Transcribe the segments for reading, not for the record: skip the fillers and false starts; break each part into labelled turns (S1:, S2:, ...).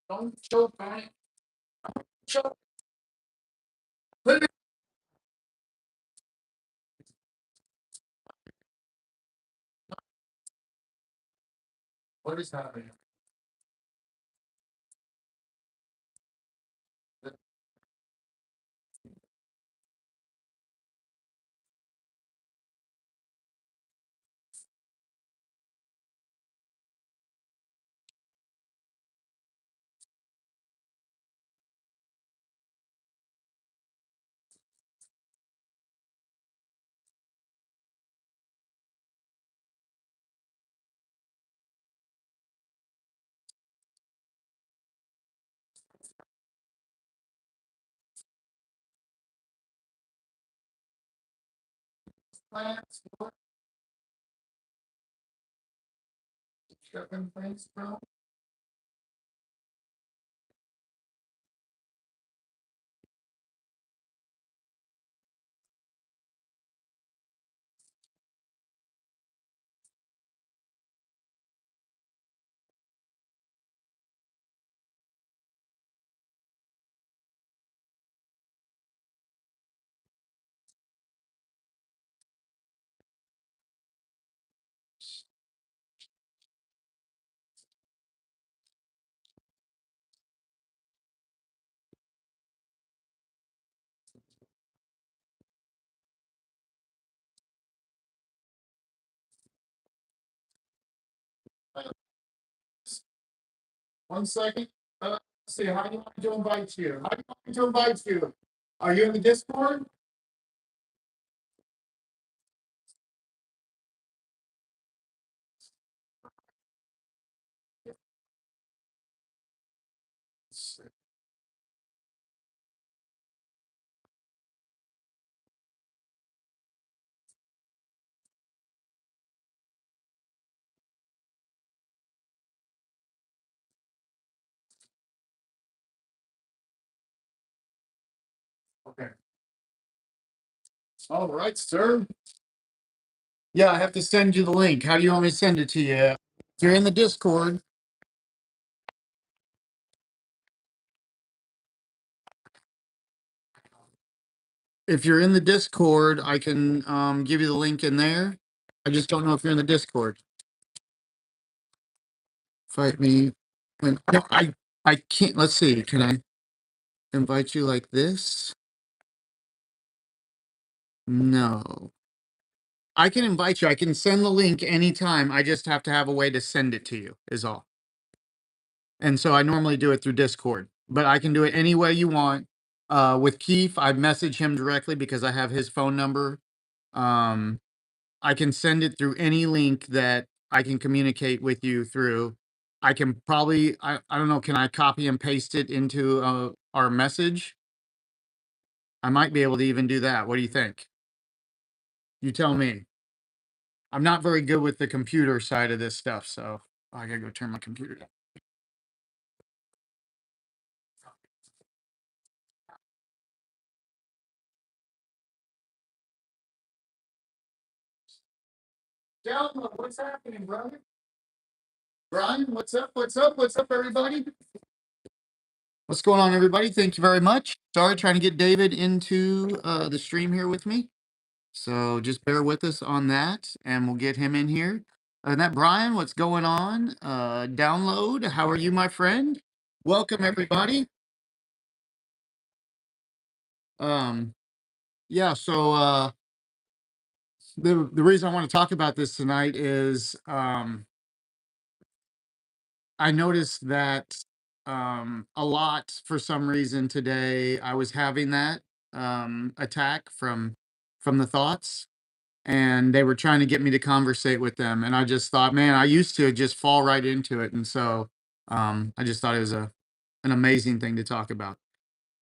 S1: Don't choke on it. Choke. What is happening? Plants, what? Chicken plants, bro? One second. Let's see, how do you want me to invite you? How do you want me to invite you? Are you in the Discord? Okay. All right, sir. Yeah, I have to send you the link. How do you want me to send it to you? If you're in the Discord, I can give you the link in there. I just don't know if you're in the Discord. Fight me. No, I can't. Let's see. Can I invite you like this? No. I can invite you. I can send the link anytime. I just have to have a way to send it to you, is all. And so I normally do it through Discord, but I can do it any way you want. With Keith, I message him directly because I have his phone number. Um, I can send it through any link that I can communicate with you through. I can probably, I don't know, can I copy and paste it into our message? I might be able to even do that. What do you think? You tell me. I'm not very good with the computer side of this stuff, so I gotta go turn my computer down. Download, what's happening, brother? Brian, what's up? What's up? What's up, everybody? What's going on, everybody? Thank you very much. Sorry, trying to get David into the stream here with me. So just bear with us on that, and we'll get him in here. And that, Brian, what's going on? Download, how are you, my friend? Welcome, everybody. Um, yeah, so the reason I want to talk about this tonight is I noticed that a lot for some reason today I was having that attack from the thoughts, and they were trying to get me to conversate with them, and I just thought, man, I used to just fall right into it, and so I just thought it was an amazing thing to talk about.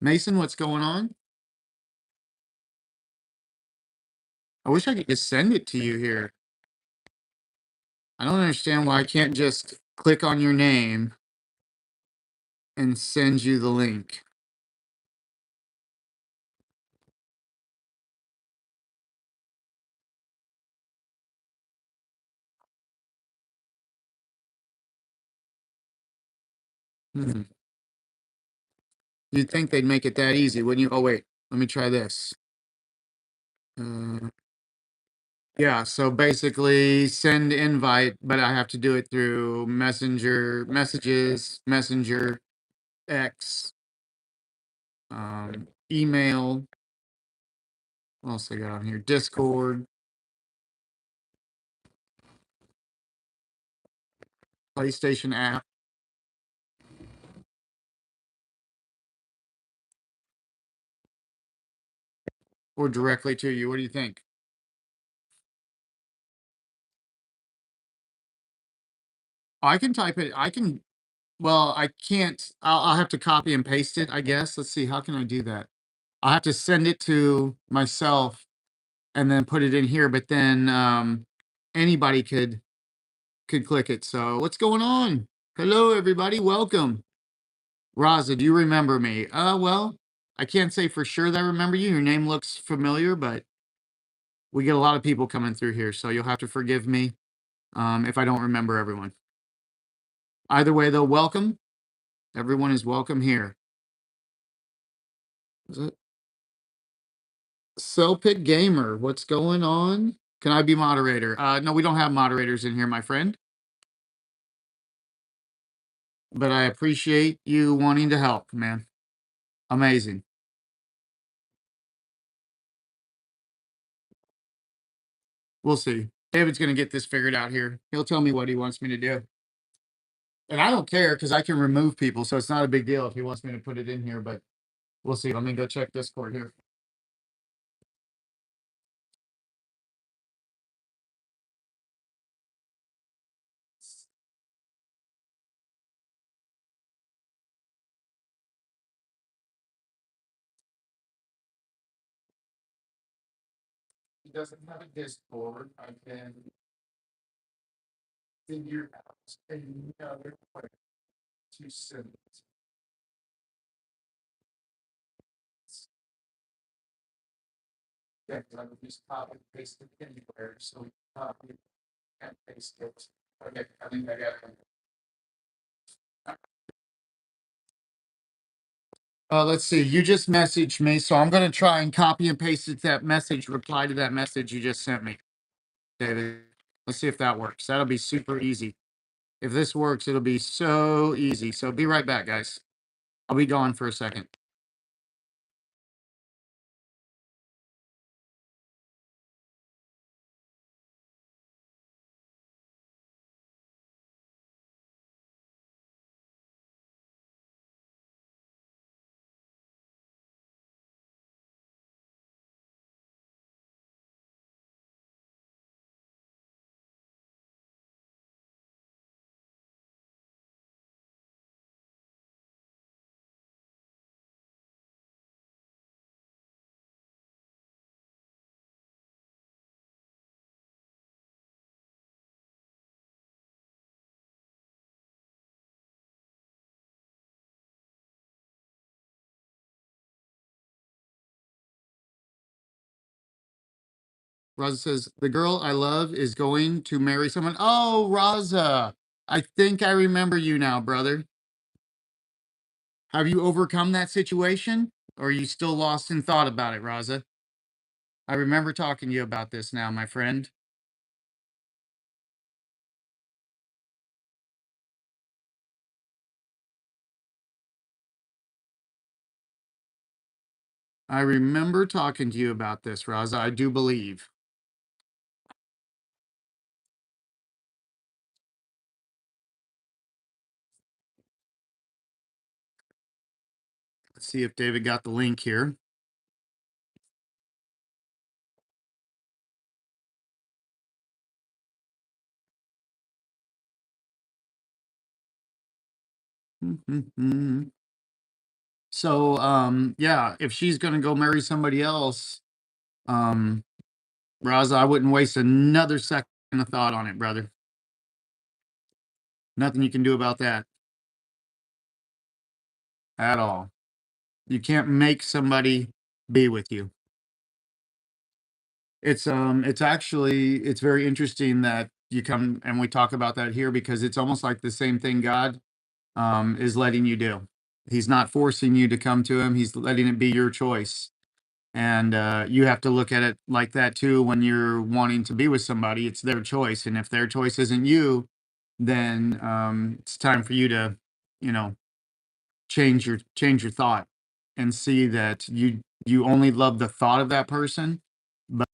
S1: Mason, what's going on? I wish I could just send it to you here. I don't understand why I can't just click on your name and send you the link. Hmm. You'd think they'd make it that easy, wouldn't you? Oh, wait, let me try this. Uh, yeah, so basically send invite, but I have to do it through Messenger, Messages, Messenger, X, email. What else I got on here? Discord, PlayStation app, or directly to you. What do you think? I can type it. I can. Well, I can't. I'll have to copy and paste it, I guess. Let's see. How can I do that? I'll have to send it to myself and then put it in here. But then anybody could click it. So what's going on? Hello, everybody. Welcome. Raza, do you remember me? Well, I can't say for sure that I remember you. Your name looks familiar, but we get a lot of people coming through here, so you'll have to forgive me if I don't remember everyone. Either way, though, welcome. Everyone is welcome here. Is it Selpit Gamer? What's going on? Can I be moderator? No, we don't have moderators in here, my friend. But I appreciate you wanting to help, man. Amazing. We'll see. David's going to get this figured out here. He'll tell me what he wants me to do. And I don't care because I can remove people, so it's not a big deal if he wants me to put it in here, but we'll see. Let me go check Discord here. He doesn't have a Discord. I can figure out another way to send it. Yeah, because I would just copy and paste it anywhere. So we copy and paste it. Okay, I think I got it. Let's see. You just messaged me, so I'm going to try and copy and paste it, that message, reply to that message you just sent me, David. Let's see if that works. That'll be super easy. If this works, it'll be so easy. So be right back, guys. I'll be gone for a second. Raza says, the girl I love is going to marry someone. Oh, Raza, I think I remember you now, brother. Have you overcome that situation? Or are you still lost in thought about it, Raza? I remember talking to you about this now, my friend. I remember talking to you about this, Raza. I do believe. Let's see if David got the link here. So, yeah, if she's going to go marry somebody else, um, Raza, I wouldn't waste another second of thought on it, brother. Nothing you can do about that at all. You can't make somebody be with you. It's actually, it's very interesting that you come and we talk about that here because it's almost like the same thing God is letting you do. He's not forcing you to come to him. He's letting it be your choice. And you have to look at it like that too when you're wanting to be with somebody. It's their choice. And if their choice isn't you, then it's time for you to, you know, change your thought and see that you only love the thought of that person. But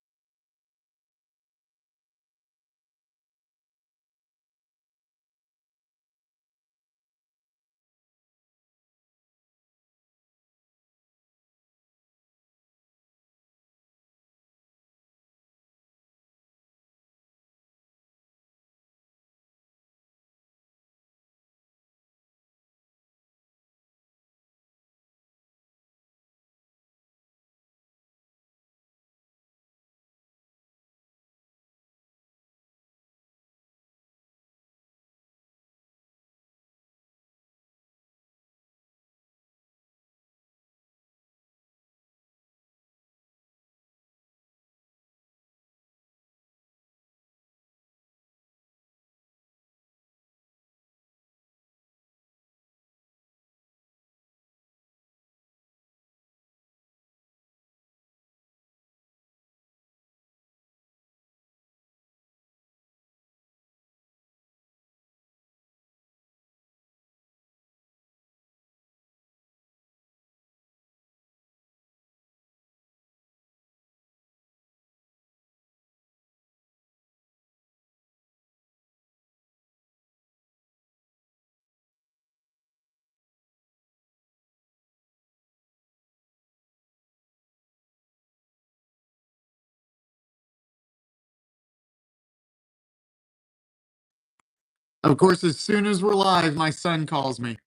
S1: of course, as soon as we're live, my son calls me.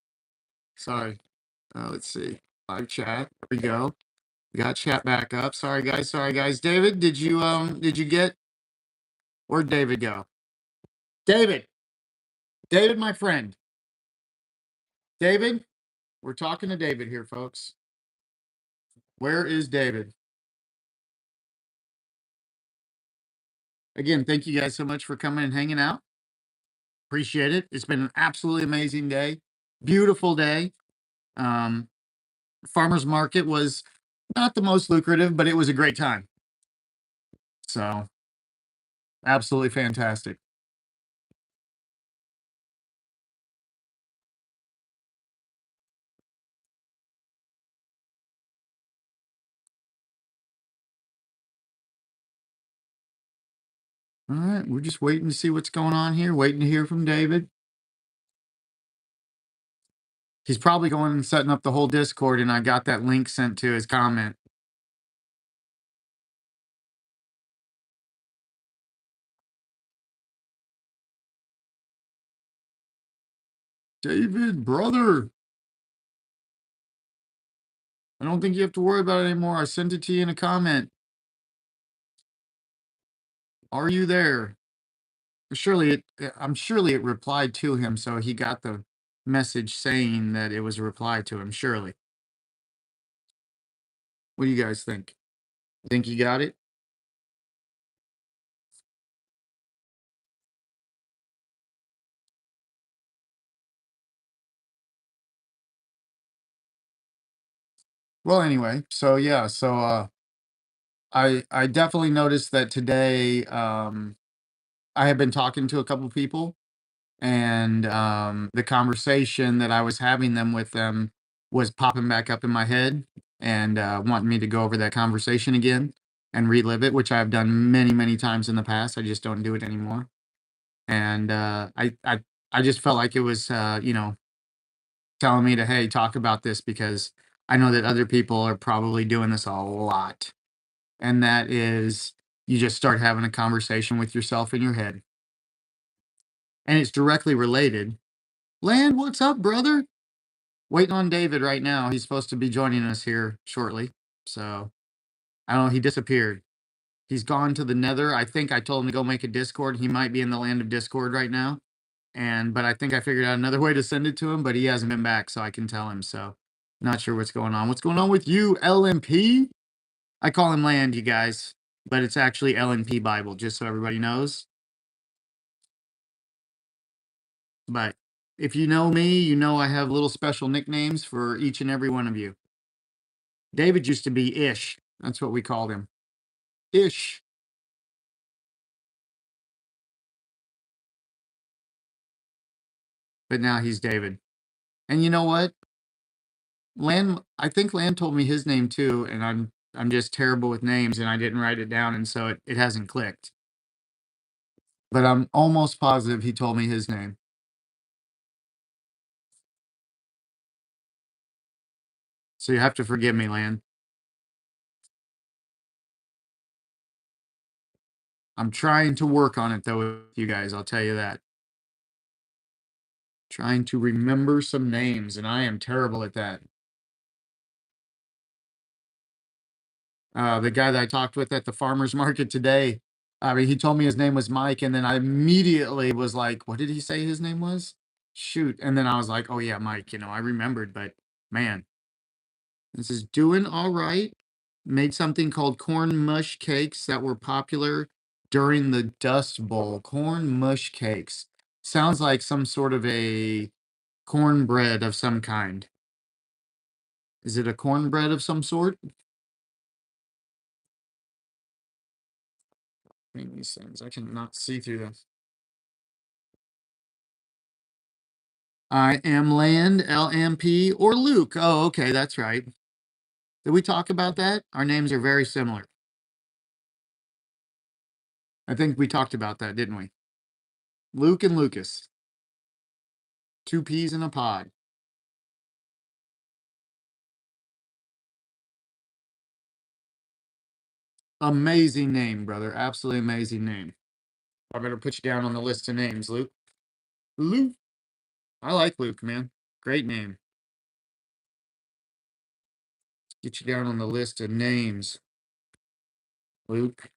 S1: Sorry. Let's see. Live chat. There we go. We got chat back up. Sorry guys. Sorry guys. David, did you get, where'd David go? David. David, my friend. David, we're talking to David here, folks. Where is David? Again, thank you guys so much for coming and hanging out. Appreciate it. It's been an absolutely amazing day. Beautiful day. Um, Farmers market was not the most lucrative, but it was a great time. So absolutely fantastic. All right, we're just waiting to see what's going on here, waiting to hear from David. He's probably going and setting up the whole Discord, and I got that link sent to his comment. David, brother. I don't think you have to worry about it anymore. I sent it to you in a comment. Are you there? Surely it replied to him, so he got the message saying that it was a reply to him, surely. What do you guys think? Think you got it? Well, anyway, so yeah, so I definitely noticed that today I have been talking to a couple people, and the conversation that I was having them with them was popping back up in my head and wanting me to go over that conversation again and relive it, which I've done many, many times in the past. I just don't do it anymore. And I just felt like it was telling me to, hey, talk about this because I know that other people are probably doing this a lot. And that is, you just start having a conversation with yourself in your head. And it's directly related. Land, what's up, brother? Waiting on David right now. He's supposed to be joining us here shortly. So I don't know. He disappeared. He's gone to the nether. I think I told him to go make a Discord. He might be in the land of Discord right now. But I think I figured out another way to send it to him, but he hasn't been back, so I can tell him. So not sure what's going on. What's going on with you, LMP? I call him Land, you guys, but it's actually LNP Bible, just so everybody knows. But If you know me, you know I have little special nicknames for each and every one of you. David used to be Ish. That's what we called him. Ish. But now he's David. And you know what? I think Lan told me his name too, and I'm just terrible with names and I didn't write it down, and so it hasn't clicked. But I'm almost positive he told me his name. So you have to forgive me, Lan. I'm trying to work on it though with you guys, I'll tell you that. Trying to remember some names, and I am terrible at that. The guy that I talked with at the farmer's market today, I mean, he told me his name was Mike, and then I immediately was like, what did he say his name was? Shoot. And then I was like, oh yeah, Mike, I remembered, but man, this is doing all right. Made something called corn mush cakes that were popular during the Dust Bowl. Corn mush cakes. Sounds like some sort of a cornbread of some kind. Is it a cornbread of some sort? These things. I cannot see through this. I am Land, LMP, or Luke. Oh, okay, that's right. Did we talk about that? Our names are very similar. I think we talked about that, didn't we? Luke and Lucas. Two peas in a pod. Amazing name, brother. Absolutely amazing name. I better put you down on the list of names, Luke. Luke. I like Luke, man. Great name. Get you down on the list of names, Luke.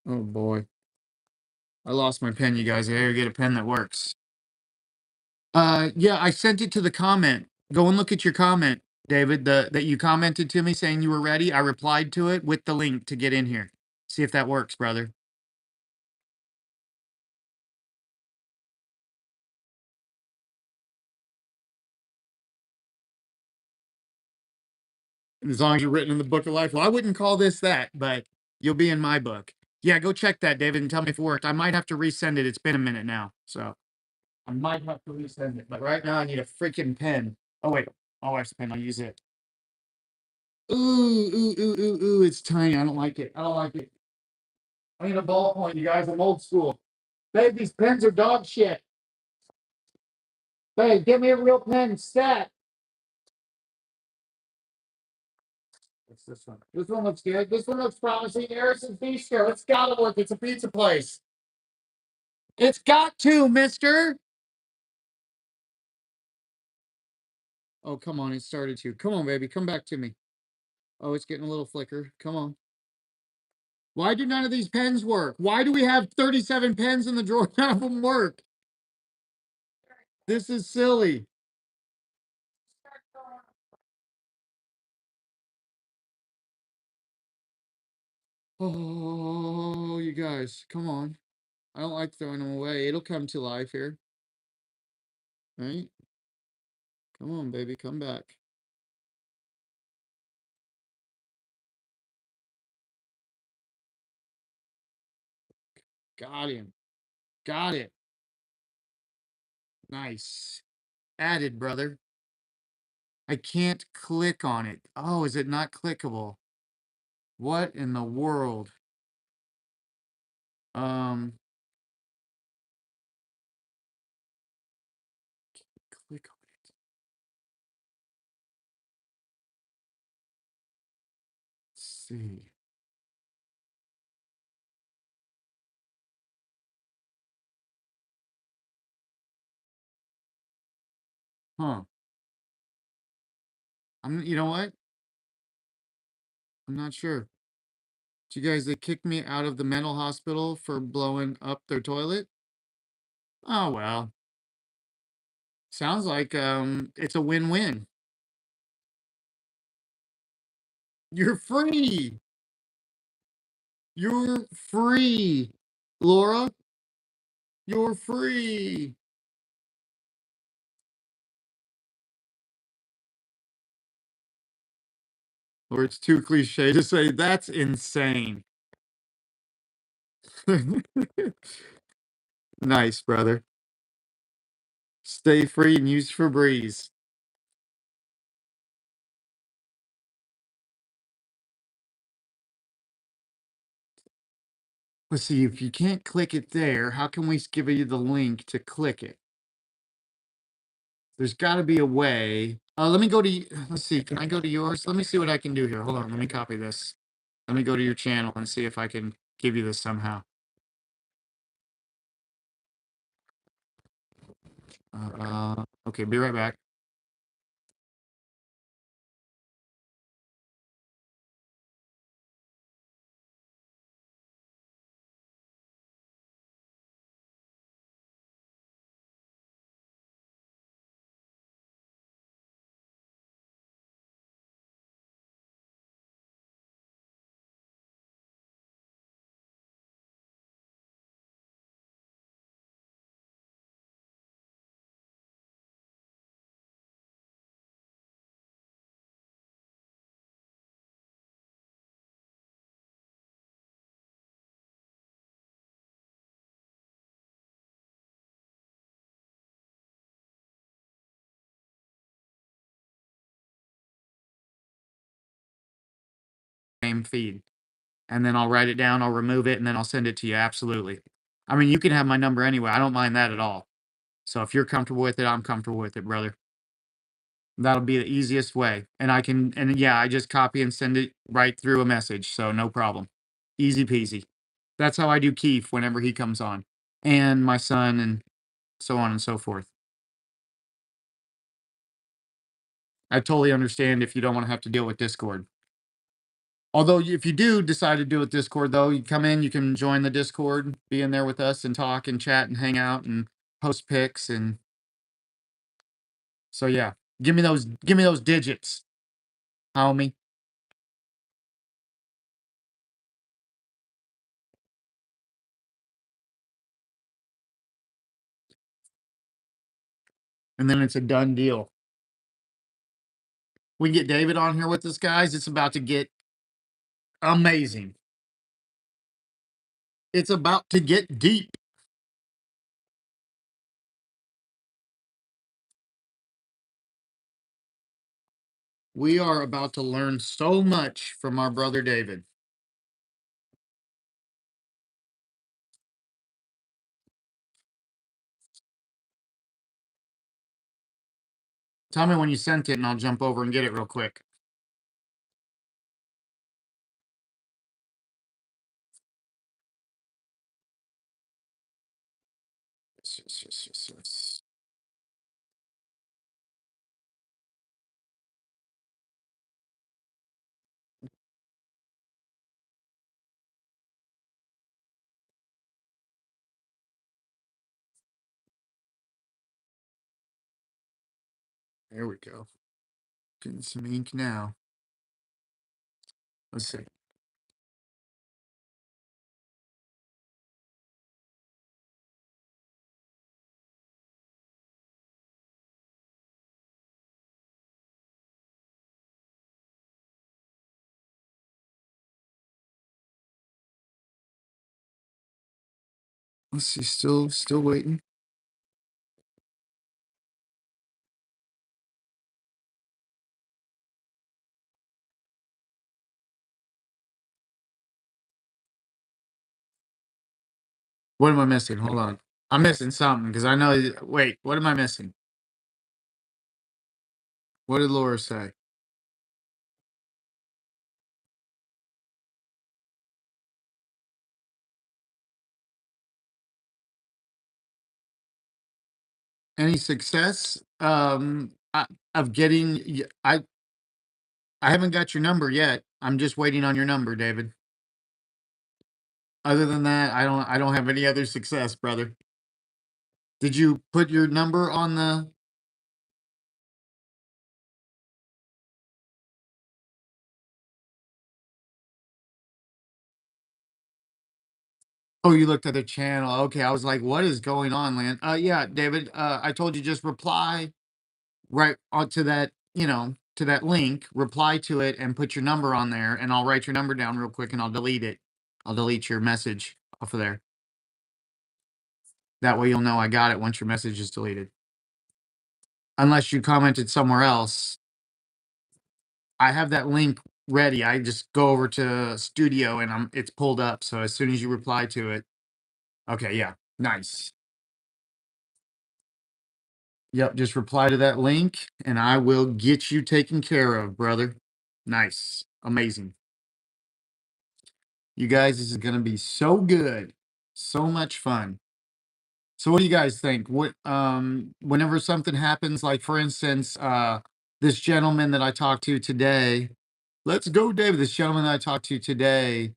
S1: Oh boy. I lost my pen, you guys. I gotta get a pen that works. Yeah, I sent it to the comment. Go and look at your comment, David. That you commented to me saying you were ready. I replied to it with the link to get in here. See if that works, brother. As long as you're written in the book of life. Well, I wouldn't call this that, but you'll be in my book. Yeah, go check that, David, and tell me if it worked. I might have to resend it. It's been a minute now, so I might have to resend it. But right now, I need a freaking pen. Oh wait, my wife's pen. I'll use it. Ooh, ooh, ooh, ooh, ooh! It's tiny. I don't like it. I don't like it. I need a ballpoint, you guys. I'm old school. Babe, these pens are dog shit. Babe, give me a real pen. Stat. What's this one? This one looks good. This one looks promising. Harrison Bistro. It's gotta work. It's a pizza place. It's got to, mister. Oh, come on. It started to. Come on, baby. Come back to me. Oh, it's getting a little flicker. Come on. Why do none of these pens work? Why do we have 37 pens in the drawer? None of them work. This is silly. Oh, you guys, come on. I don't like throwing them away. It'll come to life here. Right? Come on, baby. Come back. Got him. Got it. Nice. Added, brother. I can't click on it. Oh, is it not clickable? What in the world? Um, click on it. Let's see. Huh. You know what? I'm not sure. You guys, they kicked me out of the mental hospital for blowing up their toilet. Oh well. Sounds like it's a win-win. You're free. You're free. Laura, you're free. Or it's too cliche to say that's insane. Nice, brother. Stay free and use Febreze. Let's see, if you can't click it there, how can we give you the link to click it? There's got to be a way. Let me go to, let's see, can I go to yours? Let me see what I can do here. Hold on, let me copy this. Let me go to your channel and see if I can give you this somehow. Okay, be right back. Same feed. And then I'll write it down, I'll remove it, and then I'll send it to you. Absolutely. I mean, you can have my number anyway. I don't mind that at all. So if you're comfortable with it, I'm comfortable with it, brother. That'll be the easiest way. And I can, and yeah, I just copy and send it right through a message. So no problem. Easy peasy. That's how I do Keith whenever he comes on, and my son, and so on and so forth. I totally understand if you don't want to have to deal with Discord. Although, if you do decide to do it Discord, though, you come in, you can join the Discord, be in there with us, and talk and chat and hang out and post pics, and so yeah, give me those digits, homie. And then it's a done deal. We can get David on here with us, guys. It's about to get amazing. It's about to get deep. We are about to learn so much from our brother David. Tell me when you sent it, and I'll jump over and get it real quick. Yes. There we go. Getting some ink now. Let's see. Let's see. Still waiting. What am I missing? Hold on. I'm missing something because I know. Wait, what am I missing? What did Laura say? Any success? Of getting. I haven't got your number yet. I'm just waiting on your number, David. Other than that, I don't have any other success, brother. Did you put your number on the? Oh, you looked at the channel. Okay, I was like, "What is going on, Lan?" Yeah, David, I told you just reply right onto that, to that link, reply to it and put your number on there, and I'll write your number down real quick and I'll delete it. I'll delete your message off of there. That way you'll know I got it once your message is deleted. Unless you commented somewhere else, I have that link ready. I just go over to Studio and it's pulled up. So as soon as you reply to it, okay, yeah, nice. Yep, just reply to that link and I will get you taken care of, brother. Nice. Amazing. You guys, this is going to be so good. So much fun. So what do you guys think? What whenever something happens, like for instance, this gentleman that I talked to today, let's go, David. This gentleman that I talked to today,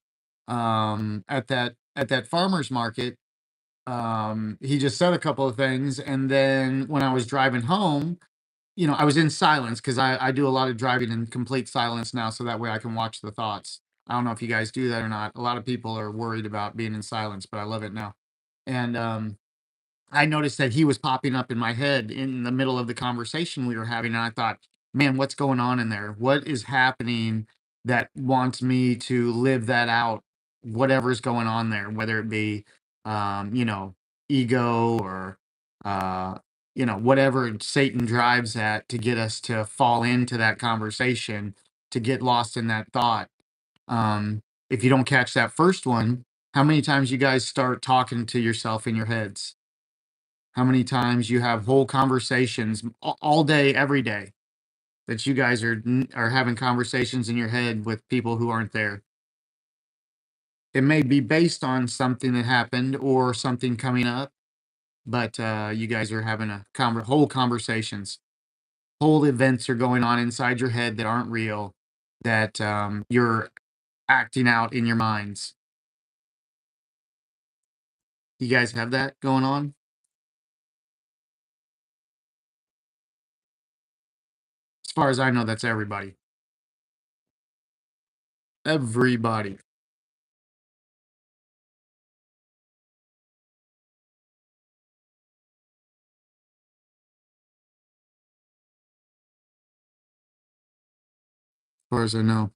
S1: at that farmer's market, he just said a couple of things, and then when I was driving home, I was in silence because I do a lot of driving in complete silence now, so that way I can watch the thoughts. I don't know if you guys do that or not. A lot of people are worried about being in silence, but I love it now. And I noticed that he was popping up in my head in the middle of the conversation we were having, and I thought, "Man, what's going on in there? What is happening that wants me to live that out? Whatever's going on there, whether it be, ego or, uh, whatever Satan drives at to get us to fall into that conversation, to get lost in that thought." If you don't catch that first one, how many times you guys start talking to yourself in your heads? How many times you have whole conversations all day, every day that you guys are having conversations in your head with people who aren't there. It may be based on something that happened or something coming up, but you guys are having whole conversations. Whole events are going on inside your head that aren't real, that you're acting out in your minds. You guys have that going on? As far as I know, that's everybody. Everybody. As far as I know.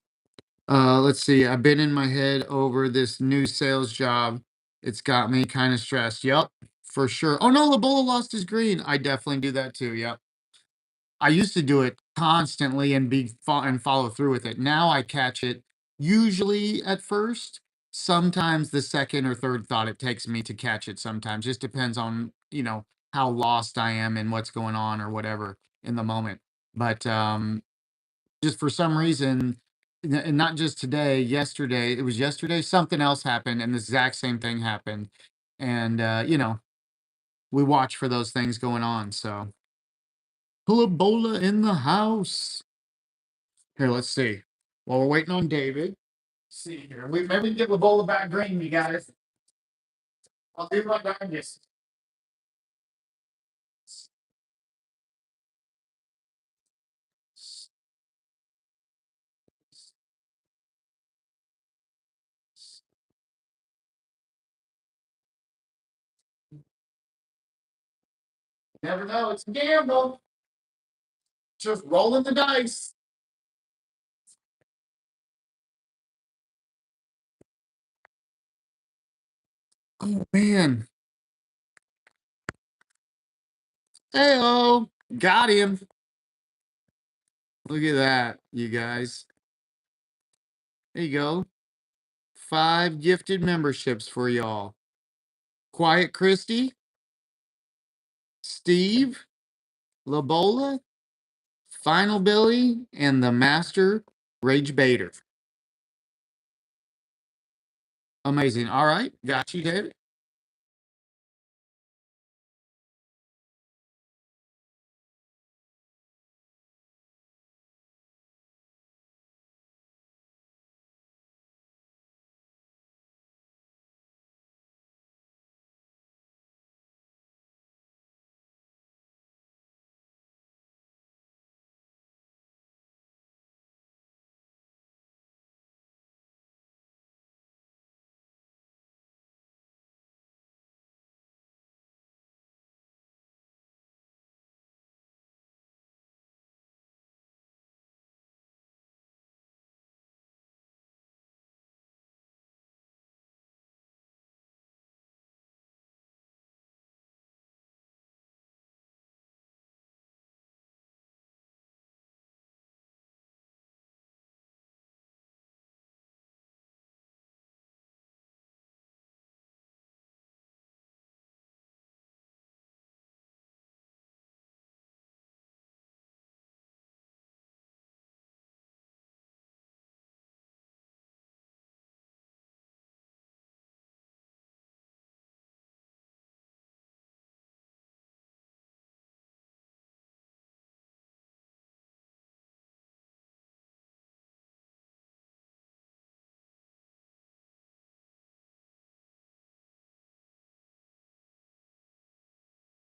S1: Let's see. I've been in my head over this new sales job. It's got me kind of stressed. Yep, for sure. Oh no, Labola lost his green. I definitely do that too. Yep. I used to do it constantly and and follow through with it. Now I catch it usually at first. Sometimes the second or third thought it takes me to catch it sometimes. Just depends on, how lost I am and what's going on or whatever in the moment. But just for some reason, and not just today, yesterday, it was yesterday, something else happened and the exact same thing happened. And, we watch for those things going on. So, Pullabola in the house. Here, let's see. While we're waiting on David, see here. Maybe we can get Labola back green, you guys. I'll do my darndest. Never know. It's a gamble. Just rolling the dice. Oh, man. Hey, oh, got him. Look at that, you guys. There you go. 5 gifted memberships for y'all. Quiet Christie, Steve, Labola, Final Billy, and the Master Rage Baiter. Amazing. All right. Got you, David.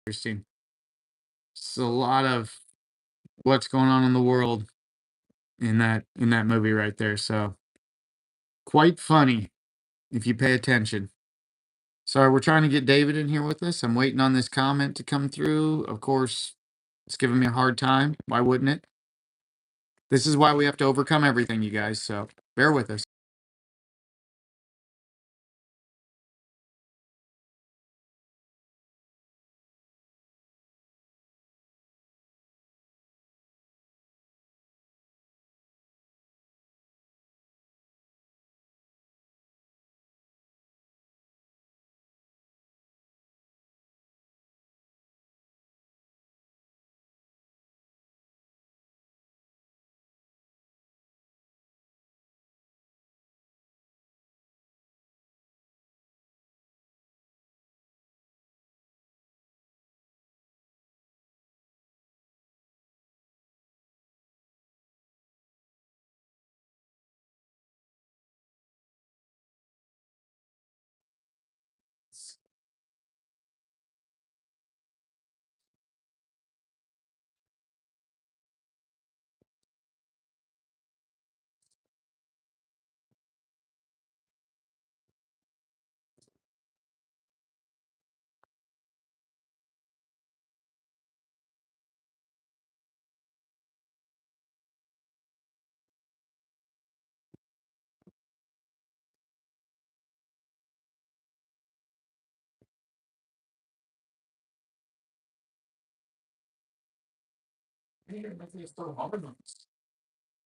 S1: interesting. It's a lot of what's going on in the world in that movie right there. So quite funny if you pay attention. Sorry, we're trying to get David in here with us. I'm waiting on this comment to come through. Of course, it's giving me a hard time. Why wouldn't it? This is why we have to overcome everything, you guys. So bear with us.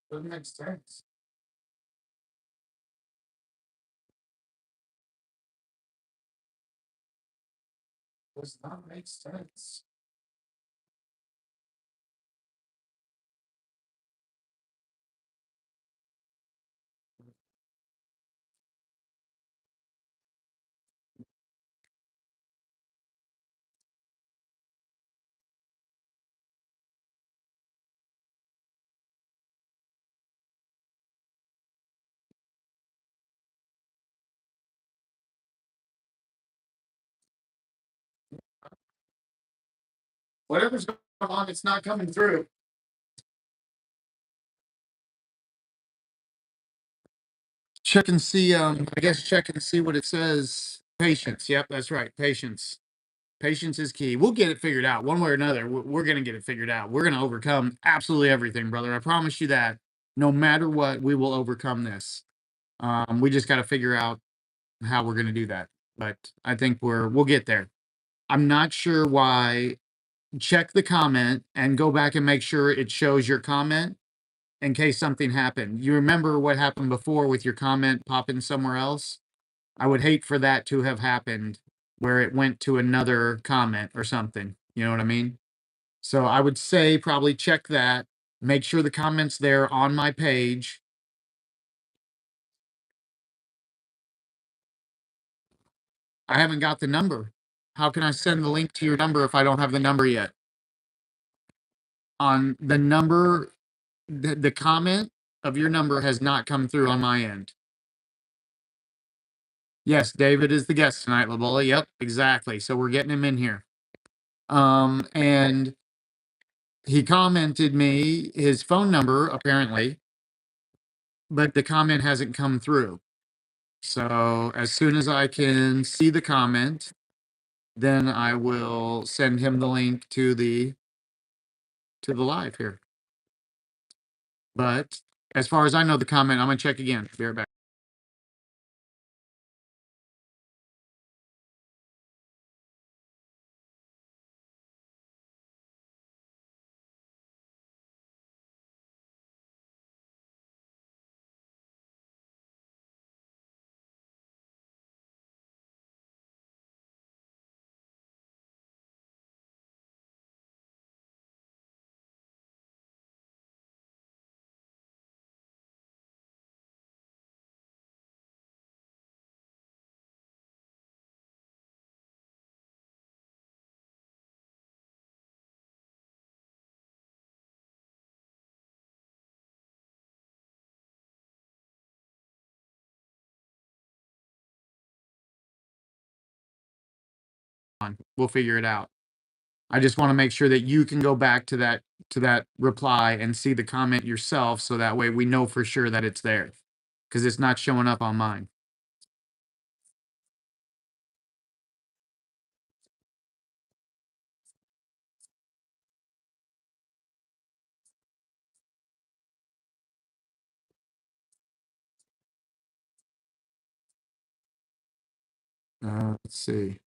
S1: Doesn't make sense. Does not make sense. Whatever's going on, it's not coming through. Check and see. I guess check and see what it says. Patience. Yep, that's right. Patience. Patience is key. We'll get it figured out one way or another. We're going to get it figured out. We're going to overcome absolutely everything, brother. I promise you that. No matter what, we will overcome this. We just got to figure out how we're going to do that. But I think we'll get there. I'm not sure why. Check the comment and go back and make sure it shows your comment in case something happened. You remember what happened before with your comment popping somewhere else? I would hate for that to have happened where it went to another comment or something. You know what I mean? So I would say probably check that. Make sure the comment's there on my page. I haven't got the number. How can I send the link to your number if I don't have the number yet? On the number, the comment of your number has not come through on my end. Yes, David is the guest tonight, Labola. Yep, exactly. So we're getting him in here. And he commented me his phone number apparently, but the comment hasn't come through. So as soon as I can see the comment, then I will send him the link to the live here. But as far as I know, the comment, I'm gonna check again. Be right back. We'll figure it out. I just want to make sure that you can go back to that reply and see the comment yourself, so that way we know for sure that it's there, because it's not showing up on mine. Let's see.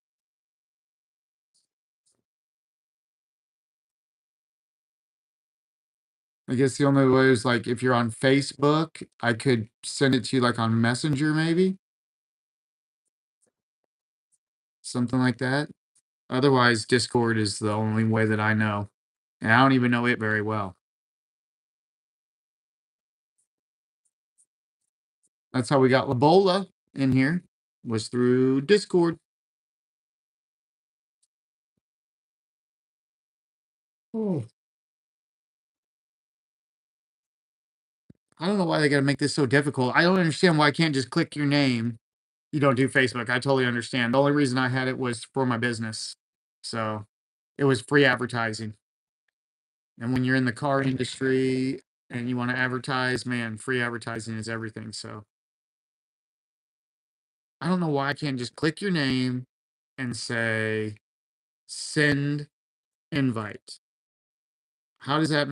S1: I guess the only way is like if you're on Facebook, I could send it to you like on Messenger, maybe something like that. Otherwise, Discord is the only way that I know, and I don't even know it very well. That's how we got Labola in here, was through Discord. Oh. I don't know why they got to make this so difficult. I don't understand why I can't just click your name. You don't do Facebook. I totally understand. The only reason I had it was for my business. So it was free advertising. And when you're in the car industry and you want to advertise, man, free advertising is everything. So I don't know why I can't just click your name and say send invite. How does that?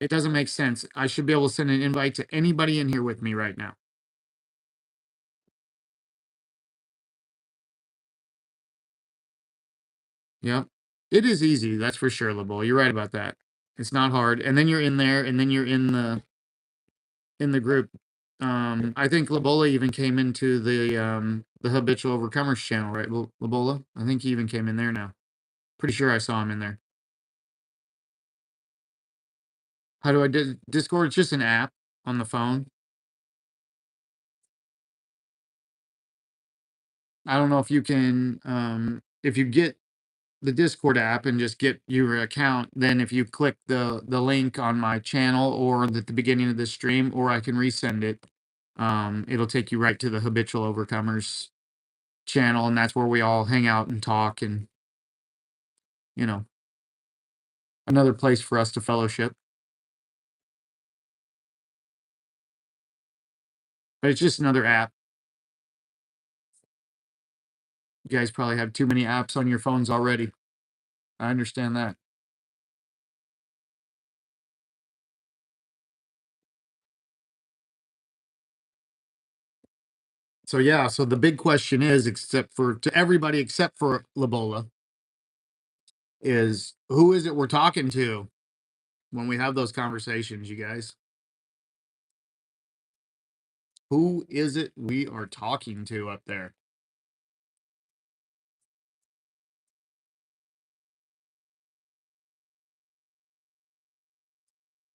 S1: It doesn't make sense. I should be able to send an invite to anybody in here with me right now. Yep. It is easy, that's for sure, LeBoy. You're right about that. It's not hard. And then you're in there, and then you're in the group. I think Labola even came into the Habitual Overcomers channel, right? Labola? I think he even came in there now. Pretty sure I saw him in there. How do I do Discord? It's just an app on the phone. I don't know if you can if you get the Discord app and just get your account, then if you click the link on my channel or at the beginning of the stream, or I can resend it, it'll take you right to the Habitual Overcomers channel, and that's where we all hang out and talk, and you know, another place for us to fellowship. But it's just another app. You guys probably have too many apps on your phones already. I understand that. So yeah, so the big question is, except for to everybody except for Labola, is who is it we're talking to when we have those conversations, you guys? Who is it we are talking to up there?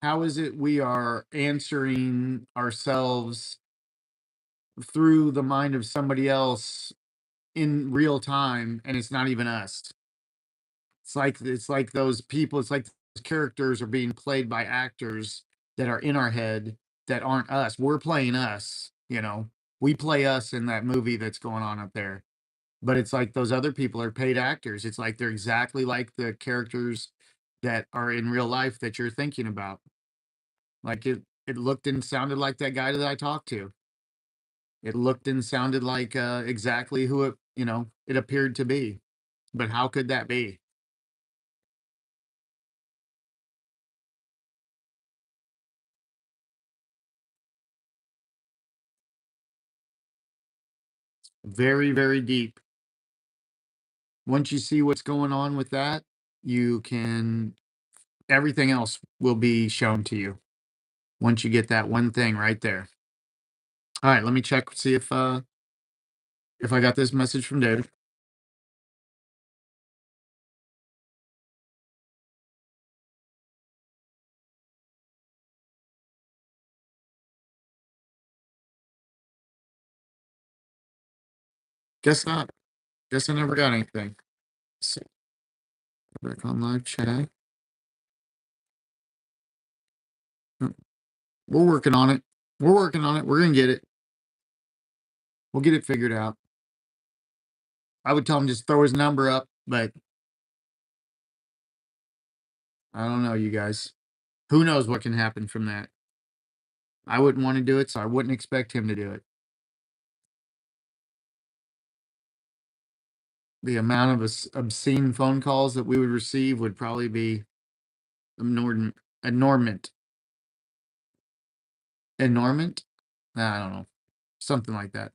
S1: How is it we are answering ourselves through the mind of somebody else in real time, and it's not even us? It's like those people, it's like those characters are being played by actors that are in our head that aren't us. We're playing us, you know. We play us in that movie that's going on up there. But it's like those other people are paid actors. It's like they're exactly like the characters that are in real life that you're thinking about. Like it looked and sounded like that guy that I talked to. It looked and sounded like exactly who it, you know, it appeared to be. But how could that be? Very, very deep. Once you see what's going on with that, you can, everything else will be shown to you once you get that one thing right there. All right, let me check, see if I got this message from David. Guess not. Guess I never got anything. So, back on live chat. Mm, we're working on it. We're working on it. We're gonna get it. We'll get it figured out. I would tell him just throw his number up, but I don't know, you guys. Who knows what can happen from that? I wouldn't want to do it, so I wouldn't expect him to do it. The amount of obscene phone calls that we would receive would probably be enormous. Enormous. Enormous? I don't know. Something like that.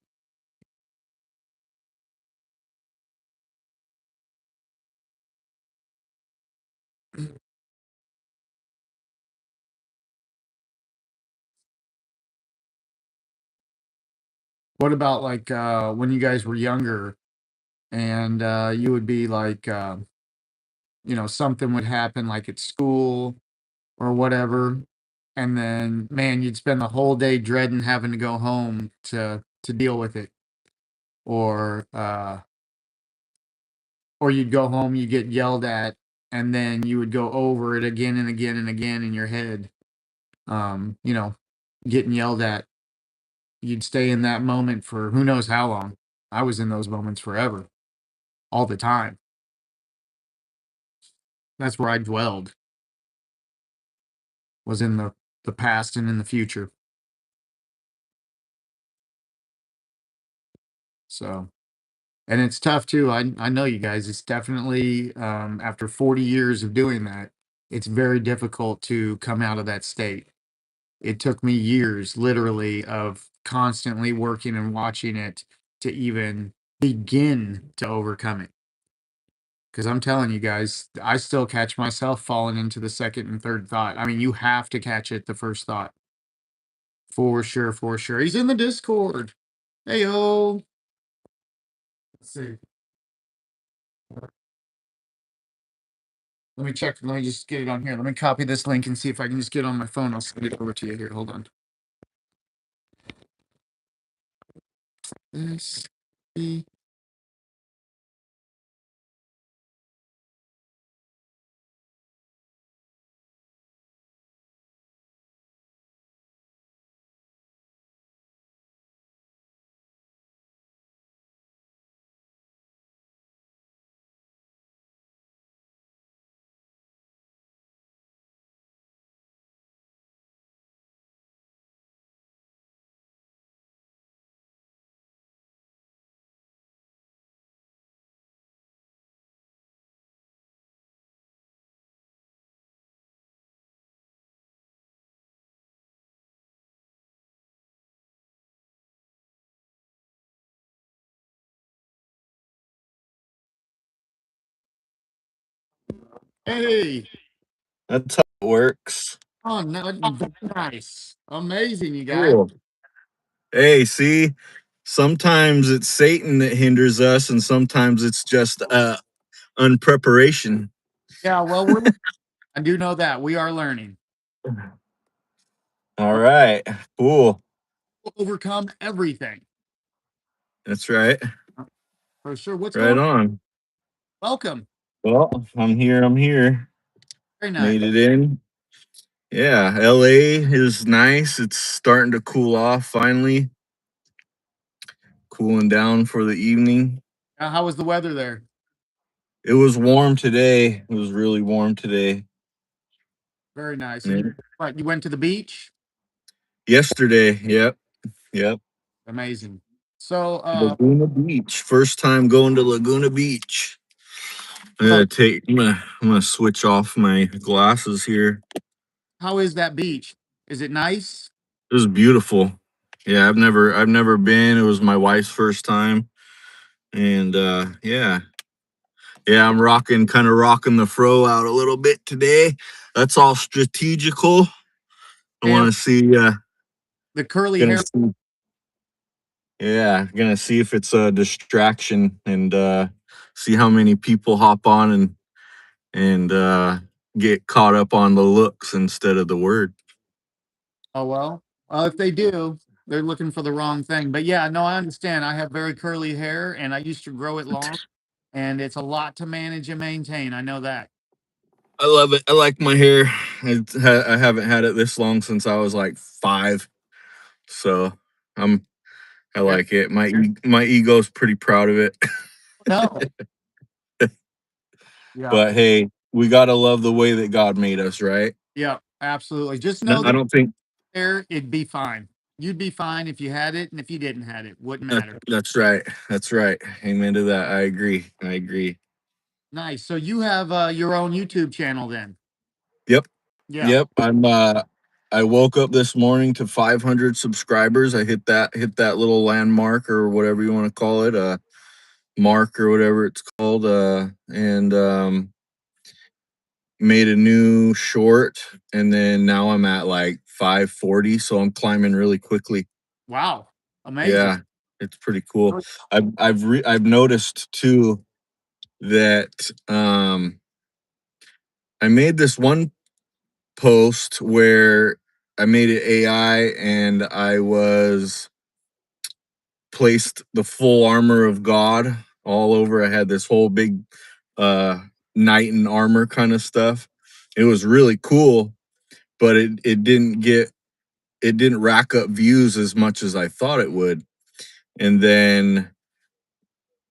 S1: What about like when you guys were younger and you would be like something would happen like at school or whatever, and then man, you'd spend the whole day dreading having to go home to deal with it, or you'd go home, you get yelled at, and then you would go over it again and again and again in your head. You know, getting yelled at. You'd stay in that moment for who knows how long. I was in those moments forever, all the time. That's where I dwelled, was in the past and in the future. So, and it's tough too. I know you guys. It's definitely after 40 years of doing that, it's very difficult to come out of that state. It took me years, literally, of constantly working and watching it to even begin to overcome it. Because I'm telling you guys, I still catch myself falling into the second and third thought. I mean, you have to catch it the first thought. For sure, for sure. He's in the Discord. Hey, yo. Let's see. Let me check. Let me just get it on here. Let me copy this link and see if I can just get it on my phone. I'll send it over to you here. Hold on. This. Hey.
S2: That's how it works.
S1: Oh, no, very nice. Amazing, you guys.
S2: Cool. Hey, see, sometimes it's Satan that hinders us, and sometimes it's just unpreparation.
S1: Yeah, well, I do know that. We are learning.
S2: All right, cool.
S1: We'll overcome everything.
S2: That's right.
S1: For sure. What's
S2: Right
S1: going on?
S2: on.
S1: Welcome.
S2: Well, I'm here. I'm here.
S1: Very nice.
S2: Made it in. Yeah, LA is nice. It's starting to cool off finally. Cooling down for the evening.
S1: How was the weather there?
S2: It was warm today. It was really warm today.
S1: Very nice. And
S2: Yeah.
S1: you went to the beach?
S2: Yesterday. Yep. Yep.
S1: Amazing. So,
S2: Laguna Beach. First time going to Laguna Beach.
S1: so
S2: I'm gonna switch off my glasses here.
S1: how is that beach? Is it nice?
S2: It was beautiful. Yeah, I've never been. It was my wife's first time. And yeah. Yeah, I'm rocking the fro out a little bit today. That's all strategical. I
S1: And
S2: wanna see
S1: the curly
S2: gonna
S1: hair.
S2: see yeah, gonna see if it's a distraction and see how many people hop on and get caught up on the looks instead of the word.
S1: Oh, well. Well, if they do, they're looking for the wrong thing. But yeah, no, I understand. I have very curly hair and I used to grow it long, and it's a lot to manage and maintain. I know that.
S2: I love it. I like my hair. I haven't had it this long since I was like 5, so I'm I
S1: Yeah.
S2: like it. My ego's pretty proud of it.
S1: No. Yeah.
S2: But hey, we gotta love the way that God made us, right?
S1: Yeah, absolutely. Just
S2: No,
S1: know
S2: I
S1: that
S2: don't think
S1: there, it'd be fine. You'd be fine if you had it, and if you didn't had it, wouldn't
S2: that,
S1: matter.
S2: that's right. That's right. Amen to that. I agree. I agree.
S1: Nice. So you have your own YouTube channel then?
S2: Yep.
S1: Yeah.
S2: Yep. I woke up this morning to 500 subscribers. I hit that little landmark or whatever you want to call it, mark or whatever it's called, and made a new short, and then now I'm at like 540, so I'm climbing really quickly.
S1: Wow. Amazing.
S2: Yeah, it's pretty cool. I've noticed too that I made this one post where I made it AI and I was placed the full armor of God all over. I had this whole big uh knight in armor kind of stuff. It was really cool, but it didn't rack up views as much as I thought it would. And then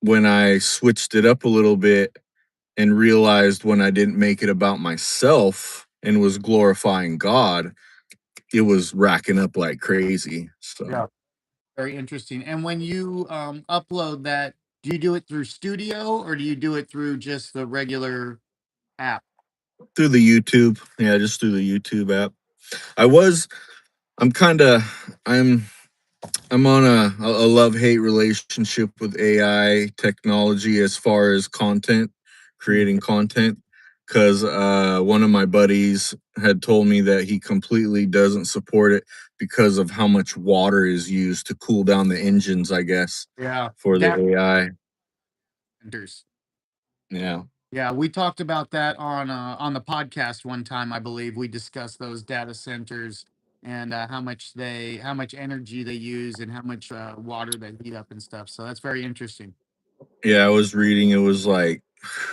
S2: when I switched it up a little bit and realized when I didn't make it about myself and was glorifying God, it was racking up like crazy. So
S1: Yeah. Very interesting. And when you upload that, do you do it through Studio or do you do it through just the regular app?
S2: through the YouTube, yeah, just through the YouTube app. I was, I'm kind of, I'm I'm on a love-hate relationship with AI technology as far as content,
S1: Mm.
S2: creating content, because one of my buddies had told me that he completely doesn't support it because of how much water is used to cool down the engines, I guess,
S1: Yeah.
S2: for the
S1: Data
S2: AI.
S1: centers.
S2: Yeah.
S1: Yeah, we talked about that on the podcast one time, I believe. We discussed those data centers and how much energy they use and how much water they heat up and stuff. So that's very interesting.
S2: Yeah, I was reading it was like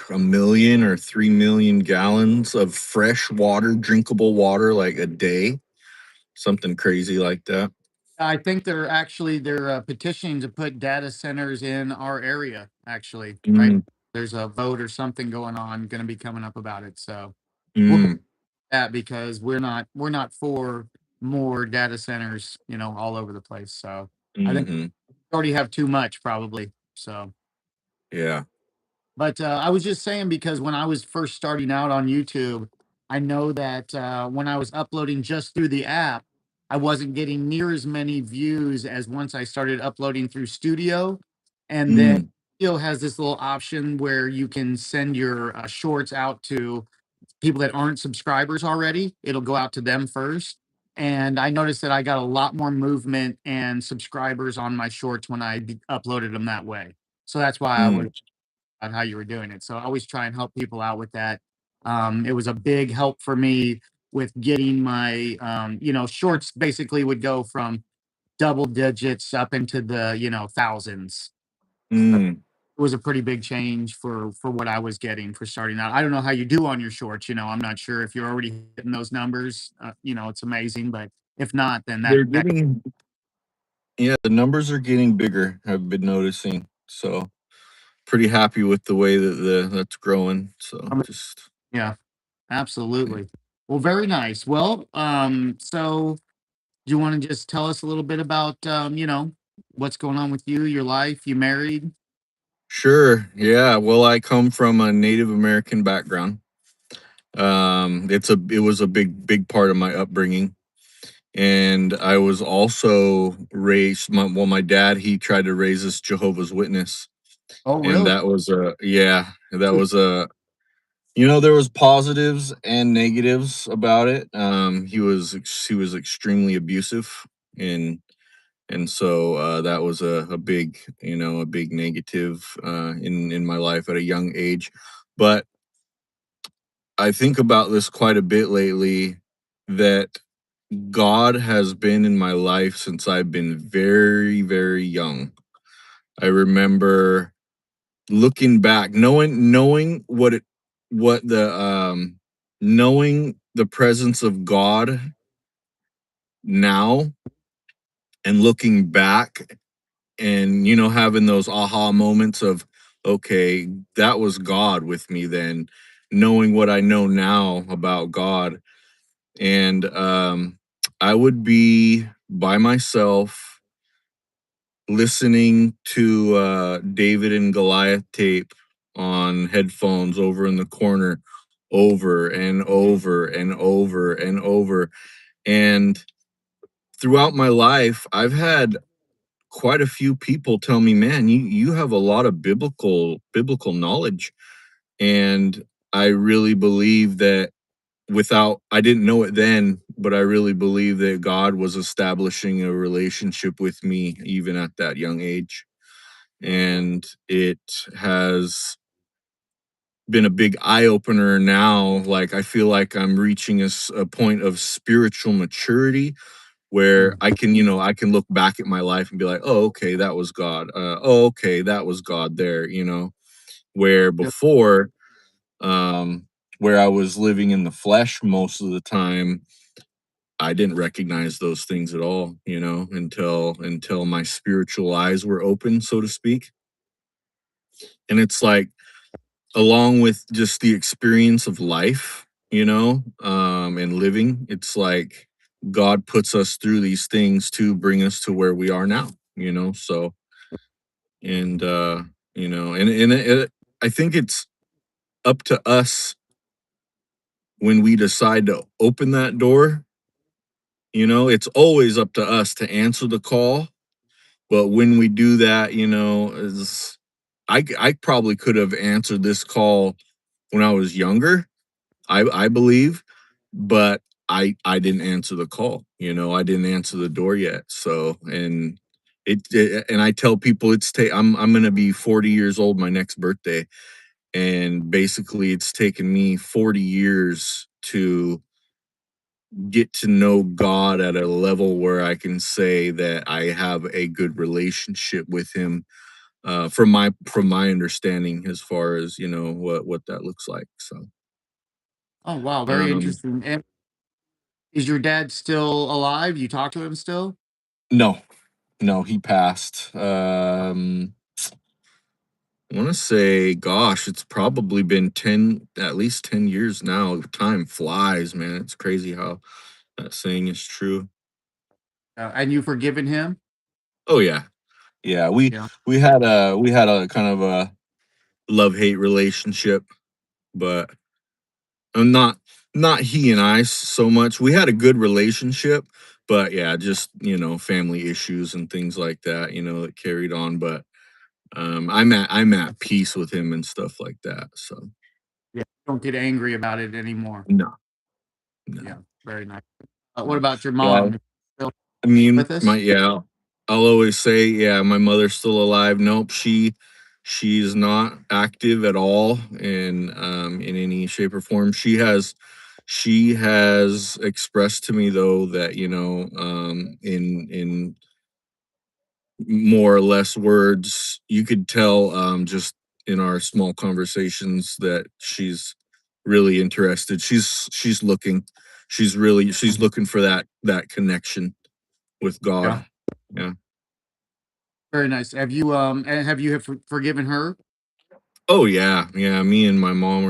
S2: 1 million or 3 million gallons of fresh water, drinkable water, like a day, something crazy like that.
S1: I think they're petitioning to put data centers in our area. Actually, right?
S2: Mm,
S1: There's a vote or something going on, going to be coming up about it. So we'll
S2: mm,
S1: that because we're not for more data centers, all over the place. So I think
S2: hmm.
S1: we already have too much probably. So,
S2: Yeah.
S1: but I was just saying because when I was first starting out on YouTube, I know that when I was uploading just through the app, I wasn't getting near as many views as once I started uploading through Studio. And then
S2: Mm,
S1: Studio has this little option where you can send your shorts out to people that aren't subscribers already. It'll go out to them first. And I noticed that I got a lot more movement and subscribers on my shorts when I uploaded them that way. So that's why I was
S2: mm,
S1: on how you were doing it. So I always try and help people out with that. It was a big help for me with getting my, shorts basically would go from double digits up into the, thousands.
S2: mm.
S1: It was a pretty big change for what I was getting for starting out. I don't know how you do on your shorts. I'm not sure if you're already hitting those numbers. It's amazing, but if not, then
S2: They're
S1: that
S2: getting, yeah, the numbers are getting bigger. I've been noticing. So pretty happy with the way that that's growing. So just
S1: yeah, absolutely. Well, very nice. Well, so do you want to just tell us a little bit about what's going on with you, your life? You married?
S2: sure. Yeah. Well, I come from a Native American background. It was a big part of my upbringing. And I was also raised my dad, he tried to raise us Jehovah's Witness.
S1: Oh,
S2: And
S1: really?
S2: that was a yeah, that was a there was positives and negatives about it. He was extremely abusive, and so that was a big a big negative in my life at a young age. But I think about this quite a bit lately, that God has been in my life since I've been very young. I remember looking back, knowing what the knowing the presence of God now, and looking back and having those aha moments of, okay, that was God with me then. knowing what I know now about God. And I would be by myself listening to David and Goliath tape on headphones over in the corner over and over and over and over. And throughout my life, I've had quite a few people tell me, "Man, you have a lot of biblical knowledge." And I really believe that without I didn't know it then, but I really believe that God was establishing a relationship with me even at that young age. And it has been a big eye opener now. Like I feel like I'm reaching a point of spiritual maturity where
S1: Mm.
S2: I can, I can look back at my life and be like, "Oh, okay, that was God. Oh, okay, that was God there," where
S1: Yep.
S2: before, where I was living in the flesh most of the time, I didn't recognize those things at all, until my spiritual eyes were open, so to speak. And it's like, along with just the experience of life, and living, it's like God puts us through these things to bring us to where we are now, so, and I think it's up to us when we decide to open that door. It's always up to us to answer the call. But when we do that, is I probably could have answered this call when I was younger, I believe, but I didn't answer the call. I didn't answer the door yet. So, and and I tell people I'm gonna be 40 years old my next birthday, and basically it's taken me 40 years to get to know God at a level where I can say that I have a good relationship with him, from my understanding, as far as what that looks like. So
S1: Oh, wow, very
S2: um
S1: interesting. And is your dad still alive? You talk to him still?
S2: no, no, he passed. I want to say, gosh, it's probably been at least 10 years now. Time flies, man. It's crazy how that saying is true.
S1: And you've forgiven him?
S2: Oh yeah. Yeah, we
S1: Yeah.
S2: we had a kind of a love-hate relationship, but not he and I so much. We had a good relationship, but yeah, just, family issues and things like that, that carried on. But I'm at peace with him and stuff like that. So
S1: Yeah. Don't get angry about it anymore.
S2: no, no,
S1: Yeah. Very nice. What
S2: no.
S1: about your
S2: Yeah,
S1: mom? Still
S2: I mean,
S1: with us?
S2: I'll always say, yeah, my mother's still alive. Nope, she's not active at all in any shape or form. She has expressed to me though that, in more or less words, you could tell, just in our small conversations, that she's really interested. She's looking. She's
S1: Mhm.
S2: looking for that connection with
S1: Yeah.
S2: God. Yeah.
S1: Very nice. Have you forgiven her?
S2: Oh yeah, yeah. Me and my mom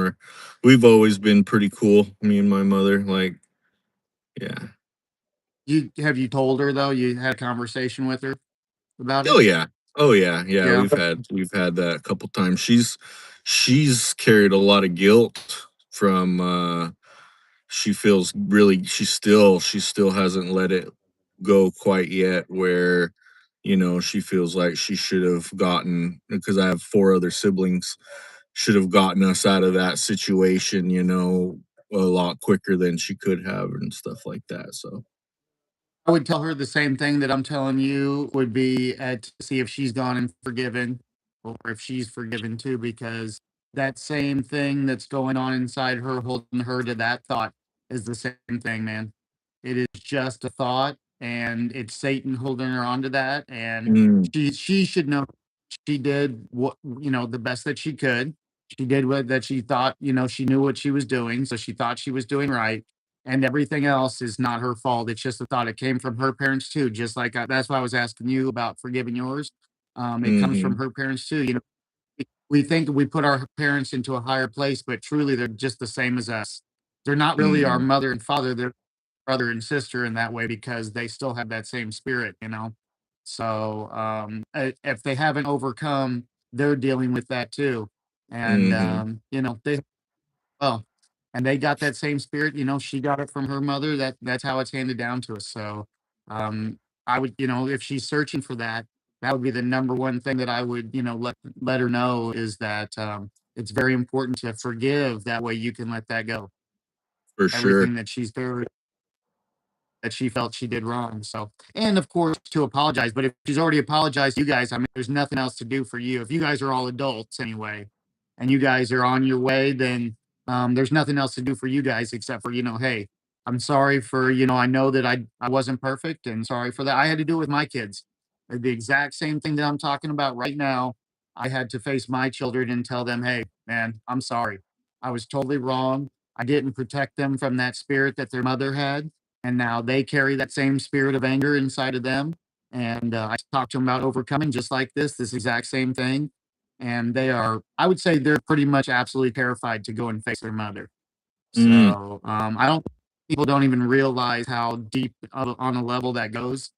S2: we've always been pretty cool. Me and my mother, like, yeah.
S1: You told her though? You had a conversation with her about
S2: Oh
S1: it?
S2: yeah. Oh yeah, yeah.
S1: Yeah.
S2: We've had that a couple times. She's carried a lot of guilt from. She feels really. She still hasn't let it go quite yet. Where, she feels like she should have gotten, because I have four other siblings, should have gotten us out of that situation, a lot quicker than she could have and stuff like that. So,
S1: I would tell her the same thing that I'm telling you would be at see if she's gone and forgiven or if she's forgiven too, because that same thing that's going on inside her, holding her to that thought is the same thing, man. It is just a thought and it's Satan holding her onto that. And
S2: mm,
S1: she should know she did what, the best that she could. She did what that she thought, she knew what she was doing. So she thought she was doing right and everything else is not her fault. It's just a thought. It came from her parents too. Just like that's why I was asking you about forgiving yours. It comes from
S2: mhm.
S1: her parents too. we think we put our parents into a higher place, but truly they're just the same as us. They're not really our
S2: Mhm.
S1: mother and father, they're brother and sister in that way because they still have that same spirit, you know? So, if they haven't overcome, they're dealing with that too. And,
S2: Mhm.
S1: you know, well, and they got that same spirit, you know, she got it from her mother, that's how it's handed down to us, so, um, I would you know, if she's searching for that, that would be the number one thing that I would, you know, let her know is that, it's very important to forgive, that way you can let that go.
S2: For sure.
S1: Everything that she's buried that she felt she did wrong. So, and of course, to apologize. But if she's already apologized to you guys, I mean, there's nothing else to do for you. If you guys are all adults anyway, and you guys are on your way, then there's nothing else to do for you guys except for, you know, hey, I'm sorry for, you know, I know that I wasn't perfect and sorry for that. I had to do it with my kids. The exact same thing that I'm talking about right now. I had to face my children and tell them, hey, man, I'm sorry. I was totally wrong. I didn't protect them from that spirit that their mother had, and now they carry that same spirit of anger inside of them. And I talked to them about overcoming just like this exact same thing. And they are, I would say, they're pretty much absolutely terrified to go and face their mother.
S2: Mhm.
S1: So I don't, people don't even realize how deep on a level that goes.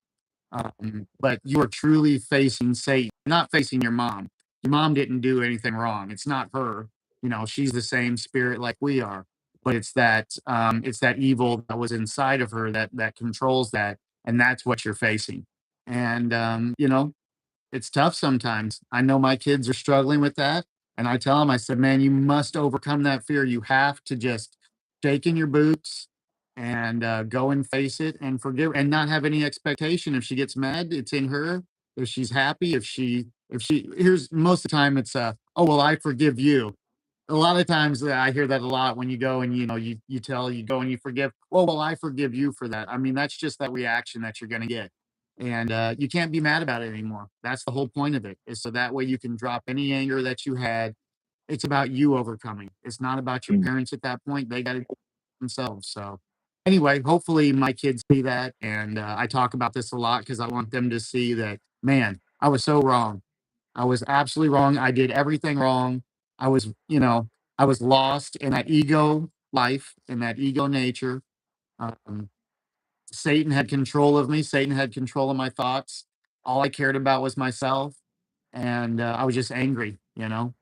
S1: But you are truly facing Satan, not facing your mom. Your mom didn't do anything wrong. It's not her. You know, she's the same spirit like we are. But it's that evil that was inside of her that controls that, and that's what you're facing. And you know, it's tough sometimes. I know my kids are struggling with that. And I tell them, I said, man, you must overcome that fear. You have to just shake in your boots and go and face it and forgive and not have any expectation. If she gets mad, it's in her. If she's happy, if she, here's most of the time, it's, oh, well, I forgive you. A lot of times I hear that a lot when you go and, you know, you go and you forgive. Well, I forgive you for that. I mean, that's just that reaction that you're going to get. And you can't be mad about it anymore. That's the whole point of it, is so that way you can drop any anger that you had. It's about you overcoming. It's not about your
S2: Mm.
S1: parents at that point. They got to do it themselves. So, anyway, hopefully my kids see that. And I talk about this a lot because I want them to see that, man, I was so wrong. I was absolutely wrong. I did everything wrong. I was, you know, I was lost in that ego life, in that ego nature. Um, Satan had control of me. Satan had control of my thoughts. All I cared about was myself, and I was just angry, you know.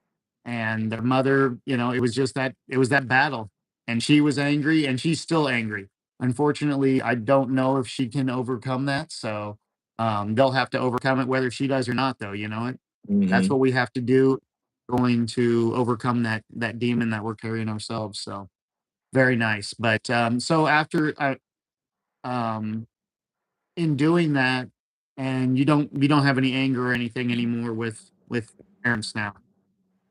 S1: And their mother, you know, it was that battle, and she was angry, and she's still angry. Unfortunately, I don't know if she can overcome that. So they'll have to overcome it, whether she does or not. Though, you know, that's
S2: Mhm.
S1: what we have to do. Going to overcome that demon that we're carrying ourselves. So very nice. But so after um in doing that, and you don't have any anger or anything anymore with parents now.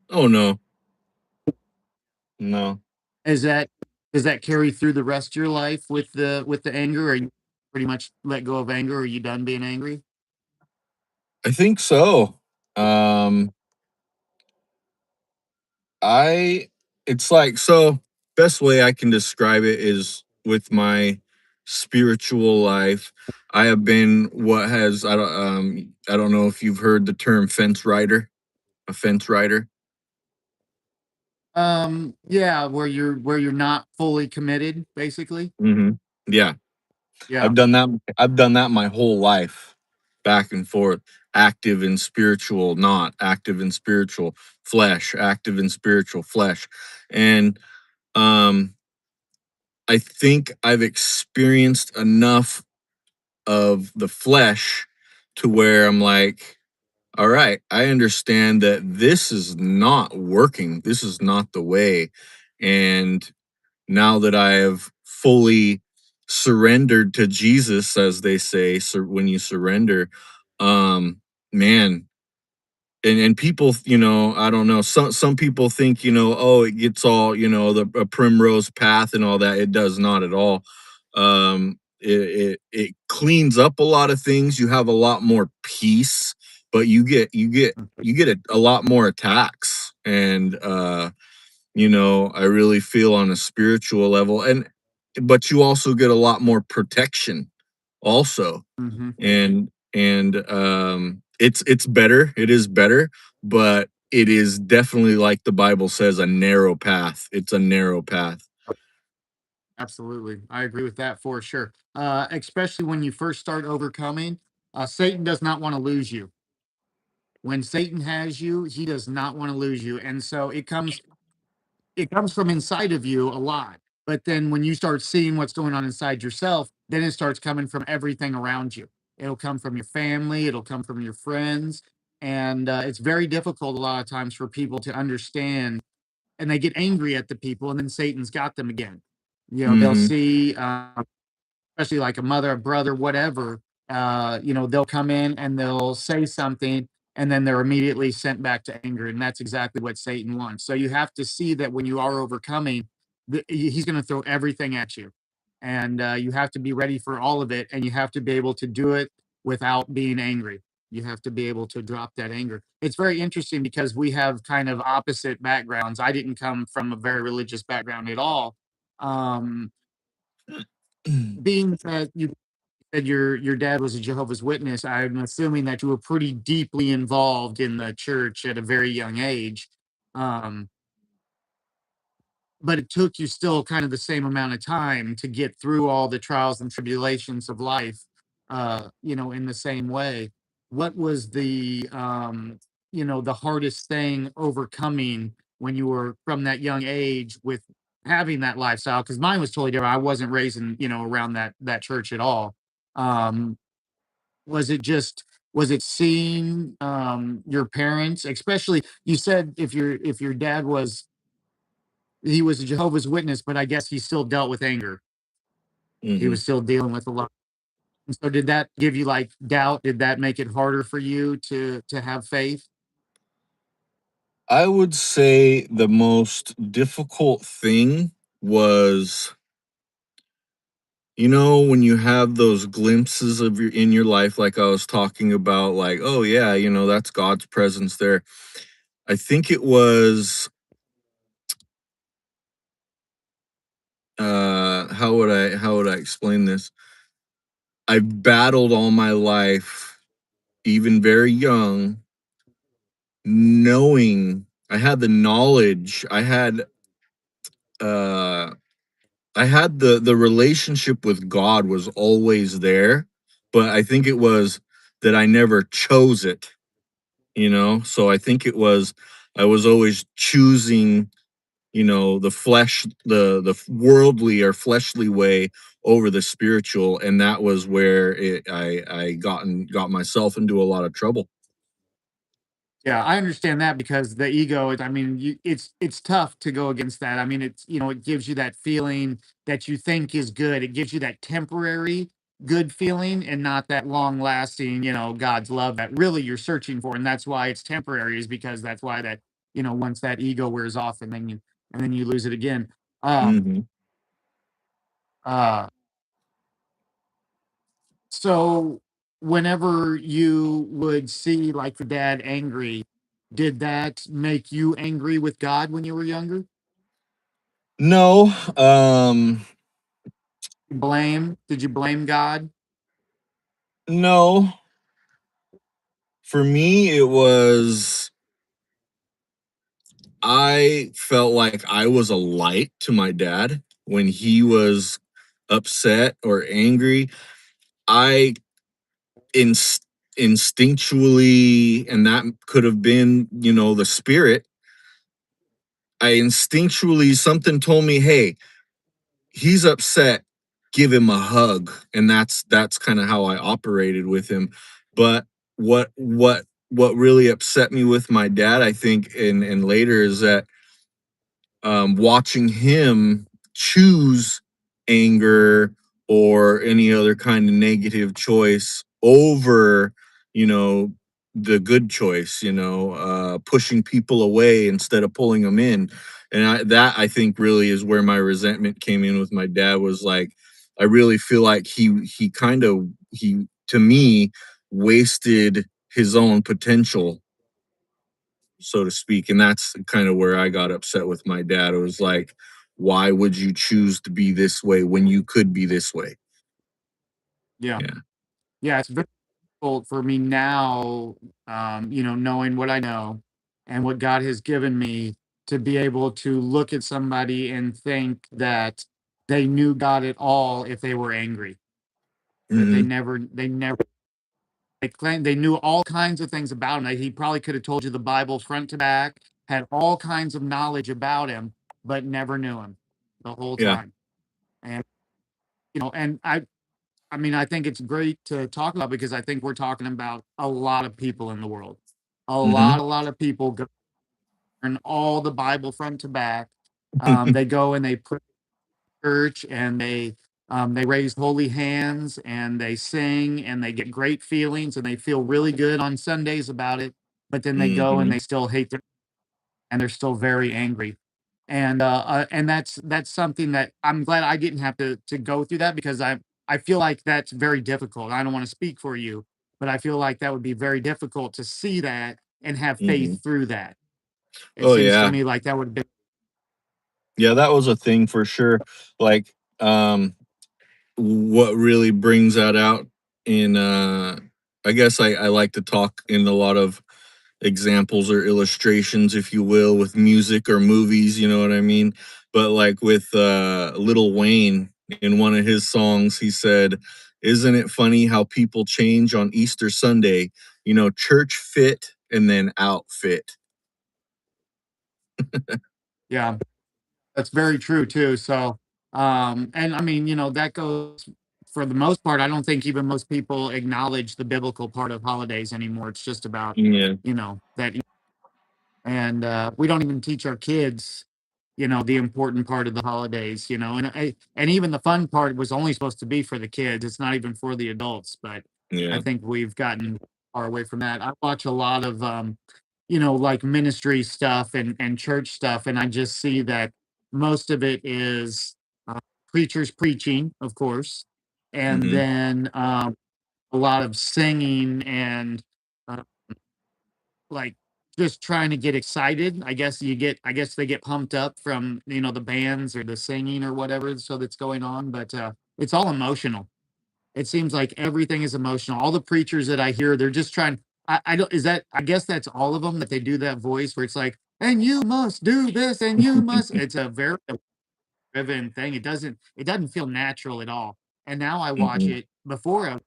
S2: Oh, no. No.
S1: Is that does that carry through the rest of your life with the anger, or you pretty much let go of anger? Or are you done being angry?
S2: I think so. Um, I it's like so best way I can describe it is with my spiritual life. I have been what has I don't know if you've heard the term fence rider, a fence rider.
S1: Yeah, where you're not fully committed, basically.
S2: Mhm. Yeah.
S1: Yeah.
S2: I've done that my whole life, back and forth, active and spiritual, not active and spiritual, flesh, active and spiritual, flesh. And um I think I've experienced enough of the flesh to where I'm like, all right, I understand that this is not working. This is not the way. And now that I have fully surrendered to Jesus, as they say, when you surrender, man, and people, I don't know, some people think, oh, it gets all, the a primrose path and all that. It does not at all. It cleans up a lot of things. You have a lot more peace, but you get a lot more attacks. And I really feel on a spiritual level, but you also get a lot more protection also.
S1: Hmm.
S2: And it's better, it is better, but it is definitely, like the Bible says, a narrow path. It's a narrow path.
S1: Absolutely. I agree with that for sure. Especially when you first start overcoming, Satan does not want to lose you. When Satan has you, he does not want to lose you. And so it comes from inside of you a lot. But then when you start seeing what's going on inside yourself, then it starts coming from everything around you. It'll come from your family, it'll come from your friends. And it's very difficult a lot of times for people to understand, and they get angry at the people, and then Satan's got them again. They'll
S2: Mhm.
S1: see, especially like a mother, a brother, whatever, they'll come in and they'll say something, and then they're immediately sent back to anger. And that's exactly what Satan wants. So you have to see that when you are overcoming, he's going to throw everything at you. And you have to be ready for all of it. And you have to be able to do it without being angry. You have to be able to drop that anger. It's very interesting because we have kind of opposite backgrounds. I didn't come from a very religious background at all. Um, being that you said your dad was a Jehovah's Witness, I'm assuming that you were pretty deeply involved in the church at a very young age. Um, but it took you still kind of the same amount of time to get through all the trials and tribulations of life, in the same way. What was the hardest thing overcoming when you were from that young age with having that lifestyle? Because mine was totally different. I wasn't raised around that church at all. Um, was it seeing your parents, especially you said if your dad he was a Jehovah's Witness, but I guess he still dealt with anger. He
S2: Mhm.
S1: was still dealing with a lot. And so did that give you like doubt? Did that make it harder for you to have faith?
S2: I would say the most difficult thing was, when you have those glimpses of your in your life, like I was talking about, like, oh yeah, that's God's presence there. I think it was, how would I explain this? I've battled all my life, even very young, knowing I had the knowledge, uh I had the relationship with God was always there, but I think it was that I never chose it. So I think it was I was always choosing, the flesh, the worldly or fleshly way over the spiritual, and that was where I got myself into a lot of trouble.
S1: Yeah, I understand that because the ego, I mean, it's tough to go against that. I mean, it gives you that feeling that you think is good. It gives you that temporary good feeling and not that long lasting, God's love that really you're searching for. And that's why it's temporary, is because that's why once that ego wears off, and then you lose it again. Um,
S2: Mhm.
S1: uh, So, whenever you would see like your dad angry, did that make you angry with God when you were younger?
S2: No,
S1: Blame? Did you blame God?
S2: no. For me, it was I felt like I was a light to my dad when he was upset or angry. I inst- instinctually, and that could have been, the spirit. I instinctually, something told me, hey, he's upset, give him a hug. And that's kind of how I operated with him. But what really upset me with my dad, I think, and later, is that watching him choose anger or any other kind of negative choice over, you know, the good choice, pushing people away instead of pulling them in. And that I think really is where my resentment came in with my dad. Was like, I really feel like he to me wasted his own potential, so to speak. And that's kind of where I got upset with my dad. It was like, why would you choose to be this way when you could be this way?
S1: Yeah.
S2: Yeah.
S1: Yeah, it's very difficult for me now, knowing what I know. and what God has given me to be able to look at somebody and think that they knew God at all if they were angry, that
S2: Hmm.
S1: they never they claimed they knew all kinds of things about him. Like, he probably could have told you the Bible front to back, had all kinds of knowledge about him, but never knew him the whole
S2: Yeah.
S1: time. And and I mean, I think it's great to talk about because I think we're talking about a lot of people in the world.
S2: Hmm.
S1: A lot of people go and all the Bible front to back. They go and they pray in church and they raise holy hands and they sing and they get great feelings and they feel really good on Sundays about it. But then they go and
S2: Hmm.
S1: they still hate their and they're still very angry. And that's something that I'm glad I didn't have to go through that because I feel like that's very difficult. I don't want to speak for you, but I feel like that would be very difficult to see that and have
S2: Hmm.
S1: faith through that. It
S2: Oh
S1: seems to
S2: yeah.
S1: me like that would have been
S2: Yeah, that was a thing for sure. Like, what really brings that out in I guess I like to talk in a lot of examples or illustrations, if you will, with music or movies, you know what I mean? But like with Lil Wayne, in one of his songs, he said, "Isn't it funny how people change on Easter Sunday? You know, church fit and then outfit."
S1: yeah, that's very true too. So and I mean, that goes for the most part, I don't think even most people acknowledge the biblical part of holidays anymore. It's just about,
S2: Yeah.
S1: that and we don't even teach our kids the important part of the holidays, and even the fun part was only supposed to be for the kids. It's not even for the adults, but I
S2: Yeah.
S1: think we've gotten far away from that. I watch a lot of like ministry stuff and church stuff, and I just see that most of it is uh, preachers preaching, of course, and
S2: Hmm.
S1: then a lot of singing and uh, like just trying to get excited. I guess they get pumped up from, the bands or the singing or whatever so that's going on, but it's all emotional. It seems like everything is emotional. All the preachers that I hear, they're just trying I don't is that I guess that's all of them that they do that voice where it's like, and you must do this and you must it's a very driven thing. It doesn't feel natural at all. And now I watch
S2: Hmm.
S1: it before I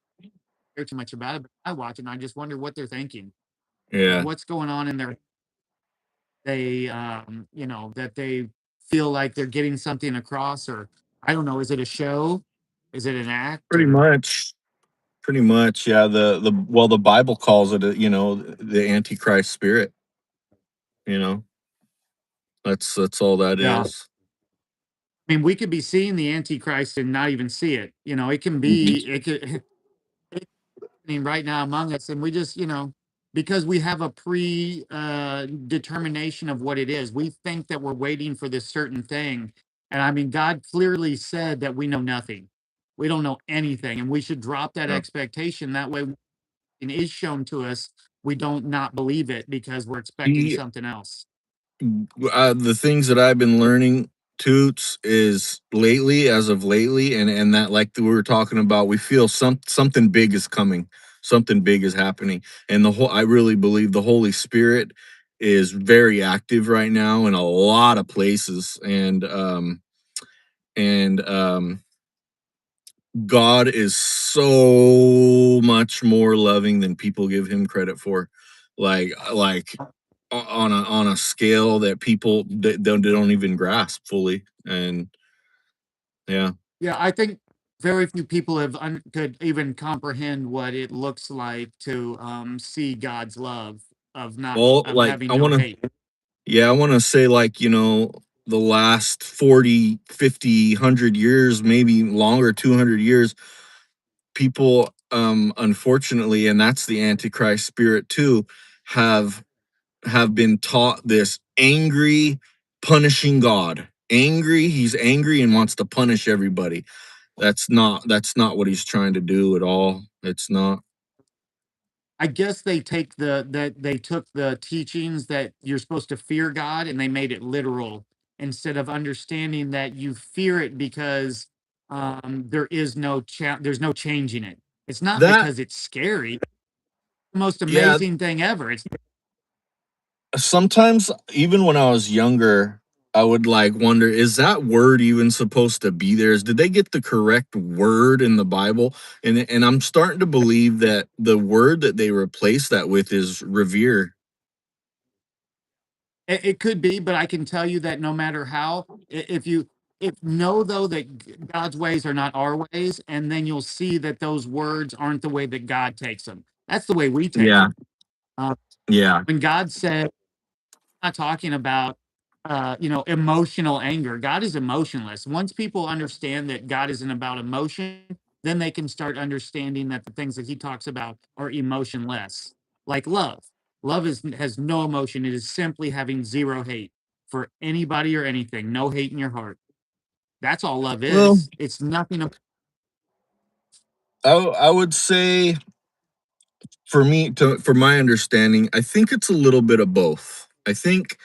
S1: care too much about it, but I watch it and I just wonder what they're thinking. Like
S2: Yeah.
S1: what's going on in their that they feel like they're getting something across, or I don't know, is it a show? Is it an act
S2: Pretty
S1: or
S2: much. Pretty much, yeah. The well, the Bible calls it, the Antichrist spirit. You know, that's all that
S1: yeah.
S2: is.
S1: I mean, we could be seeing the Antichrist and not even see it. It can
S2: Mhm.
S1: be it could it's happening right now among us and we just, because we have a determination of what it is. We think that we're waiting for this certain thing. And I mean, God clearly said that we know nothing. We don't know anything and we should drop that
S2: Yeah.
S1: expectation that way and is shown to us, we don't not believe it because we're expecting
S2: The
S1: something else.
S2: the things that I've been learning, Toots, is lately, as of lately, and that, like we were talking about, we feel something big is coming, something big is happening, and I really believe the Holy Spirit is very active right now in a lot of places, and God is so much more loving than people give him credit for. Like on a scale that people don't even grasp fully. And yeah.
S1: Yeah, I think very few people could even comprehend what it looks like to see God's love
S2: Well,
S1: of
S2: like
S1: having no hate.
S2: I want to say, like, the last 40, 50, 100 years, maybe longer, 200 years, people, unfortunately, and that's the Antichrist spirit too, have been taught this angry, punishing God. Angry, he's angry and wants to punish everybody. That's not what he's trying to do at all. It's not.
S1: I guess they took the teachings that you're supposed to fear God and they made it literal instead of understanding that you fear it because there's no changing it. It's not
S2: That
S1: because it's scary. The most
S2: yeah,
S1: amazing thing ever. It's
S2: Sometimes even when I was younger, I would like wonder, is that word even supposed to be there? Did they get the correct word in the Bible? And I'm starting to believe that the word that they replaced that with is revere.
S1: It could be, but I can tell you that no matter how, if you if know though that God's ways are not our ways, and then you'll see that those words aren't the way that God takes them. That's the way we take
S2: Yeah,
S1: them. Uh,
S2: yeah,
S1: when God said, not talking about emotional anger. God is emotionless. Once people understand that God isn't about emotion, then they can start understanding that the things that he talks about are emotionless, like love. Love has no emotion. It is simply having zero hate for anybody or anything. No hate in your heart. That's all love
S2: well,
S1: is. It's nothing.
S2: I would say, for me, to for my understanding, I think it's a little bit of both. I think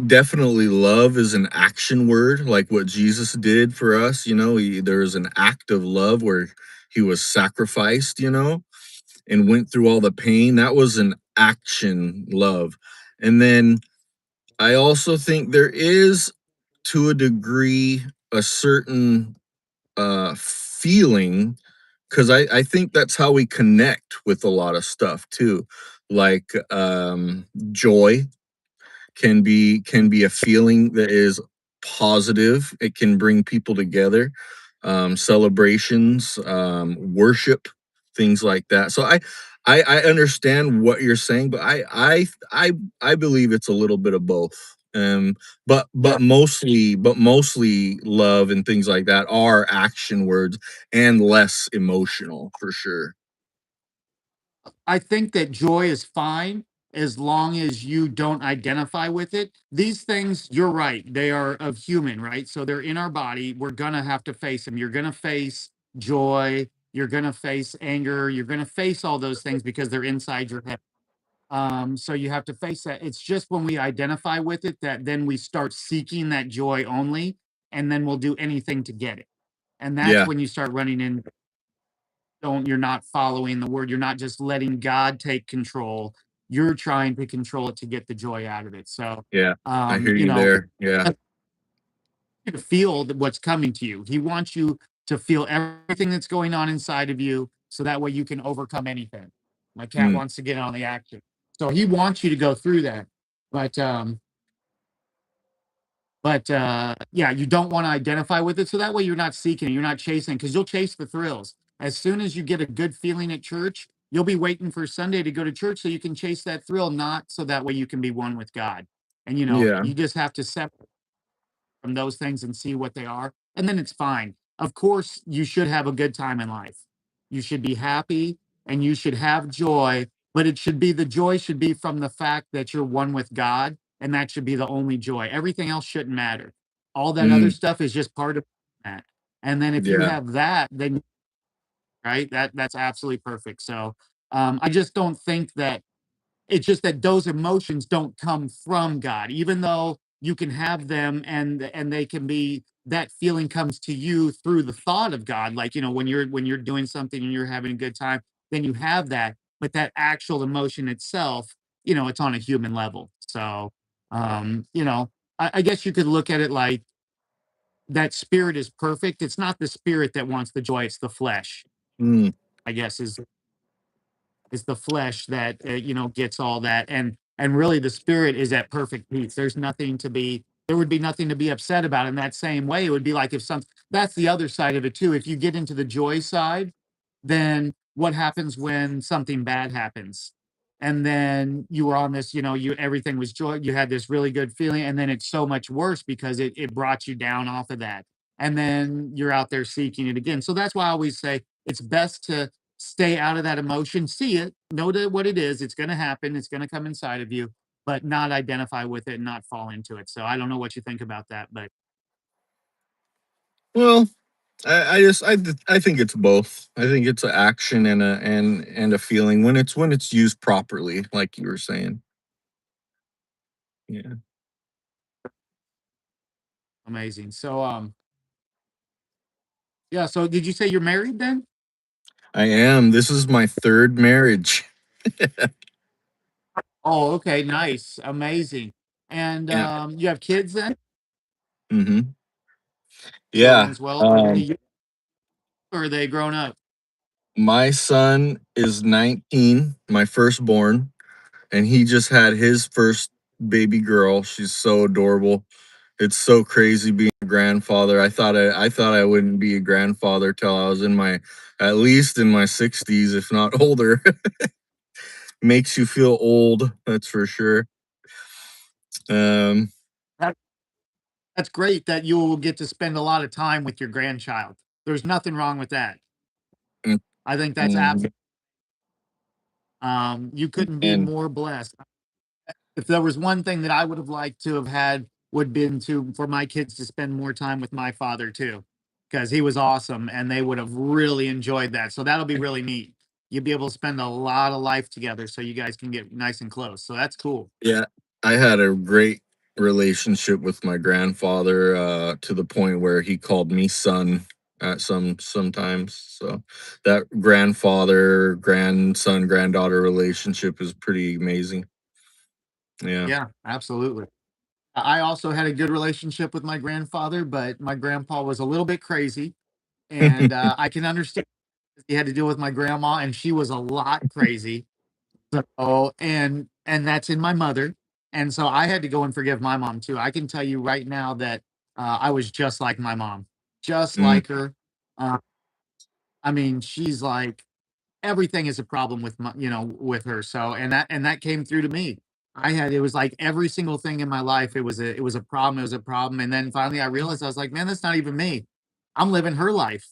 S2: definitely love is an action word, like what Jesus did for us. There's an act of love where he was sacrificed, and went through all the pain. That was an action love. And then I also think there is, to a degree, a certain feeling, because I think that's how we connect with a lot of stuff too, like joy can be a feeling that is positive. It can bring people together, celebrations, worship, things like that. So I understand what you're saying, but I believe it's a little bit of both. But
S1: Yeah.
S2: mostly love and things like that are action words and less emotional for sure.
S1: I think that joy is fine as long as you don't identify with it. These things, you're right, they are of human, right? So they're in our body. We're going to have to face them. You're going to face joy. You're going to face anger. You're going to face all those things because they're inside your head. So you have to face that. It's just when we identify with it that then we start seeking that joy only, and then we'll do anything to get it. And that's
S2: Yeah,
S1: when you start running in, don't you're not following the word. You're not just letting God take control. You're trying to control it to get the joy out of it. So,
S2: yeah, I
S1: um,
S2: hear
S1: you
S2: you
S1: know,
S2: there. Yeah.
S1: to feel what's coming to you. He wants you to feel everything that's going on inside of you so that way you can overcome anything. My cat
S2: Mm,
S1: wants to get on the action. So he wants you to go through that. But yeah, you don't want to identify with it. So that way you're not seeking it, you're not chasing, because you'll chase the thrills. As soon as you get a good feeling at church, you'll be waiting for Sunday to go to church so you can chase that thrill, not so that way you can be one with God. And
S2: yeah.
S1: you just have to separate from those things and see what they are, and then it's fine. Of course, you should have a good time in life. You should be happy and you should have joy, but the joy should be from the fact that you're one with God, and that should be the only joy. Everything else shouldn't matter. All that other
S2: Mm,
S1: stuff is just part of that. And then if you
S2: yeah.
S1: have that, then right, that's absolutely perfect. So I just don't think that it's just that those emotions don't come from God, even though you can have them, and they can be, that feeling comes to you through the thought of God. Like, when you're doing something and you're having a good time, then you have that. But that actual emotion itself, it's on a human level. So, I guess you could look at it like that spirit is perfect. It's not the spirit that wants the joy, it's the flesh,
S2: Mm,
S1: I guess, is the flesh that gets all that, and really the spirit is at perfect peace. There would be nothing to be upset about. In that same way, it would be like, if some that's the other side of it too. If you get into the joy side, then what happens when something bad happens, and then you were on this, you everything was joy, you had this really good feeling, and then it's so much worse because it brought you down off of that, and then you're out there seeking it again. So that's why I always say it's best to stay out of that emotion, see it, know that what it is, it's going to happen, it's going to come inside of you, but not identify with it and not fall into it. So I don't know what you think about that, but
S2: well, I think it's both. I think it's an action and a feeling when it's used properly, like you were saying. Yeah.
S1: amazing. So yeah, so did you say you're married then?
S2: I am. This is my third marriage.
S1: Oh, okay, nice, amazing. And
S2: Yeah.
S1: you have kids then?
S2: Hmm.
S1: Children
S2: Yeah.
S1: as well? Are they young or are they grown up?
S2: My son is 19, my firstborn, and he just had his first baby girl. She's so adorable. It's so crazy being a grandfather. I thought I wouldn't be a grandfather till I was in my at least in my 60s, if not older. Makes you feel old, that's for sure. Um,
S1: That that's great that you'll get to spend a lot of time with your grandchild. There's nothing wrong with that.
S2: mm,
S1: I think that's
S2: mm,
S1: absolutely, you couldn't be
S2: and
S1: more blessed. If there was one thing that I would have liked to have had would been to for my kids to spend more time with my father too, because he was awesome and they would have really enjoyed that. So that'll be really neat. You'll be able to spend a lot of life together so you guys can get nice and close. So that's cool.
S2: yeah, I had a great relationship with my grandfather, to the point where he called me son at sometimes. So that grandfather, grandson, granddaughter relationship is pretty amazing. Yeah.
S1: Yeah, absolutely. I also had a good relationship with my grandfather, but my grandpa was a little bit crazy, and I can understand he had to deal with my grandma, and she was a lot crazy. So, and that's in my mother, and so I had to go and forgive my mom too. I can tell you right now that I was just like my mom, just
S2: Mm,
S1: like her. Uh, I mean, she's like everything is a problem with my, with her. So, and that came through to me. It was like every single thing in my life. It was a problem. It was a problem. And then finally I realized I was like, man, that's not even me. I'm living her life.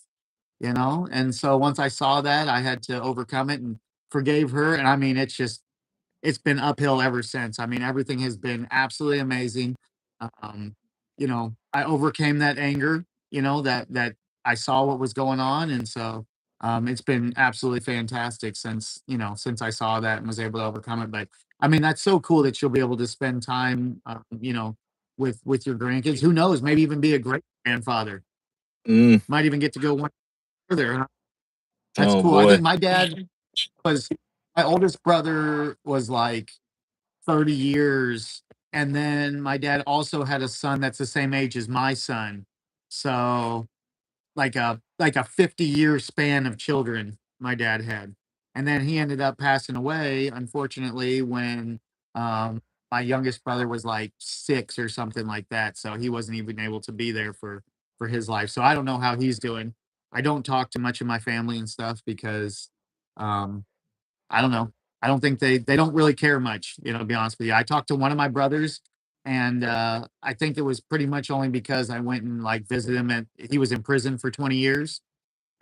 S1: And so once I saw that, I had to overcome it and forgave her. And I mean, it's been uphill ever since. I mean, everything has been absolutely amazing. Um, I overcame that anger, that I saw what was going on. And so it's been absolutely fantastic since I saw that and was able to overcome it. But I mean, that's so cool that you'll be able to spend time, with your grandkids. Who knows? Maybe even be a great grandfather.
S2: mm.
S1: Might even get to go one further. Huh? That's
S2: Oh
S1: cool. I think
S2: boy.
S1: my dad was my oldest brother was like 30 years. And then my dad also had a son that's the same age as my son. So like a 50-year span of children my dad had. And then he ended up passing away, unfortunately, when um my youngest brother was like 6 or something like that. So he wasn't even able to be there for his life. So I don't know how he's doing. I don't talk to much of my family and stuff because um I don't know. I don't think they don't really care much, to be honest with you. I talked to one of my brothers, and I think it was pretty much only because I went and like visited him at he was in prison for 20 years.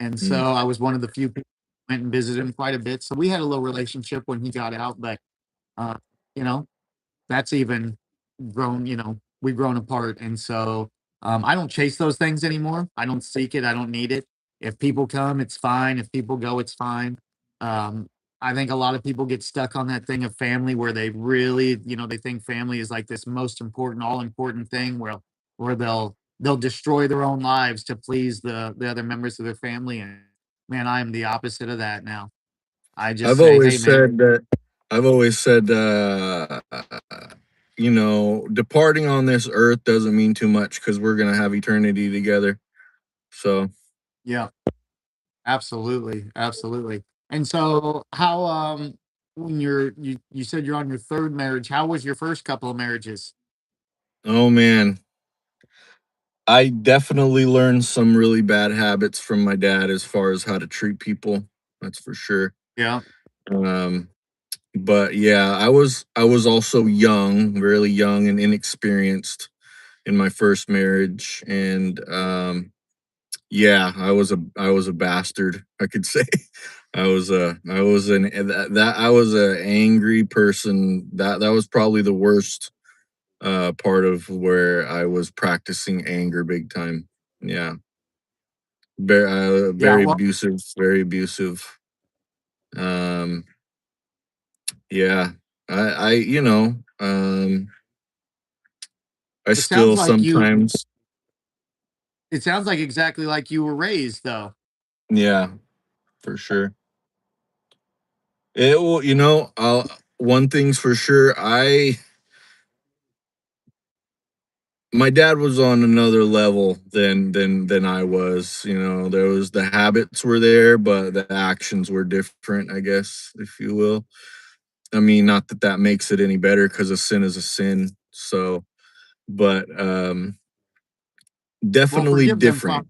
S1: And
S2: Mm.
S1: so I was one of the few people who went and visited him quite a bit. So we had a little relationship when he got out, but uh, you know, that's even we've grown apart. And so I don't chase those things anymore. I don't seek it. I don't need it. If people come, it's fine. If people go, it's fine. Um, I think a lot of people get stuck on that thing of family where they really, they think family is like this most important, all important thing where they'll destroy their own lives to please the other members of their family. And man, I am the opposite of that now. I just
S2: I've
S1: say, hey
S2: always
S1: man,
S2: said that I've always said departing on this earth doesn't mean too much because we're gonna have eternity together. So,
S1: yeah. Absolutely, absolutely. And so how when you said you're on your third marriage, how was your first couple of marriages?
S2: oh man, I definitely learned some really bad habits from my dad as far as how to treat people. That's for sure.
S1: Yeah.
S2: Um, but yeah, I was also young, really young and inexperienced in my first marriage, and yeah, I was a bastard, I could say. I was a angry person. That was probably the worst part of where I was practicing anger big time. Yeah. Very,
S1: Yeah,
S2: very
S1: well,
S2: abusive, very abusive. Um, yeah. I
S1: it sounds
S2: still
S1: like you
S2: sometimes,
S1: it sounds like exactly like you were raised though.
S2: yeah, for sure. one thing's for sure, my dad was on another level than I was. You know, there was the habits were there, but the actions were different, I guess, if you will. I mean, not that that makes it any better because a sin is a sin. So, but
S1: Well,
S2: definitely
S1: forgive them, Father.
S2: different.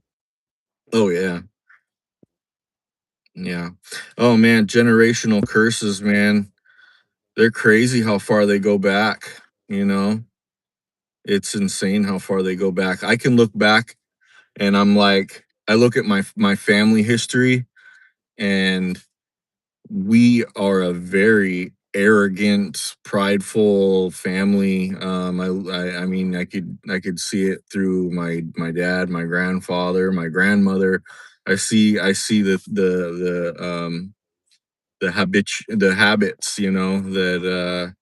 S2: Oh yeah, yeah. Oh man, generational curses, man. They're crazy how far they go back. You know, it's insane how far they go back. I can look back and I'm like, I look at my family history, and we are a very arrogant, prideful family. I mean, I could see it through my dad, my grandfather, my grandmother. I see the habits, you know, that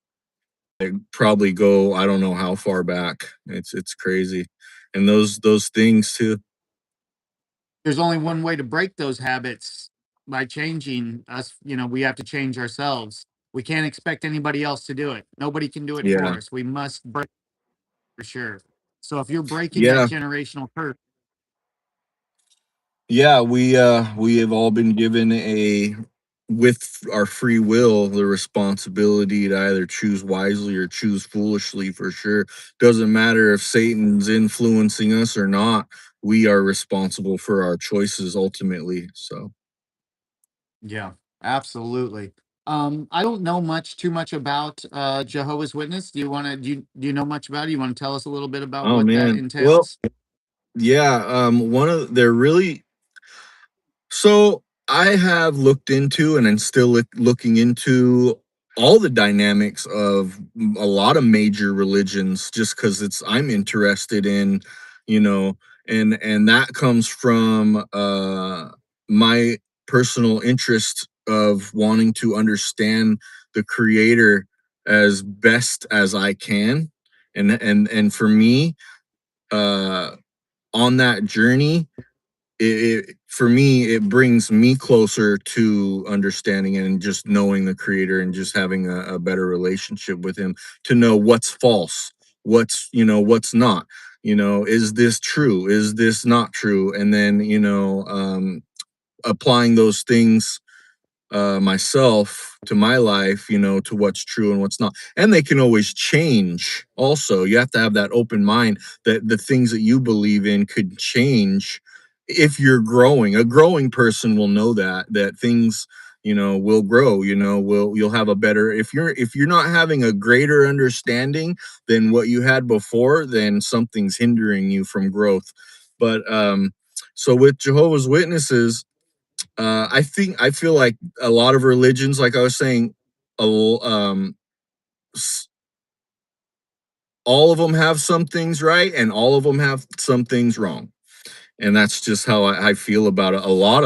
S2: probably go, I don't know how far back. It's crazy, and those things too.
S1: There's only one way to break those habits, by changing us. You know, we have to change ourselves. We can't expect anybody else to do it. Nobody can do it for
S2: Yeah,
S1: us. We must break for sure. So if you're breaking that
S2: yeah.
S1: generational curse,
S2: Yeah, we have all been given a with our free will the responsibility to either choose wisely or choose foolishly for sure. Doesn't matter if Satan's influencing us or not. We are responsible for our choices ultimately. So,
S1: yeah, absolutely. I don't know too much about Jehovah's Witness. Do you want to do you know much about it? You want to tell us a little bit about
S2: oh
S1: what that
S2: man. Well,
S1: entails?
S2: yeah, one of they're really so I have looked into and I'm still looking into all the dynamics of a lot of major religions just because it's I'm interested in, you know, and that comes from my personal interest of wanting to understand the creator as best as I can. And for me, uh on that journey, for me it brings me closer to understanding and just knowing the creator and just having a better relationship with him to know what's false, what's, you know, what's not, you know, is this true, is this not true, and then, you know, applying those things myself to my life, you know, to what's true and what's not. And they can always change also. You have to have that open mind that the things that you believe in could change if you're growing. A growing person will know that things, you know, will grow, you know, you'll have a better if you're not having a greater understanding than what you had before, then something's hindering you from growth. But so with Jehovah's Witnesses, I feel like a lot of religions, like I was saying, a l- s- all of them have some things right, and all of them have some things wrong, and that's just how I feel about it. A lot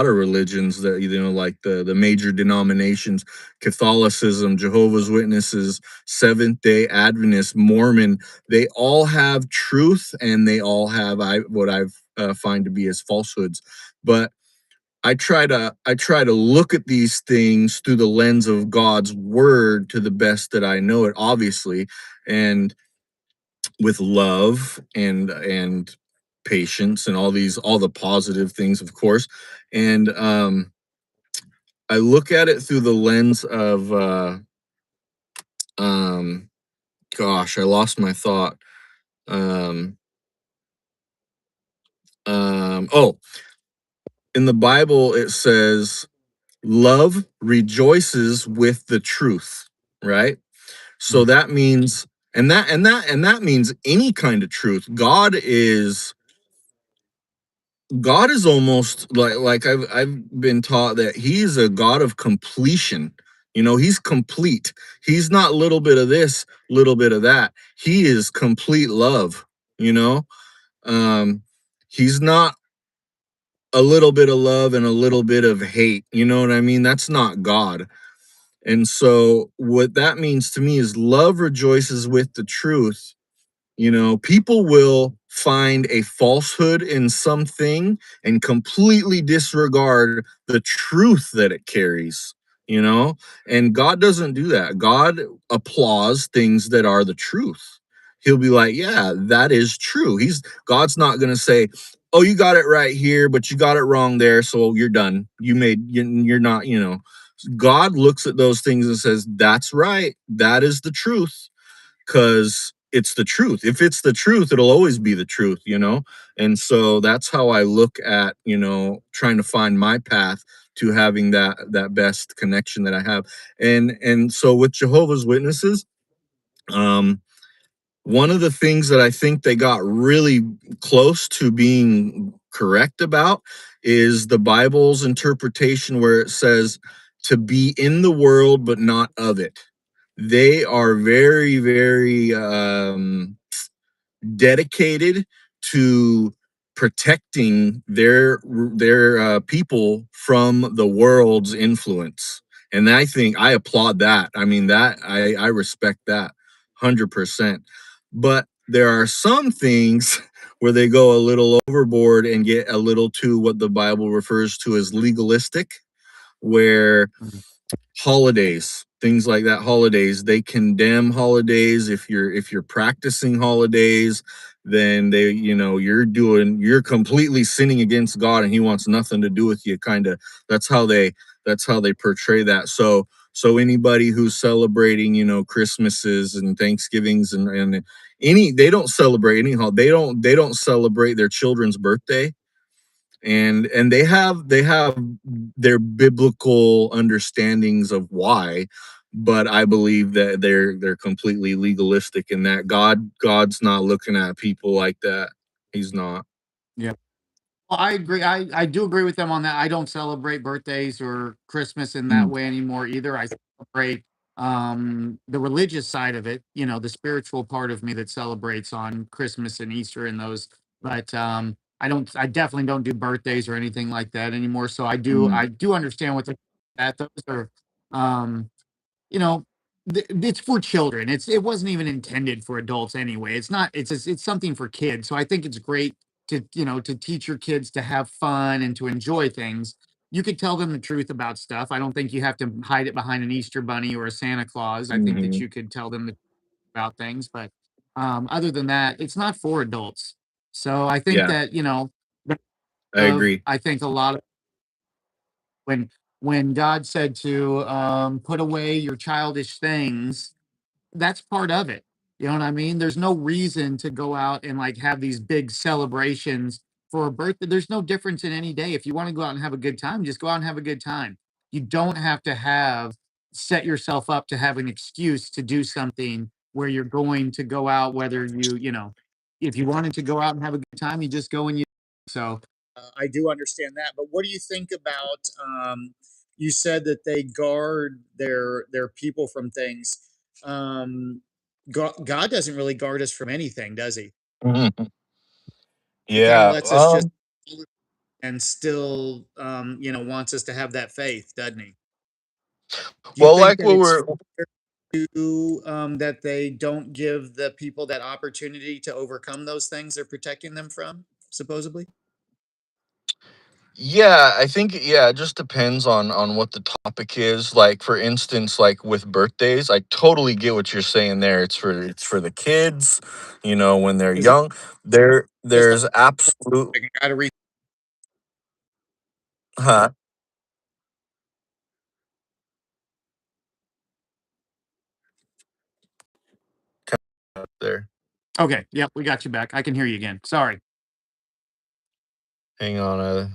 S2: of religions that, you know, like the major denominations, Catholicism, Jehovah's Witnesses, Seventh Day Adventist, Mormon, they all have truth, and they all have what I've find to be as falsehoods, but I try to look at these things through the lens of God's word to the best that I know it, obviously, and with love and patience and all the positive things, of course. And I look at it through the lens of um gosh, I lost my thought. Um oh, in the Bible it says love rejoices with the truth, right? So that means, and that means any kind of truth. God is almost like I've been taught that he's a God of completion. You know, he's complete. He's not little bit of this, little bit of that. He is complete love, you know? Um he's not a little bit of love and a little bit of hate. You know what I mean? That's not God. And so what that means to me is love rejoices with the truth. You know, people will find a falsehood in something and completely disregard the truth that it carries. you know? And God doesn't do that. God applauds things that are the truth. He'll be like, yeah, that is true. God's not going to say, oh, you got it right here, but you got it wrong there, so you're done. You're not, you know. God looks at those things and says, that's right. That is the truth, because it's the truth. If it's the truth, it'll always be the truth, you know? And so that's how I look at, you know, trying to find my path to having that best connection that I have. And so with Jehovah's Witnesses, um one of the things that I think they got really close to being correct about is the Bible's interpretation where it says to be in the world but not of it. They are very, very dedicated to protecting their people from the world's influence, and I think I applaud that. I mean, that I respect that 100%. But there are some things where they go a little overboard and get a little too what the Bible refers to as legalistic, where holidays, things like that, holidays, they condemn holidays. If you're practicing holidays, then they, you know, you're completely sinning against God and he wants nothing to do with you, kind of. That's how they portray that. So anybody who's celebrating, you know, Christmases and Thanksgivings and any, they don't celebrate any holiday. They don't celebrate their children's birthday, and they have their biblical understandings of why, but I believe that they're completely legalistic in that God's not looking at people like that. He's not.
S1: Yeah. Well, I agree. I do agree with them on that. I don't celebrate birthdays or Christmas in that
S2: Mm,
S1: way anymore either. I celebrate the religious side of it, you know, the spiritual part of me that celebrates on Christmas and Easter and those. But I definitely don't do birthdays or anything like that anymore. So
S2: mm,
S1: I do understand what that those are um you know, it's for children. It wasn't even intended for adults anyway. It's not. It's something for kids. So I think it's great to, you know, to teach your kids to have fun and to enjoy things. You could tell them the truth about stuff. I don't think you have to hide it behind an Easter bunny or a Santa Claus. I think that
S2: mhm.
S1: you could tell them the truth about things. But other than that, it's not for adults. So I think
S2: Yeah,
S1: that, you know,
S2: I agree.
S1: I think a lot of when God said to put away your childish things, that's part of it. You know what I mean? There's no reason to go out and like have these big celebrations for a birthday. There's no difference in any day. If you want to go out and have a good time, just go out and have a good time. You don't have to have set yourself up to have an excuse to do something where you're going to go out, whether you know, if you wanted to go out and have a good time, you just go and you. So I do understand that. But what do you think about? You said that they guard their people from things. God doesn't really guard us from anything, does he?
S2: Mhm.
S1: He kind of
S2: Yeah.
S1: lets us just and still, you know, wants us to have that faith, doesn't he? Do you
S2: Well,
S1: think
S2: like
S1: that
S2: what
S1: it's
S2: we're
S1: fair to that they don't give the people that opportunity to overcome those things they're protecting them from, supposedly?
S2: Yeah, I think, yeah, it just depends on what the topic is. Like for instance, like with birthdays, I totally get what you're saying there. It's for the kids, you know, when they're
S1: Because it
S2: young. There
S1: just like
S2: there's absolute
S1: I gotta read.
S2: huh there.
S1: Okay, yep, we got you back. I can hear you again. Sorry.
S2: Hang on,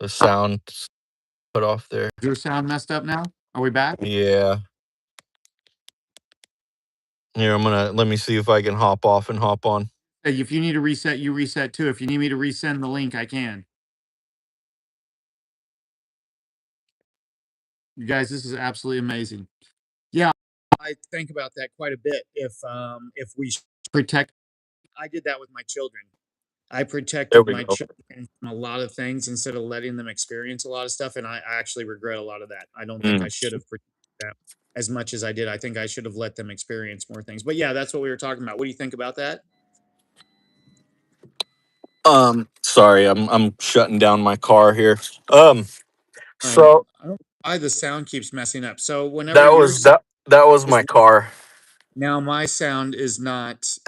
S2: the sound put off there.
S1: Your sound messed up now? Are we back?
S2: Yeah. Here, let me see if I can hop off and hop on.
S1: Hey, if you need to reset, you reset too. If you need me to resend the link, I can. You guys, this is absolutely amazing. Yeah, I think about that quite a bit. If we protect, I did that with my children. I
S2: There
S1: protected
S2: we
S1: my
S2: go.
S1: children from a lot of things instead of letting them experience a lot of stuff, and I actually regret a lot of that. I don't think
S2: Mm.
S1: I should have protected them as much as I did. I think I should have let them experience more things. But yeah, that's what we were talking about. What do you think about that?
S2: Sorry, I'm shutting down my car here.
S1: Right.
S2: So
S1: I don't. Why the sound keeps messing up. So whenever
S2: That was
S1: yours
S2: that was
S1: is
S2: my car.
S1: now my sound is not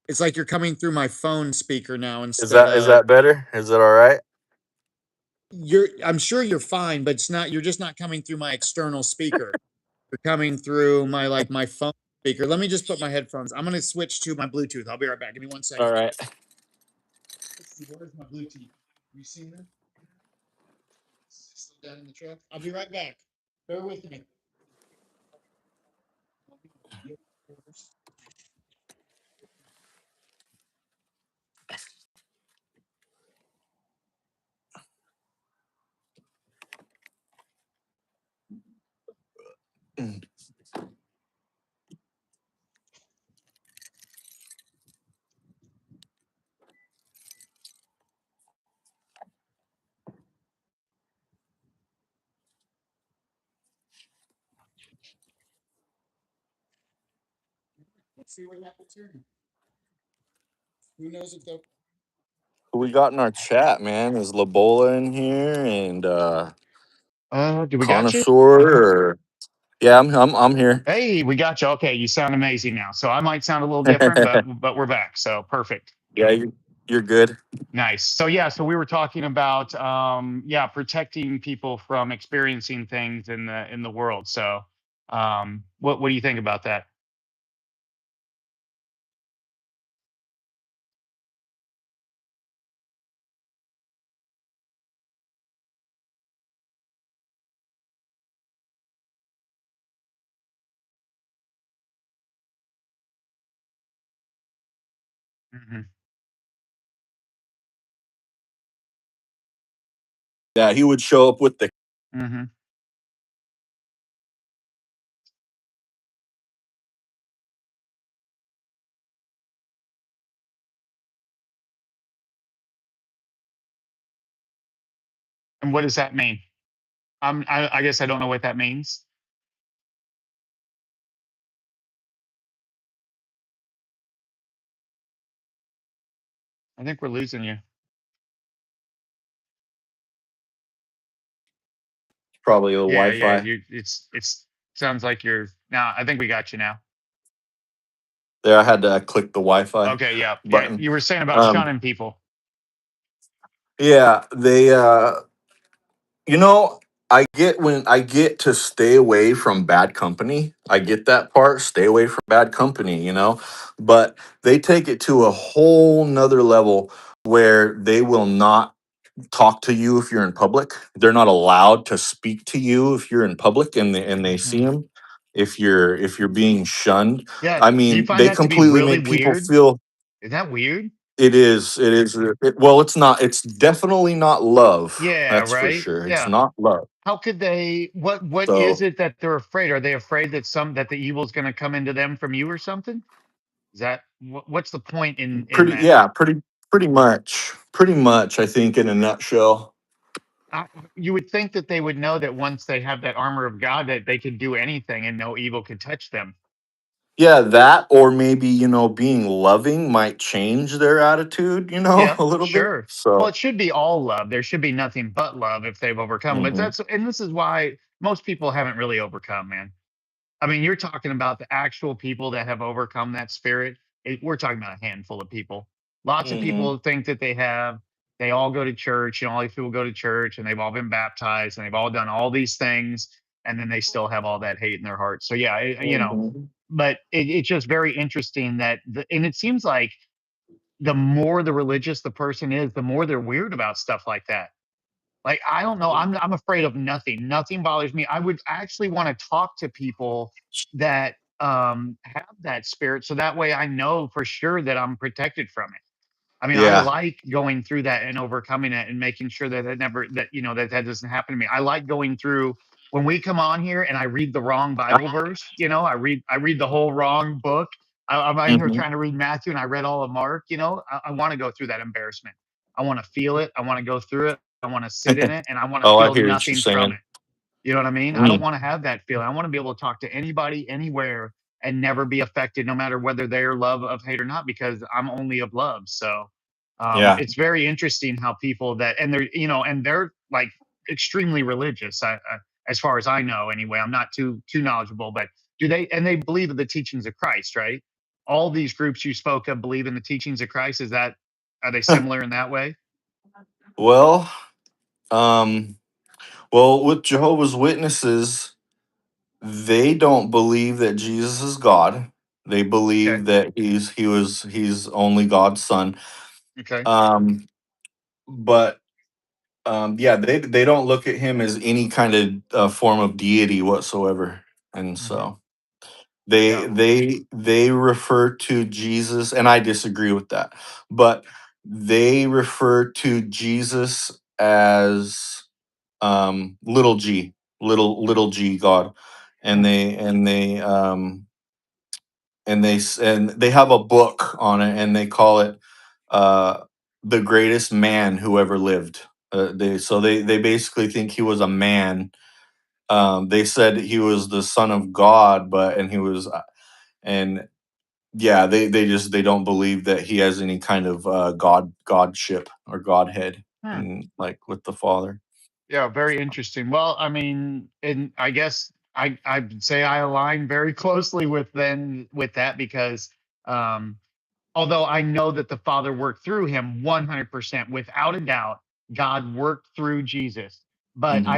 S1: it's like you're coming through my phone speaker now instead
S2: Is
S1: of
S2: that better? Is it all right?
S1: I'm sure you're fine, but it's not you're just not coming through my external speaker. You're coming through my like my phone speaker. Let me just put my headphones. I'm gonna switch to my Bluetooth. I'll be right back. Give me 1 second.
S2: All right.
S1: Let's see, where's my Bluetooth? You seen that? It's still down in the truck. I'll be right back. Bear with me. Let's see what happens here. Who knows if they'll
S2: Who we got in our chat, man? Is Labola in here and
S3: Do we got you?
S2: Connoisseur or yeah, I'm here.
S3: Hey, we got you. Okay, you sound amazing now. So I might sound a little different, but we're back. So perfect.
S2: Yeah, you're good.
S3: Nice. So yeah, so we were talking about yeah, protecting people from experiencing things in the world. So what do you think about that? Hmm.
S2: Yeah, he would show up with the
S3: Hmm. And what does that mean? I guess I don't know what that means. I think we're losing you.
S2: probably the
S3: Yeah, yeah.
S2: Wi-Fi.
S3: You it's sounds like you're now. I think we got you now.
S2: There, I had to click the Wi-Fi
S3: Okay, yeah, yeah.
S2: button.
S3: You were saying about
S2: Um,
S3: shunning people.
S2: yeah, they you know, I get to stay away from bad company. I get that part, stay away from bad company, but they take it to a whole nother level where they will not talk to you if you're in public. They're not allowed to speak to you if you're in public and they see
S3: Hmm.
S2: them. If you're being shunned,
S3: Yeah.
S2: I
S3: Do you
S2: mean,
S3: find
S2: they
S3: that to be
S2: completely
S3: really
S2: make people
S3: weird?
S2: feel
S3: Is that weird?
S2: well, it's not, it's definitely not love.
S3: Yeah,
S2: That's for
S3: right.
S2: sure. It's
S3: Yeah.
S2: not love.
S3: How could they what is
S2: So
S3: it that they're afraid? Are they afraid that that the evil's going to come into them from you or something? Is that what's the point in
S2: pretty,
S3: that?
S2: yeah, pretty much, I think in a nutshell.
S3: I, you would think that they would know that once they have that armor of God that they could do anything and no evil could touch them.
S2: Yeah, that, or maybe, being loving might change their attitude,
S3: Yeah,
S2: a little bit.
S3: sure. Well,
S2: So,
S3: it should be all love. There should be nothing but love if they've overcome. But
S2: mhm,
S3: that's and this is why most people haven't really overcome, man. I mean, you're talking about the actual people that have overcome that spirit. We're talking about a handful of people. Lots of
S2: mhm,
S3: people think that they have. They all go to church. All these people go to church, and they've all been baptized, and they've all done all these things, and then they still have all that hate in their hearts. So yeah,
S2: mhm.
S3: but it's just very interesting and it seems like the more the religious the person is, the more they're weird about stuff like that. Like, I don't know. I'm afraid of nothing. Nothing bothers me. I would actually want to talk to people that have that spirit, so that way I know for sure that I'm protected from it. I mean, I
S2: Yeah.
S3: like going through that and overcoming it and making sure that it never that that doesn't happen to me. I like going through when we come on here and I read the wrong Bible verse. I read the whole wrong book. I'm out here
S2: Mhm,
S3: trying to read Matthew and I read all of Mark. I want to go through that embarrassment. I want to feel it. I want to go through it. I want to sit in it, and I want to
S2: oh, I
S3: feel
S2: hear what you're
S3: nothing from
S2: saying.
S3: it. You know what I mean? I don't
S2: Mm,
S3: want to have that feeling. I want to be able to talk to anybody, anywhere, and never be affected, no matter whether they're love of hate or not, because I'm only of love. So
S2: yeah.
S3: it's very interesting how people that and they're and they're like extremely religious. As far as I know, anyway. I'm not too knowledgeable, but do they? And they believe in the teachings of Christ, right? All these groups you spoke of believe in the teachings of Christ. Is that Are they similar in that way?
S2: Well, um, with Jehovah's Witnesses, they don't believe that Jesus is God. They
S3: Okay.
S2: believe that he's only God's son.
S3: Okay.
S2: Um, but yeah, they don't look at him as any kind of form of deity whatsoever, and
S3: Hmm.
S2: so they
S3: Yeah.
S2: they refer to Jesus, and I disagree with that, but they refer to Jesus as little g, little g God, and
S3: Hmm.
S2: they have a book on it, and they call it uh the greatest man who ever lived. They basically think he was a man. They said he was the son of God, but and he was and yeah, they don't believe that he has any kind of godship or godhead
S3: Hmm.
S2: in like with the father.
S3: Yeah, very interesting. Well, I mean, and I guess I'd say I align very closely with that because um although I know that the Father worked through him 100% without a doubt, God worked through Jesus. But
S2: Hmm.
S3: I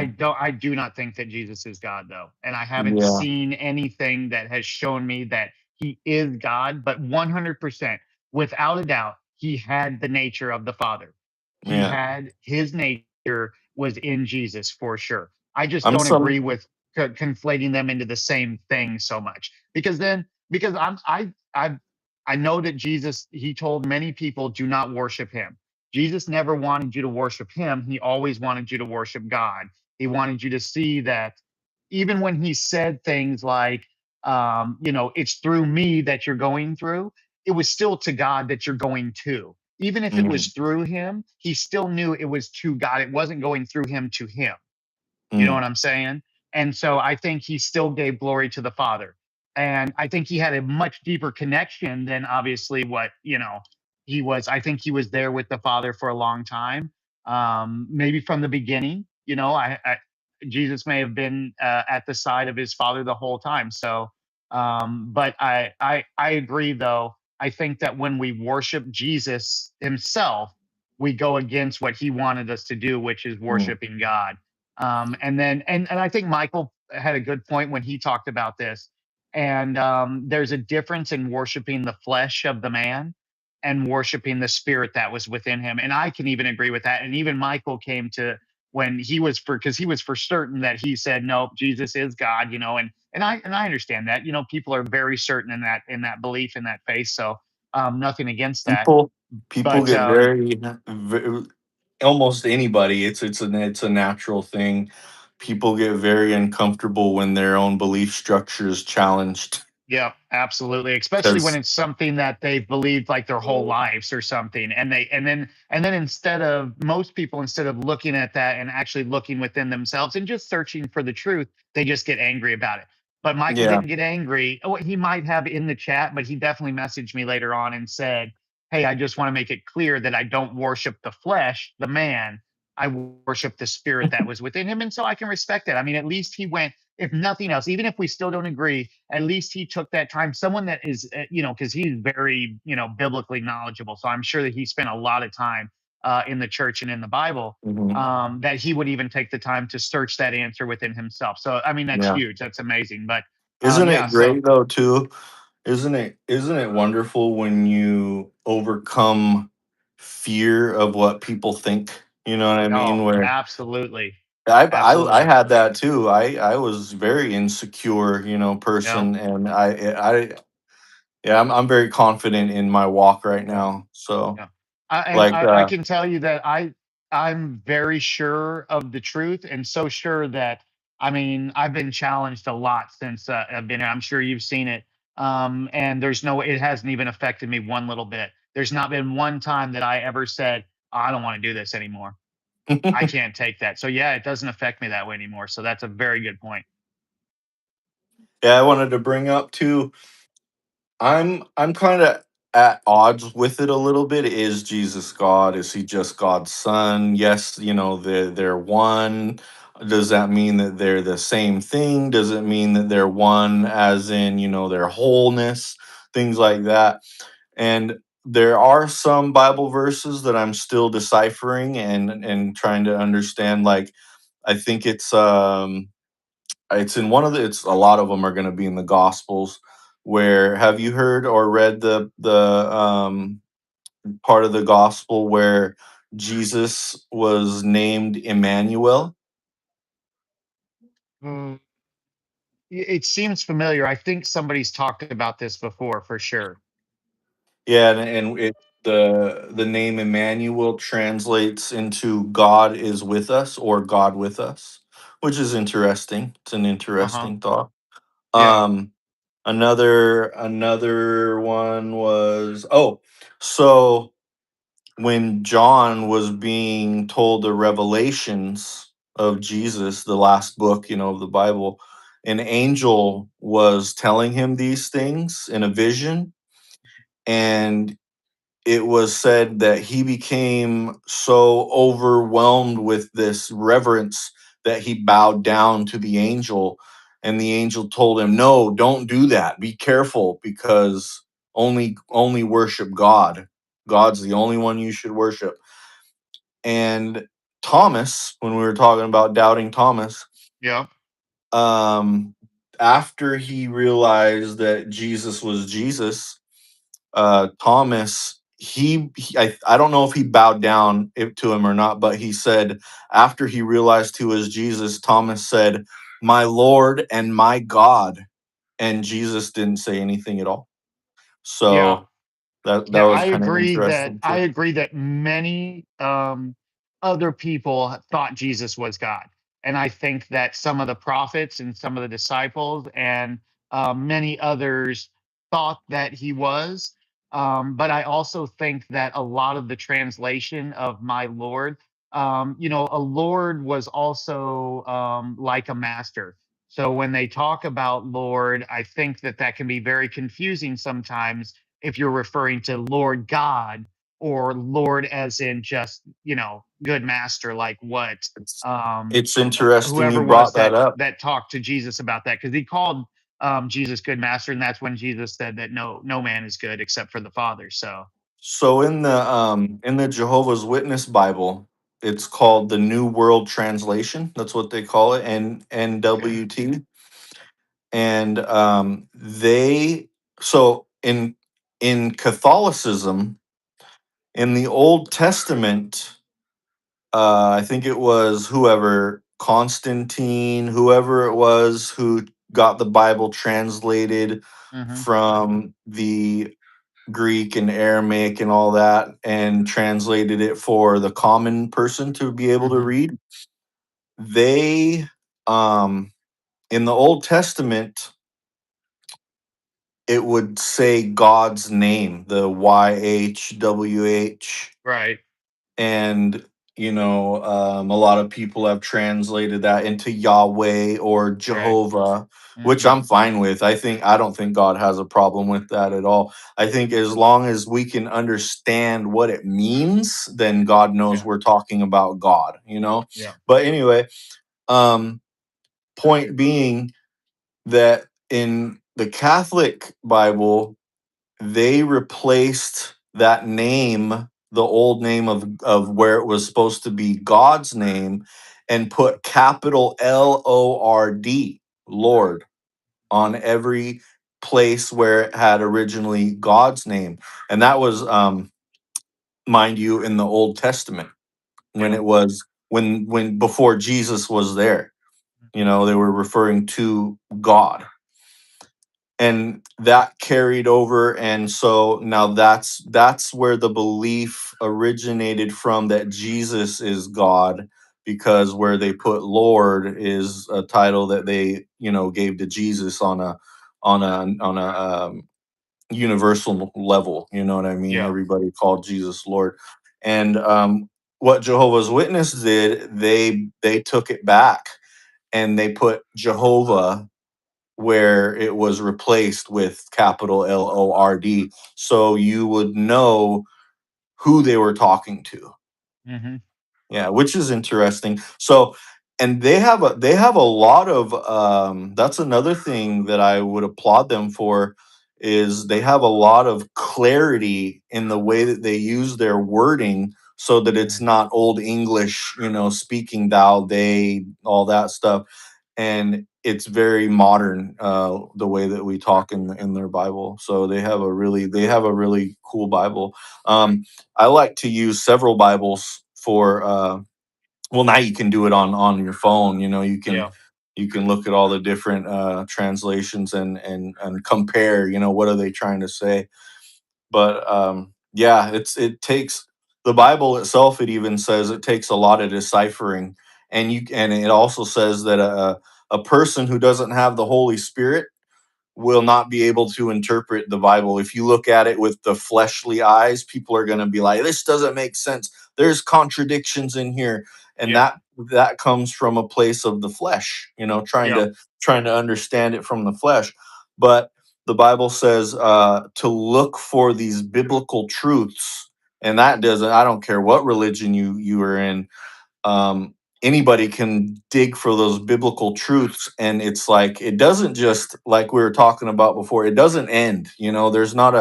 S3: do not think that Jesus is God though. And I haven't
S2: Yeah,
S3: seen anything that has shown me that he is God, but 100% without a doubt, he had the nature of the Father. He
S2: yeah.
S3: had his nature was in Jesus for sure. I just
S2: I'm
S3: don't agree
S2: some
S3: with conflating them into the same thing so much because I know that Jesus, he told many people, do not worship him. Jesus never wanted you to worship him. He always wanted you to worship God. He wanted you to see that even when he said things like, it's through me that you're going through, it was still to God that you're going to. Even if it was
S2: mm,
S3: through him, he still knew it was to God. It wasn't going through him to him. You know
S2: mm,
S3: what I'm saying? And so I think he still gave glory to the Father. And I think he had a much deeper connection than obviously what, he was. I think he was there with the Father for a long time. Maybe from the beginning, Jesus may have been at the side of his Father the whole time. So, but I agree though. I think that when we worship Jesus himself, we go against what he wanted us to do, which is
S2: mm,
S3: worshiping God. And I think Michael had a good point when he talked about this. And there's a difference in worshiping the flesh of the man and worshiping the spirit that was within him. And I can even agree with that. And even Michael came to when he was because he was for certain that he said, nope, Jesus is God, and I understand that. People are very certain in that belief, in that faith. So nothing against that.
S2: people people
S3: But
S2: get very almost anybody. It's a natural thing. People get very uncomfortable when their own belief structure is challenged
S3: Yeah, absolutely. Especially when
S2: because
S3: it's something that they've believed like their whole lives or something. And then instead of most people, instead of looking at that and actually looking within themselves and just searching for the truth, they just get angry about it. But Michael
S2: yeah.
S3: didn't get angry. Oh, he might have in the chat, but he definitely messaged me later on and said, hey, I just want to make it clear that I don't worship the flesh, the man. I worship the spirit that was within him. And so I can respect that. I mean, at least he went, if nothing else, even if we still don't agree, at least he took that time. Someone that is, because he's very, biblically knowledgeable. So I'm sure that he spent a lot of time in the church and in the Bible.
S2: Hmm.
S3: That he would even take the time to search that answer within himself. So I mean, that's
S2: Yeah.
S3: huge. That's amazing. But
S2: Isn't
S3: yeah.
S2: it
S3: So
S2: great though too? Isn't it wonderful when you overcome fear of what people think? You know what I
S3: oh,
S2: mean? Where
S3: absolutely,
S2: I
S3: absolutely.
S2: had that too. I was very insecure,
S3: Yeah.
S2: person, and yeah, I'm very confident in my walk right now. So
S3: Yeah. And
S2: like
S3: I can tell you that I'm very sure of the truth, and so sure that I mean I've been challenged a lot since I've been here. I'm sure you've seen it. And it hasn't even affected me one little bit. There's not been one time that I ever said, "Oh, I don't want to do this anymore. I can't take that." So yeah, it doesn't affect me that way anymore. So that's a very good point.
S2: yeah, I wanted to bring up too. I'm kind of at odds with it a little bit. Is Jesus God? Is he just God's son? Yes, they're one. Does that mean that they're the same thing? Does it mean that they're one as in, their wholeness? Things like that. And there are some Bible verses that I'm still deciphering and trying to understand. Like, I think it's in one of the it's a lot of them are going to be in the Gospels. Where have you heard or read the part of the gospel where Jesus was named Emmanuel?
S3: Mm, it seems familiar. I think somebody's talked about this before for sure.
S2: Yeah, and the name Emmanuel translates into God is with us or God with us, which is interesting. It's an
S3: Uh-huh.
S2: interesting thought.
S3: Yeah.
S2: Um, another one was, so when John was being told the revelations of Jesus, the last book, of the Bible, an angel was telling him these things in a vision, and it was said that he became so overwhelmed with this reverence that he bowed down to the angel, and the angel told him, no, don't do that, be careful, because only worship God. God's the only one you should worship. And Thomas, when we were talking about doubting Thomas,
S3: Yeah.
S2: um after he realized that Jesus was Jesus, Thomas, I don't know if he bowed down to him or not, but he said after he realized who was Jesus, Thomas said, "My Lord and my God," and Jesus didn't say anything at all.
S3: Yeah.
S2: So that
S3: Yeah,
S2: was kind of interesting
S3: I
S2: too.
S3: agree that many other people thought Jesus was God, and I think that some of the prophets and some of the disciples and many others thought that he was. But I also think that a lot of the translation of "my Lord," a Lord was also like a master. So when they talk about Lord, I think that that can be very confusing sometimes if you're referring to Lord God or Lord as in just, good master, like what
S2: It's
S3: um
S2: it's interesting you
S3: whoever was
S2: brought that
S3: that
S2: up.
S3: talked to Jesus about that, because he called Jesus good master, and that's when Jesus said that no man is good except for the Father. So
S2: So in the Jehovah's Witness Bible, it's called the New World Translation. That's what they call it,
S3: okay.
S2: NWT. And they so in Catholicism, in the Old Testament, I think it was whoever Constantine, whoever it was who got the Bible translated
S3: Hmm.
S2: from the Greek and Aramaic and all that, and translated it for the common person to be able to
S3: Hmm.
S2: read. They, in the Old Testament, it would say God's name, the YHWH,
S3: Right.
S2: and a lot of people have translated that into Yahweh or
S3: Right.
S2: Jehovah, which
S3: Hmm.
S2: I'm fine with. I don't think God has a problem with that at all. I think as long as we can understand what it means, then God knows
S3: Yeah.
S2: we're talking about God.
S3: Yeah.
S2: But anyway, um point being that in the Catholic Bible, they replaced that name, the old name of where it was supposed to be God's name, and put capital LORD, Lord, on every place where it had originally God's name. And that was, mind you, in the Old Testament, when
S3: Yeah.
S2: it was when before Jesus was there. They were referring to God, and that carried over, and so now that's where the belief originated from, that Jesus is God, because where they put Lord is a title that they gave to Jesus on a universal level. You know what I mean?
S3: Yeah.
S2: Everybody called Jesus Lord. And what Jehovah's Witness did, they took it back and they put Jehovah where it was replaced with capital Lord, so you would know who they were talking to.
S3: Hmm.
S2: Yeah, which is interesting. So, and they have a lot of that's another thing that I would applaud them for, is they have a lot of clarity in the way that they use their wording, so that it's not old English, speaking thou, they, all that stuff. And it's very modern, the way that we talk in their Bible. So they have a really cool Bible. I like to use several Bibles for well, now you can do it on your phone.
S3: Yeah.
S2: You can look at all the different translations and compare, what are they trying to say. But yeah, it takes the Bible itself, it even says it takes a lot of deciphering. And it also says that a person who doesn't have the Holy Spirit will not be able to interpret the Bible. If you look at it with the fleshly eyes, people are going to be like, this doesn't make sense. There's contradictions in here. And
S3: Yeah.
S2: that comes from a place of the flesh,
S3: Yeah.
S2: trying to understand it from the flesh. But the Bible says to look for these biblical truths. And that doesn't, I don't care what religion you are in, um, anybody can dig for those biblical truths. And it's like, it doesn't just, like we were talking about before, it doesn't end. There's not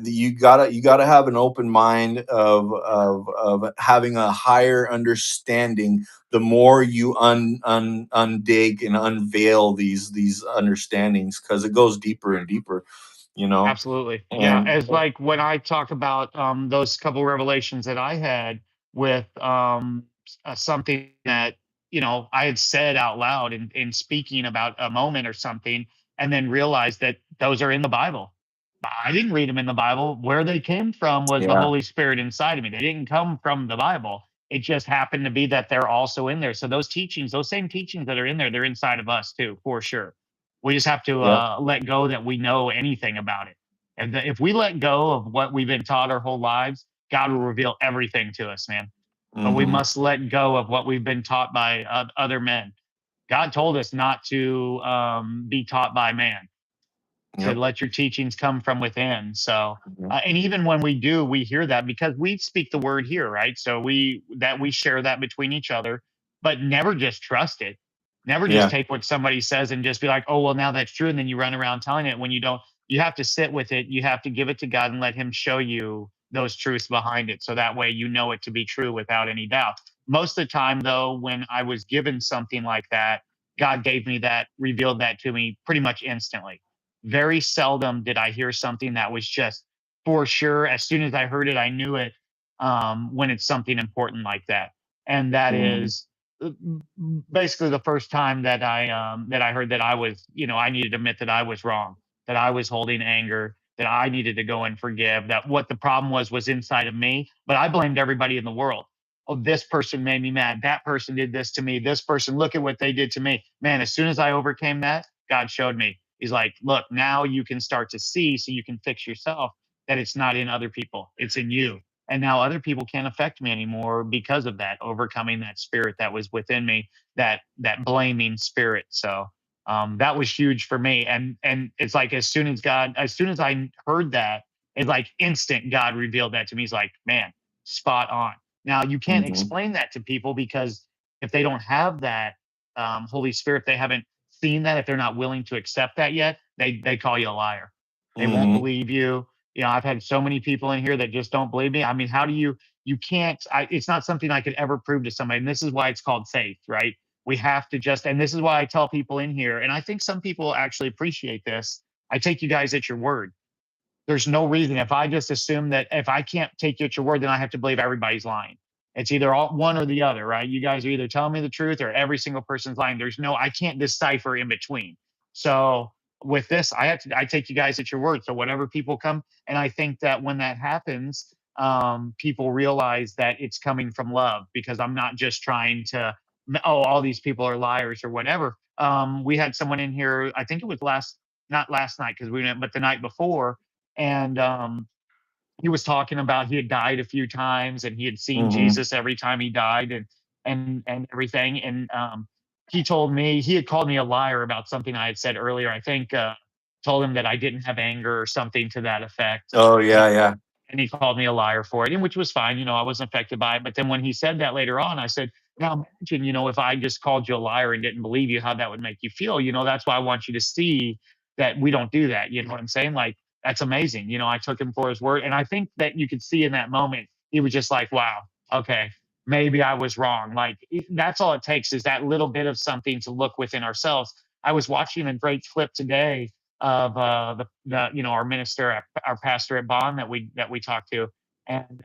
S2: you gotta have an open mind of having a higher understanding. The more you undig and unveil these understandings, because it goes deeper and deeper,
S3: Absolutely. Yeah.
S2: and
S3: As like when I talk about those couple revelations that I had with something that, I had said out loud in speaking about a moment or something, and then realized that those are in the Bible. I didn't read them in the Bible. Where they came from was the
S2: yeah,
S3: Holy Spirit inside of me. They didn't come from the Bible. It just happened to be that they're also in there. So those teachings, those same teachings that are in there, they're inside of us too, for sure. We just have to
S2: yeah,
S3: let go that we know anything about it. And if we let go of what we've been taught our whole lives, God will reveal everything to us, man. But we
S2: hmm,
S3: must let go of what we've been taught by other men. God told us not to be taught by man, to
S2: yep,
S3: let your teachings come from within. So,
S2: yep,
S3: and even when we do, we hear that because we speak the word here, right? So we share that between each other, but never just trust it. Never just
S2: yeah,
S3: take what somebody says and just be like, oh well, now that's true, and then you run around telling it when you don't. You have to sit with it. You have to give it to God and let Him show you those truths behind it, so that way you know it to be true without any doubt. Most of the time, though, when I was given something like that, God gave me that, revealed that to me pretty much instantly. Very seldom did I hear something that was just for sure. As soon as I heard it, I knew it, when it's something important like that. And that
S2: mhm,
S3: is basically the first time that I heard that I was, I needed to admit that I was wrong, that I was holding anger, that I needed to go and forgive, that what the problem was inside of me, but I blamed everybody in the world. Oh, this person made me mad. That person did this to me. This person, look at what they did to me. Man, as soon as I overcame that, God showed me. He's like, look, now you can start to see so you can fix yourself that it's not in other people, it's in you. And now other people can't affect me anymore because of that, overcoming that spirit that was within me, that blaming spirit. So that was huge for me. And it's like as soon as I heard that, it's like instant God revealed that to me. He's like, man, spot on. Now you can't
S2: mhm,
S3: explain that to people because if they don't have that Holy Spirit, they haven't seen that, if they're not willing to accept that yet, they call you a liar. They won't
S2: mhm,
S3: believe you. I've had so many people in here that just don't believe me. I mean, how do you can't, it's not something I could ever prove to somebody. And this is why it's called faith, right? We have to just, and this is why I tell people in here, and I think some people actually appreciate this. I take you guys at your word. There's no reason, if I just assume that if I can't take you at your word, then I have to believe everybody's lying. It's either all one or the other, right? You guys are either telling me the truth or every single person's lying. I can't decipher in between. So with this, I take you guys at your word. So whatever people come, and I think that when that happens, people realize that it's coming from love, because I'm not just trying to, oh, all these people are liars or whatever. We had someone in here, I think it was not last night because we went, but the night before, and he was talking about he had died a few times and he had seen
S2: mhm,
S3: Jesus every time he died, and everything. And he told me he had called me a liar about something I had said earlier. I think told him that I didn't have anger or something to that effect.
S2: Oh
S3: And he
S2: yeah, yeah.
S3: and he called me a liar for it, and which was fine. I wasn't affected by it. But then when he said that later on, I said, now imagine, if I just called you a liar and didn't believe you, how that would make you feel. That's why I want you to see that we don't do that. You know what I'm saying? Like, that's amazing. I took him for his word. And I think that you could see in that moment, he was just like, wow, okay, maybe I was wrong. Like, that's all it takes is that little bit of something to look within ourselves. I was watching a great clip today of our minister, our pastor at Bond that we talked to, and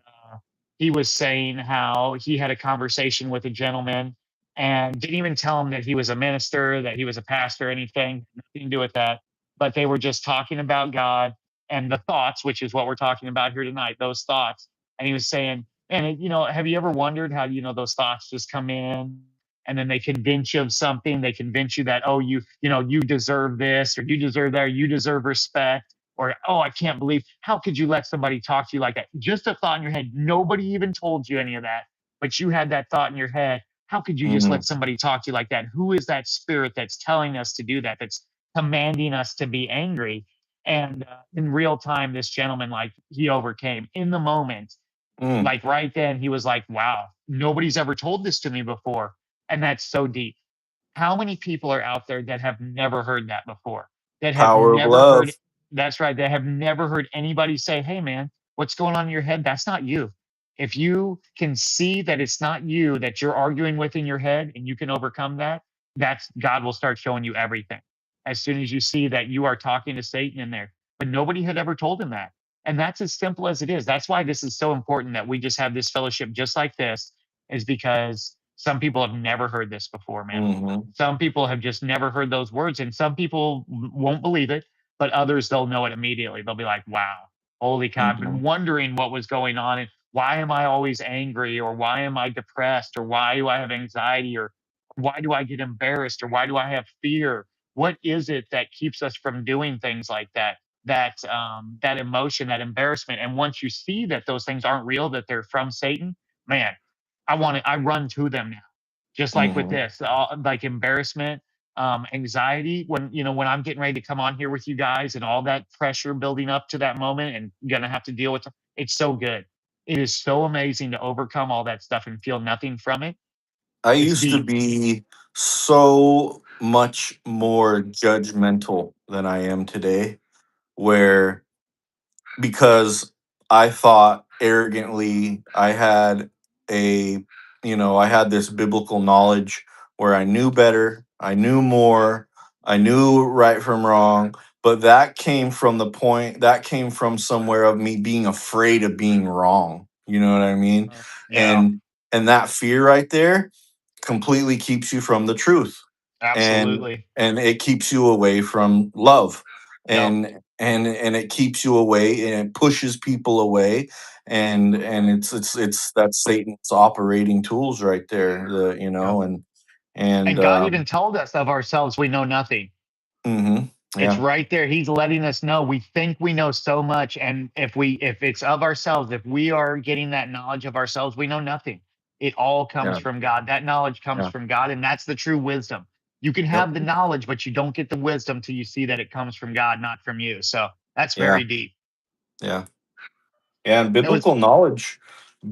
S3: he was saying how he had a conversation with a gentleman and didn't even tell him that he was a minister, that he was a pastor, anything, nothing to do with that. But they were just talking about God and the thoughts, which is what we're talking about here tonight, those thoughts. And he was saying, and have you ever wondered how those thoughts just come in and then they convince you of something? They convince you that, oh, you deserve this, or you deserve that, or you deserve respect, or, oh, I can't believe, how could you let somebody talk to you like that? Just a thought in your head. Nobody even told you any of that, but you had that thought in your head. How could you just
S2: Mhm.
S3: let somebody talk to you like that? Who is that spirit that's telling us to do that? That's commanding us to be angry. And in real time, this gentleman, like, he overcame in the moment.
S2: Mm.
S3: Like, right then, he was like, wow, nobody's ever told this to me before. And that's so deep. How many people are out there that have never heard that before? That have
S2: Power of
S3: never heard,
S2: love.
S3: that's right, that have never heard anybody say, hey, man, what's going on in your head? That's not you. If you can see that it's not you that you're arguing with in your head and you can overcome that, that's God will start showing you everything. As soon as you see that you are talking to Satan in there. But nobody had ever told him that. And that's as simple as it is. That's why this is so important that we just have this fellowship just like this, is because some people have never heard this before, man.
S2: Mhm.
S3: Some people have just never heard those words, and some people won't believe it, but others, they'll know it immediately. They'll be like, wow, holy cow, I've been
S2: Mhm.
S3: wondering what was going on. And why am I always angry? Or why am I depressed? Or why do I have anxiety? Or why do I get embarrassed? Or why do I have fear? What is it that keeps us from doing things like that? That emotion, that embarrassment. And once you see that those things aren't real, that they're from Satan, man, I run to them now. Just like with
S2: Mhm.
S3: this, like embarrassment, anxiety. When I'm getting ready to come on here with you guys and all that pressure building up to that moment and gonna have to deal with it, it's so good. It is so amazing to overcome all that stuff and feel nothing from it.
S2: I
S3: It's
S2: used to
S3: deep.
S2: be so much more judgmental than I am today, where because I thought arrogantly I had a, I had this biblical knowledge where I knew better, I knew more, I knew right from wrong, but that came from somewhere of me being afraid of being wrong. You know what I mean?
S3: Yeah,
S2: And that fear right there completely keeps you from the truth, and
S3: absolutely.
S2: it keeps you away from love,
S3: Yep.
S2: and it keeps you away, and it pushes people away, and it's that's Satan's operating tools right there,
S3: Yep.
S2: and
S3: And God even told us of ourselves, we know nothing.
S2: mhm,
S3: It's
S2: yeah,
S3: right there. He's letting us know we think we know so much. And if it's of ourselves, if we are getting that knowledge of ourselves, we know nothing. It all comes
S2: yeah,
S3: from God. That knowledge comes
S2: yeah,
S3: from God. And that's the true wisdom. You can
S2: yep,
S3: have the knowledge, but you don't get the wisdom till you see that it comes from God, not from you. So that's
S2: yeah,
S3: very deep.
S2: yeah, yeah. And
S3: It was,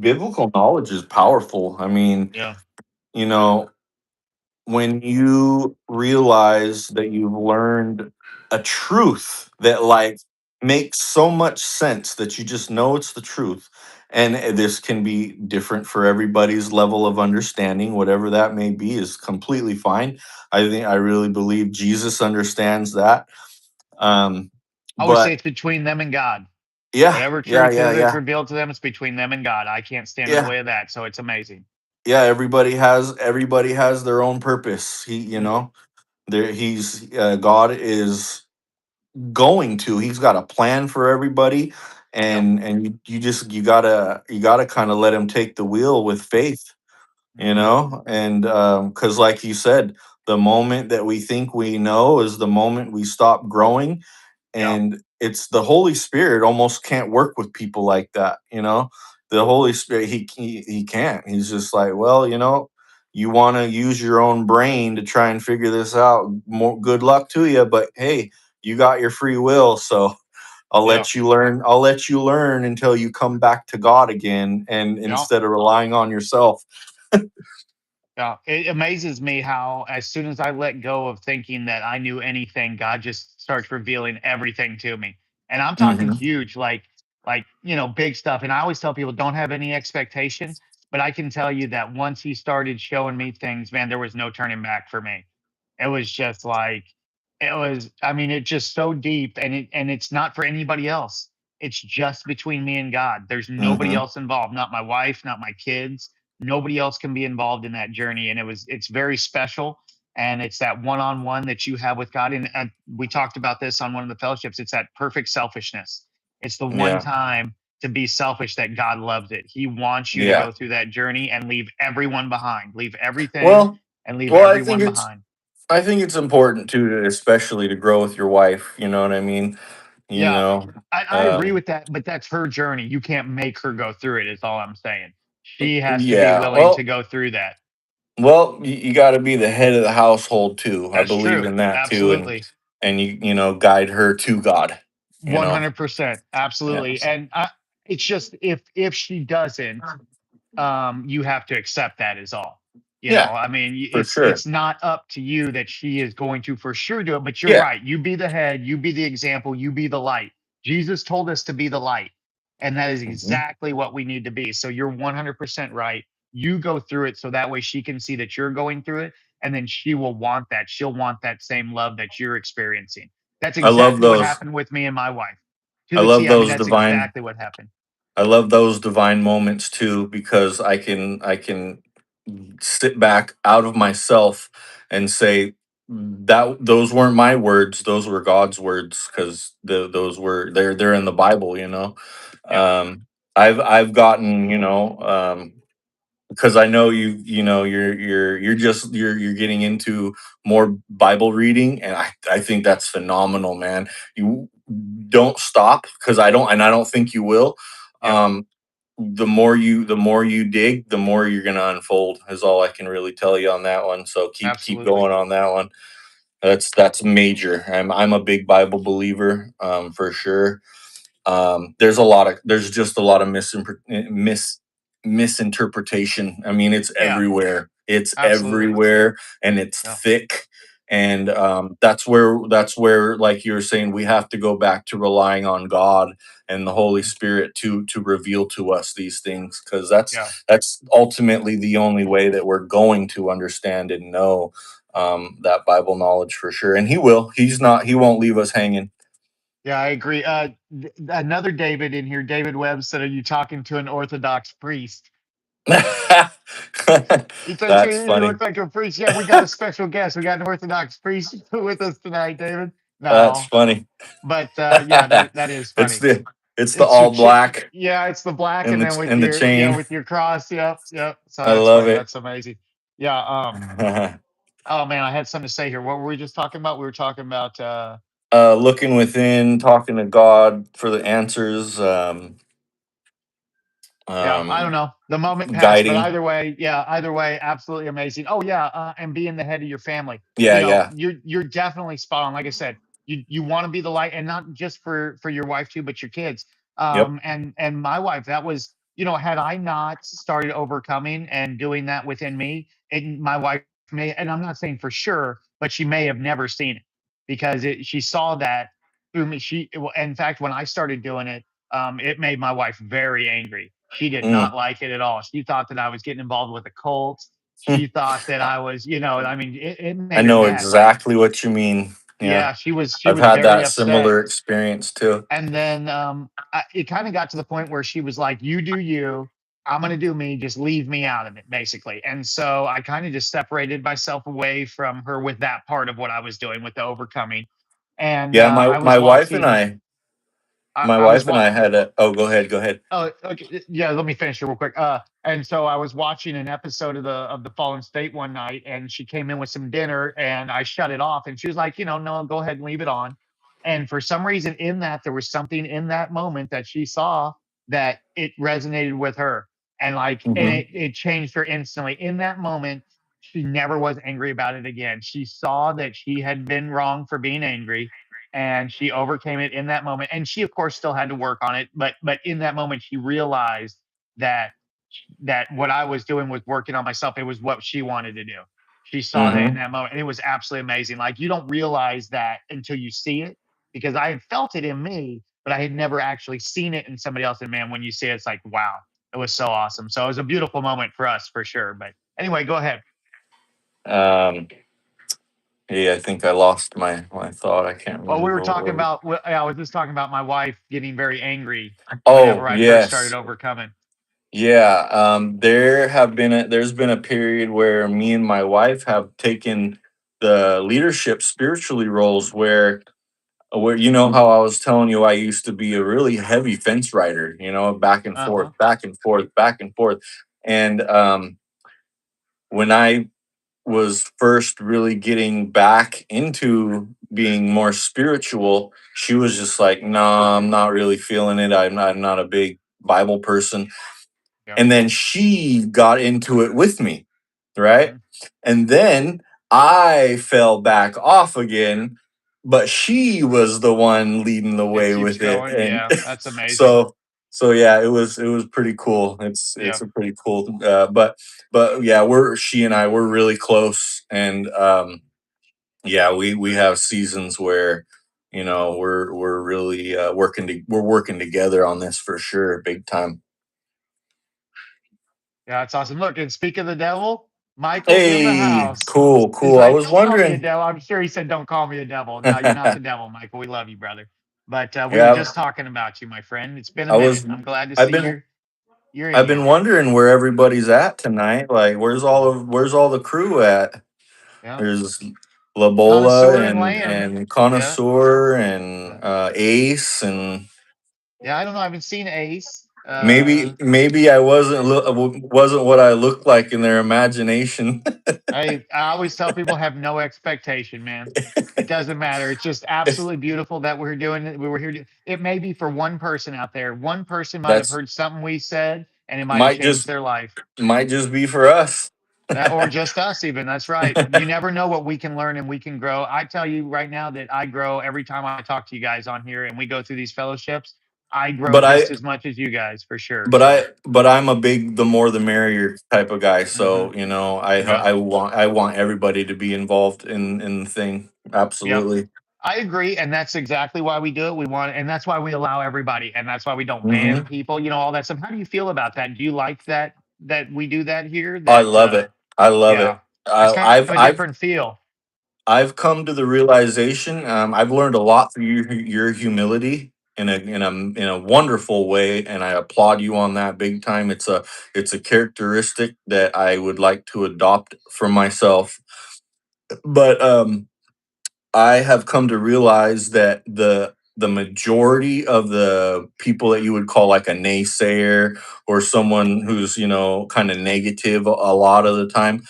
S2: biblical knowledge is powerful. I mean,
S3: yeah,
S2: you know when you realize that you've learned a truth that like makes so much sense that you just know it's the truth, and this can be different for everybody's level of understanding, whatever that may be is completely fine. I really believe Jesus understands that. um
S3: I always say
S2: but
S3: it's between them and God.
S2: yeah,
S3: Whatever
S2: yeah,
S3: truth
S2: yeah,
S3: is
S2: yeah,
S3: revealed to them, it's between them and God. I can't stand in the
S2: yeah,
S3: way of that. So it's amazing.
S2: yeah. Everybody has their own purpose.
S3: Mm,
S2: God is he's got a plan for everybody,
S3: yep.
S2: and you gotta kind of let him take the wheel with faith,
S3: Hmm.
S2: and because like you said, the moment that we think we know is the moment we stop growing,
S3: Yep.
S2: and it's the Holy Spirit almost can't work with people like that. The Holy Spirit, he can't. He's just like, well, you want to use your own brain to try and figure this out, more good luck to you. But hey, you got your free will, so I'll
S3: Yeah.
S2: let you learn. I'll let you learn until you come back to God again, and
S3: Yeah.
S2: instead of relying on yourself.
S3: Yeah, it amazes me how as soon as I let go of thinking that I knew anything, God just starts revealing everything to me. And I'm talking
S2: Hmm.
S3: huge, like big stuff. And I always tell people don't have any expectation, but I can tell you that once he started showing me things, man, there was no turning back for me. It was just like it was, I mean, it's just so deep and it's not for anybody else. It's just between me and God. There's nobody
S2: Hmm.
S3: else involved, not my wife, not my kids. Nobody else can be involved in that journey, and it's very special, and it's that one-on-one that you have with God. And we talked about this on one of the fellowships. It's that perfect selfishness. It's the one
S2: Yeah.
S3: time to be selfish that God loves it. He wants you to
S2: Yeah.
S3: go through that journey and leave everyone behind, leave everything
S2: Well,
S3: and leave
S2: well, I think
S3: everyone
S2: it's
S3: behind.
S2: I think it's important too, especially to grow with your wife. You know what I mean? You
S3: Yeah,
S2: know,
S3: I agree
S2: um,
S3: with that, but that's her journey. You can't make her go through it, is all I'm saying. She has to be
S2: yeah.
S3: willing to
S2: Well,
S3: go through that.
S2: you got to be the head of the household too. I
S3: That's
S2: believe
S3: true.
S2: in that too,
S3: Absolutely.
S2: and guide her to God. You know.
S3: 100%.
S2: Yeah.
S3: Absolutely. And it's just if she doesn't, you have to accept that is all.
S2: Yeah,
S3: I mean,
S2: for
S3: it's
S2: sure.
S3: not up to you that she is going to for sure do it, but you're
S2: Yeah.
S3: right. You be the head, you be the example, you be the light. Jesus told us to be the light, and that is
S2: Hmm.
S3: exactly what we need to be. So you're 100% right. You go through it so that way she can see that you're going through it, and then she will want that. She'll want that same love that you're experiencing. That's
S2: I love
S3: exactly what
S2: those.
S3: happened with me and my wife. To
S2: I
S3: the
S2: love
S3: T. I mean,
S2: those
S3: that's
S2: divine.
S3: exactly what happened.
S2: I love those divine moments too, because I can sit back out of myself and say that those weren't my words; those were God's words, because those were they're in the Bible.
S3: Yeah,
S2: Um, I've gotten because I know you're getting into more Bible reading, and I think that's phenomenal, man. You don't stop, because I don't think you will.
S3: yeah,
S2: Um, the more you dig, the more you're gonna unfold, is all I can really tell you on that one. So keep
S3: absolutely.
S2: going on that one. That's major. I'm a big Bible believer, for sure. There's just a lot of misinterpretation. I mean, it's
S3: Yeah,
S2: everywhere. It's
S3: absolutely.
S2: everywhere, and it's
S3: Yeah,
S2: thick. And that's where, like you were saying, we have to go back to relying on God and the Holy
S3: mhm,
S2: Spirit to reveal to us these things, because that's
S3: yeah.
S2: that's ultimately the only way that we're going to understand and know, that Bible knowledge for sure. And He will. He won't leave us hanging.
S3: Yeah, I agree. Another David in here, David Webb said, "Are you talking to an Orthodox priest?" He said,
S2: That's
S3: "You
S2: funny.
S3: look like a priest." Yeah, we got a special guest. We got an Orthodox priest with us tonight, David.
S2: That's
S3: No,
S2: funny.
S3: but yeah, that is
S2: it's
S3: funny.
S2: the it's the
S3: It's your
S2: all
S3: chick.
S2: black
S3: Yeah, it's the black,
S2: and
S3: and then
S2: the chain.
S3: with your cross. Yep, yep. So
S2: I
S3: that's
S2: love
S3: funny.
S2: it.
S3: That's amazing. Yeah. Oh man, I had something to say here. What were we just talking about? We were talking about.
S2: Looking within, talking to God for the answers,
S3: Yeah, I don't
S2: um,
S3: know. The moment passed, but
S2: guiding.
S3: either way, absolutely amazing. Oh yeah, and being the head of your family.
S2: Yeah, yeah.
S3: You're definitely spot on. Like I said, you want to be the light, and not just for your wife too, but your kids.
S2: Yep.
S3: And my wife, that was, had I not started overcoming and doing that within me, and my wife may, and I'm not saying for sure, but she may have never seen it because she saw that through me. Well, in fact, when I started doing it, it made my wife very angry. She did
S2: Mm.
S3: not like it at all. She thought that I was getting involved with a cult.
S2: Hmm.
S3: She thought that I was, I mean, it
S2: I
S3: made her
S2: know
S3: mad. Like,
S2: exactly what you mean. Yeah,
S3: yeah, she
S2: I've
S3: was
S2: had
S3: very
S2: that
S3: upset.
S2: similar experience too.
S3: And then it kind of got to the point where she was like, "You do you. I'm going to do me. Just leave me out of it, basically." And so I kind of just separated myself away from her with that part of what I was doing with the overcoming. And
S2: Yeah, my wife and my
S3: I was
S2: wife and I had a. Oh, go ahead. Go ahead.
S3: Oh, okay. Yeah, let me finish it real quick. And so I was watching an episode of the Fallen State one night, and she came in with some dinner, and I shut it off, and she was like, "No, go ahead and leave it on." And for some reason, in that there was something in that moment that she saw that it resonated with her, and
S2: Hmm.
S3: it changed her instantly. In that moment, she never was angry about it again. She saw that she had been wrong for being angry, and she overcame it in that moment. And she, of course, still had to work on it, but in that moment, she realized that what I was doing was working on myself. It was what she wanted to do. She saw that in
S2: Mm-hmm.
S3: that moment, and it was absolutely amazing. Like, you don't realize that until you see it, because I had felt it in me, but I had never actually seen it in somebody else. And man, when you see it, it's like, wow, it was so awesome. So it was a beautiful moment for us, for sure. But anyway, go ahead.
S2: Um, yeah, I think I lost my thought. I can't
S3: Well, we were
S2: remember what
S3: talking
S2: it was.
S3: about. I was just talking about my wife getting very angry
S2: Oh,
S3: whenever I first started
S2: yes.
S3: overcoming.
S2: Yeah, there's been a period where me and my wife have taken the leadership spiritually roles where you know how I was telling you I used to be a really heavy fence rider, you know, back and
S3: Uh
S2: forth,
S3: huh.
S2: back and forth, back and forth. And when I was first really getting back into being more spiritual, she was just like, "No, I'm not really feeling it. I'm not a big Bible person."
S3: Yep.
S2: And then she got into it with me, right?
S3: Mhm.
S2: And then I fell back off again, but she was the one leading the
S3: It
S2: way
S3: keeps
S2: with it.
S3: going.
S2: And
S3: Yeah, that's amazing.
S2: so yeah, it was pretty cool. It's
S3: Yeah.
S2: a pretty cool but yeah, she and I we're really close. And yeah, we have seasons where you know we're really we're working together on this for sure, big time.
S3: Yeah, it's awesome. Look, and speak of the devil, Michael's in the
S2: Hey,
S3: house.
S2: cool,
S3: He's
S2: cool. I
S3: like,
S2: was
S3: "Don't call me a
S2: wondering.
S3: devil." I'm sure he said, "Don't call me a devil." No, you're not the devil, Michael. We love you, brother. But we were
S2: Yeah,
S3: just talking about you, my friend. It's been a
S2: I was.
S3: minute. I'm glad to
S2: I've
S3: see
S2: been.
S3: you're in
S2: I've been
S3: here.
S2: wondering where everybody's at tonight. Like, where's all the crew at?
S3: Yeah,
S2: There's Labola
S3: connoisseur and
S2: and
S3: lamb. Yeah,
S2: Connoisseur and
S3: yeah,
S2: Ace and
S3: yeah. I don't know. I haven't seen Ace.
S2: maybe I wasn't what I looked like in their imagination.
S3: I always tell people have no expectation, man. It doesn't matter. It's just absolutely beautiful that we're doing it. We were here. It may be for one person out there. One person might have
S2: That's
S3: heard something we said, and it might have
S2: might
S3: changed
S2: just
S3: their life.
S2: might just be for us.
S3: Or just us, even. That's right. You never know what we can learn and we can grow. I tell you right now that I grow every time I talk to you guys on here and we go through these fellowships. I grow
S2: but I
S3: just as much as you guys, for sure.
S2: But
S3: So,
S2: I'm a big the more the merrier type of guy.
S3: mhm.
S2: So, you know,
S3: Yeah.
S2: I want everybody to be involved in the thing.
S3: Yep.
S2: Absolutely.
S3: I agree, and that's exactly why we do it. We want, and that's why we allow everybody, and that's why we don't ban
S2: Hmm.
S3: people. You know, all that stuff. How do you feel about that? Do you like that we do that here?
S2: I love it. I love
S3: Yeah,
S2: it.
S3: it's kind of a
S2: I've
S3: different feel.
S2: come to the realization. I've learned a lot through your humility in a wonderful way, and I applaud you on that big time. It's a characteristic that I would like to adopt for myself. But I have come to realize that the majority of the people that you would call like a naysayer or someone who's, you know, kind of negative a lot of the time,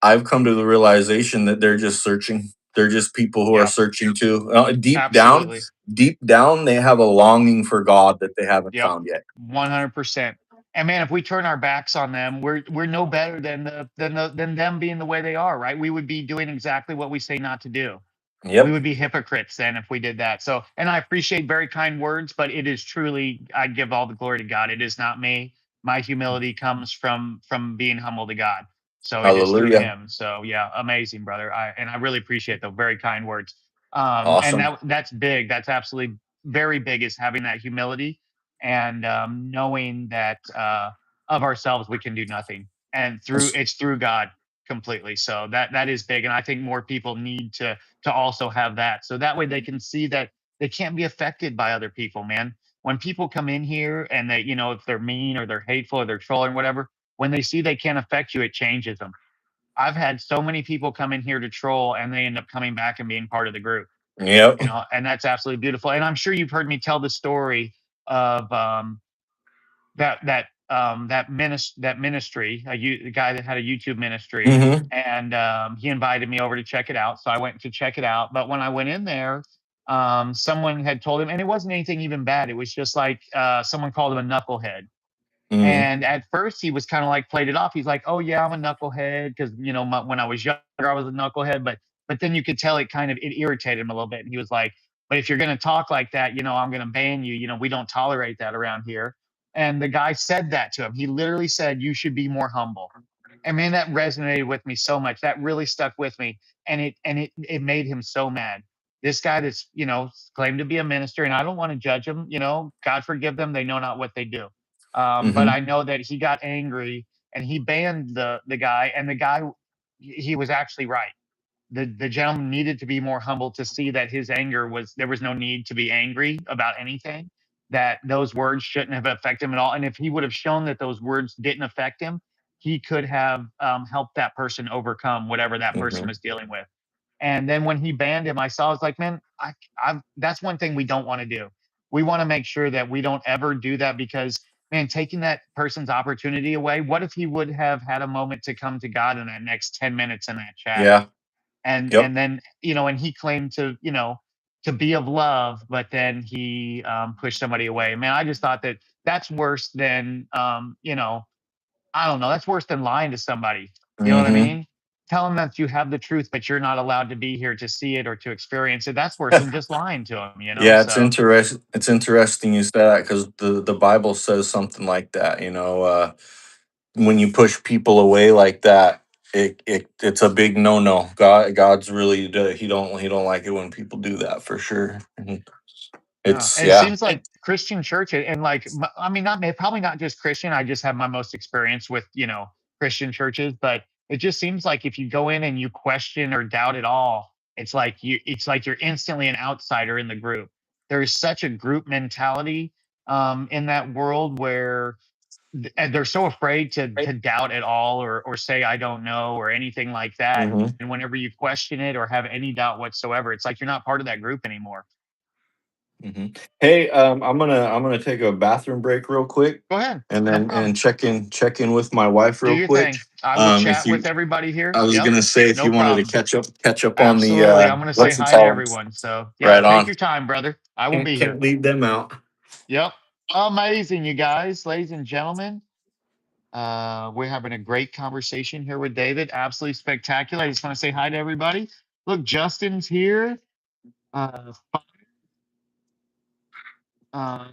S2: I've come to the realization that they're just searching. They're just people who are
S3: Yeah,
S2: searching too.
S3: absolutely.
S2: Deep down, they have a longing for God that they haven't
S3: Yep,
S2: found yet.
S3: 100%. And man, if we turn our backs on them, we're no better than than them being the way they are, right? We would be doing exactly what we say not to do. We
S2: Yep.
S3: would be hypocrites then if we did that. So, and I appreciate very kind words, but it is truly, I give all the glory to God. It is not me. My humility comes from being humble to God. So it is through
S2: Hallelujah.
S3: Him. So yeah, amazing, brother. I really appreciate the very kind words. And
S2: Awesome.
S3: that's big. That's absolutely very big, is having that humility and knowing that of ourselves we can do nothing, and it's through God completely. So that is big, and I think more people need to also have that, so that way they can see that they can't be affected by other people, man. When people come in here and they, if they're mean or they're hateful or they're trolling, whatever, when they see they can't affect you, it changes them. I've had so many people come in here to troll and they end up coming back and being part of the group,
S2: Yep.
S3: and that's absolutely beautiful. And I'm sure you've heard me tell the story of that ministry, the guy that had a YouTube ministry,
S2: Hmm.
S3: and he invited me over to check it out. So I went to check it out. But when I went in there, someone had told him, and it wasn't anything even bad. It was just like someone called him a knucklehead,
S2: Mhm.
S3: And at first he was kind of like played it off. He's like, "Oh yeah, I'm a knucklehead because when I was younger I was a knucklehead." But then you could tell it irritated him a little bit. And he was like, "But if you're gonna talk like that, I'm gonna ban you. We don't tolerate that around here." And the guy said that to him. He literally said, "You should be more humble." And man, that resonated with me so much. That really stuck with me, and it made him so mad. This guy that's claimed to be a minister, and I don't want to judge him. God forgive them; they know not what they do. But
S2: Mhm.
S3: I know that he got angry and he banned the guy, and the guy he was actually right. The gentleman needed to be more humble to see that his anger was there was no need to be angry about anything, that those words shouldn't have affected him at all. And if he would have shown that those words didn't affect him, he could have helped that person overcome whatever that person
S2: Mhm.
S3: was dealing with. And then when he banned him, I was like, man, that's one thing we don't want to do. We want to make sure that we don't ever do that because, man, taking that person's opportunity away, what if he would have had a moment to come to God in that next 10 minutes in that chat?
S2: Yeah. Yep.
S3: And then and he claimed to be of love, but then he pushed somebody away. Man, I just thought that that's worse than I don't know, that's worse than lying to somebody. You know what I
S2: Mhm.
S3: mean? Tell them that you have the truth, but you're not allowed to be here to see it or to experience it. That's worse than just lying to them.
S2: Yeah,
S3: So
S2: it's interesting you say that because the Bible says something like that. When you push people away like that, it's a big no no. God's really he don't like it when people do that for sure. And
S3: yeah,
S2: it's
S3: and it
S2: yeah.
S3: seems like Christian church and like I mean, probably not just Christian. I just have my most experience with Christian churches, but it just seems like if you go in and you question or doubt it all, it's like you're instantly an outsider in the group. There is such a group mentality in that world where and they're so afraid to doubt at all or say I don't know or anything like that.
S2: Mhm.
S3: And whenever you question it or have any doubt whatsoever, it's like you're not part of that group anymore.
S2: Mhm. Hey, I'm gonna take a bathroom break real quick,
S3: Go ahead.
S2: and
S3: No
S2: then
S3: problem.
S2: check in with my wife
S3: Do
S2: real
S3: your
S2: quick.
S3: thing. I will
S2: If
S3: chat
S2: you,
S3: with everybody here.
S2: I was
S3: Yep.
S2: gonna say if
S3: No
S2: you wanted to
S3: problem.
S2: catch up on the
S3: Absolutely. I'm going to say
S2: what's it
S3: hi to
S2: called?
S3: everyone. So, yeah,
S2: Right
S3: take
S2: on.
S3: your time, brother. I will be
S2: Can't
S3: here.
S2: leave them out.
S3: Yep. Amazing, you guys, ladies and gentlemen. We're having a great conversation here with David. Absolutely spectacular. I just want to say hi to everybody. Look, Justin's here. Uh,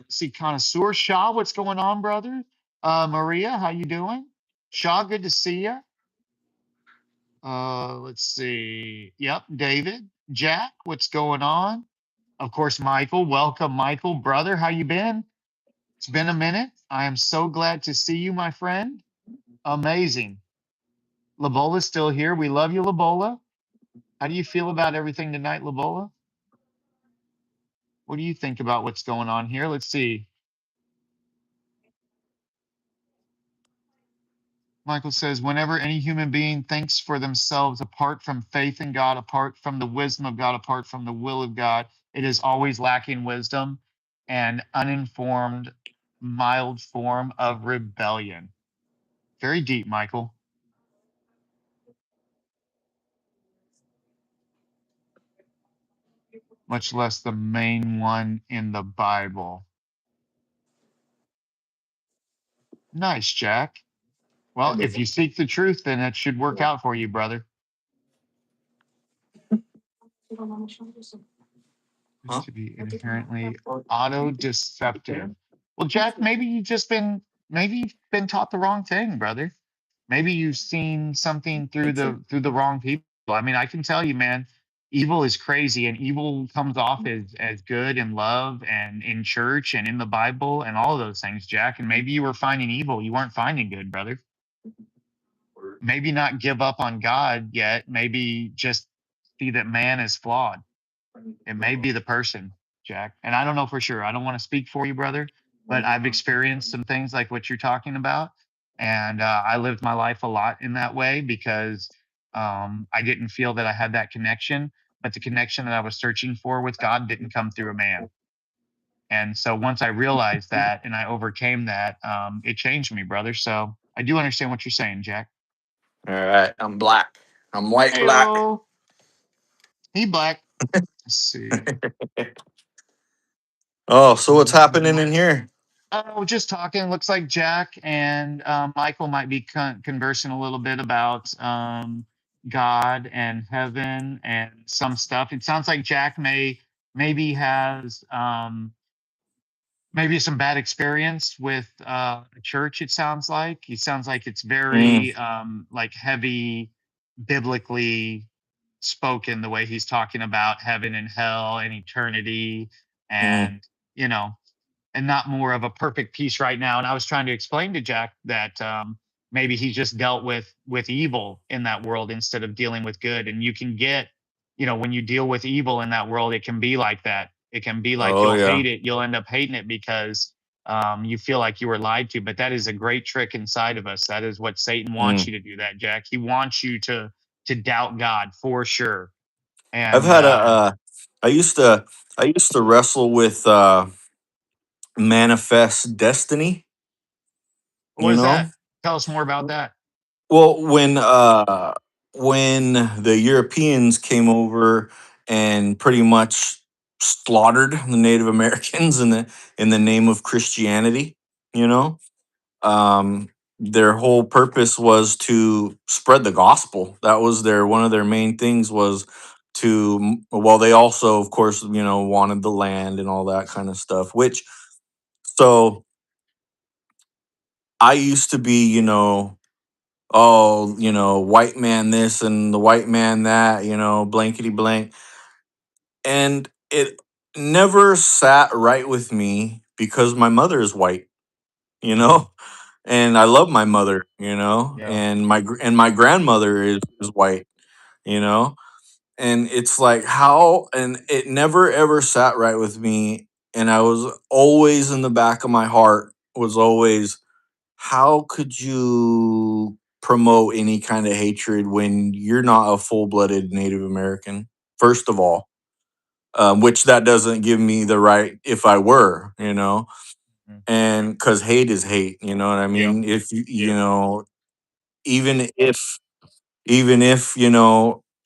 S3: see, Connoisseur Shaw, what's going on, brother? Maria, how you doing? Shaw, good to see you. Let's see. Yep, David, Jack, what's going on? Of course, Michael. Welcome, Michael, brother. How you been? It's been a minute. I am so glad to see you, my friend. Amazing. Labola's still here. We love you, Labola. How do you feel about everything tonight, Labola? What do you think about what's going on here? Let's see. Michael says, whenever any human being thinks for themselves apart from faith in God, apart from the wisdom of God, apart from the will of God, it is always lacking wisdom and uninformed, mild form of rebellion. Very deep, Michael. Much less the main one in the Bible. Nice, Jack. Well, if you seek the truth, then it should work out for you, brother. Is
S2: Huh?
S3: to be inherently auto-deceptive. Well, Jack, maybe you've been taught the wrong thing, brother. Maybe you've seen something through the wrong people. I mean, I can tell you, man, evil is crazy, and evil comes off as good in love and in church and in the Bible and all of those things, Jack. And maybe you were finding evil, you weren't finding good, brother. Maybe not give up on God yet. Maybe just see that man is flawed. It may be the person, Jack. And I don't know for sure. I don't want to speak for you, brother, but I've experienced some things like what you're talking about. And I lived my life a lot in that way because I didn't feel that I had that connection. But the connection that I was searching for with God didn't come through a man. And so once I realized that and I overcame that, it changed me, brother. So I do understand what you're saying, Jack.
S2: All right. I'm black. I'm white black.
S3: Heyo. He black. Let's see.
S2: Oh, so what's happening
S3: Mhm.
S2: in here?
S3: Oh, just talking. Looks like Jack and Michael might be conversing a little bit about God and heaven and some stuff. It sounds like Jack maybe has maybe some bad experience with a church. It sounds like it's
S2: Mm,
S3: very like heavy biblically spoken, the way he's talking about heaven and hell and eternity,
S2: mm,
S3: and you know, and not more of a perfect peace right now. And I was trying to explain to Jack that maybe he just dealt with evil in that world instead of dealing with good. And you can get, when you deal with evil in that world, it can be like that. It can be like
S2: oh
S3: you'll
S2: yeah.
S3: hate it. You'll end up hating it because you feel like you were lied to. But that is a great trick inside of us. That is what Satan wants
S2: Mm.
S3: you to do. That, Jack. He wants you to doubt God for sure.
S2: I've
S3: And
S2: had I used to wrestle with manifest destiny,
S3: what
S2: you
S3: is
S2: know?
S3: that? Tell us more about that.
S2: Well, when the Europeans came over and pretty much slaughtered the Native Americans in the name of Christianity, you know, their whole purpose was to spread the gospel. That was their one of their main things was to well, they also, of course, wanted the land and all that kind of stuff. Which so I used to be, oh, white man this and the white man that, blankety blank. And it never sat right with me because my mother is white, you know, and I love my mother,
S3: Yeah.
S2: and my grandmother is white, you know, and it's like how, and it never ever sat right with me. And I was always in the back of my heart was always, how could you promote any kind of hatred when you're not a full-blooded Native American? First of all, which that doesn't give me the right if I were,
S3: Mhm.
S2: and because hate is hate, you know what I
S3: Yeah.
S2: mean? If
S3: Yeah.
S2: even if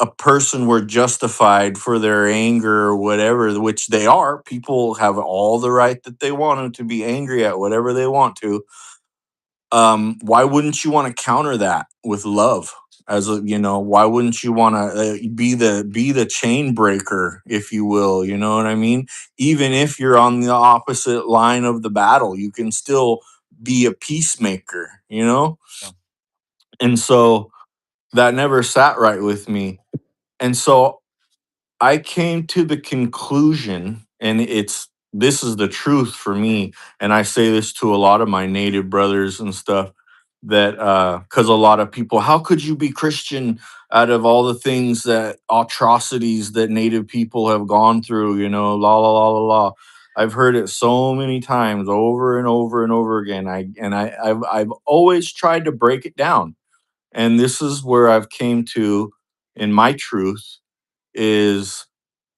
S2: a person were justified for their anger or whatever, which they are, people have all the right that they want to be angry at whatever they want to. Why wouldn't you want to counter that with love? As a, why wouldn't you want to be the chain breaker, if you will? You know what I mean? Even if you're on the opposite line of the battle, you can still be a peacemaker.
S3: Yeah.
S2: And so that never sat right with me. And so I came to the conclusion, and this is the truth for me, and I say this to a lot of my native brothers and stuff, that because a lot of people, how could you be Christian out of all the things, that atrocities that native people have gone through, la la la la la. I've heard it so many times over and over and over again. I've always tried to break it down. And this is where I've came to in my truth is,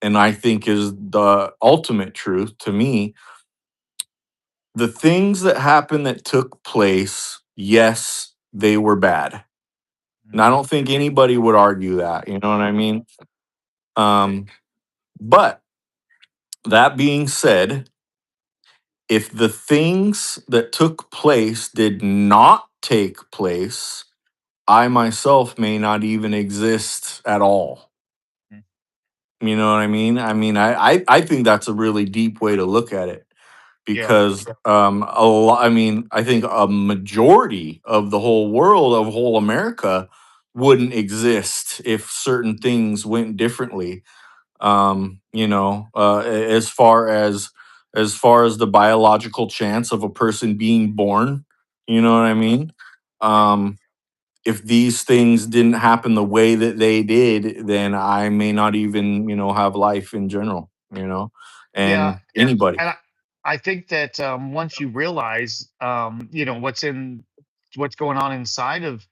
S2: and I think is the ultimate truth to me, the things that happened that took place, yes, they were bad. And I
S3: Mhm.
S2: don't think anybody would argue that, you know what I mean? Um, but that being said, if the things that took place did not take place, I myself may not even exist at all.
S3: Mhm.
S2: You know what I mean? I think that's a really deep way to look at it.
S3: Yeah.
S2: Because a lot, I mean, I think a majority of the whole world, of whole America, wouldn't exist if certain things went differently. As far as the biological chance of a person being born, you know what I mean?
S3: Yeah.
S2: um if these things didn't happen the way that they did, then I may not even, have life in general,
S3: Yeah.
S2: and anybody.
S3: And I think that once you realize, what's going on inside of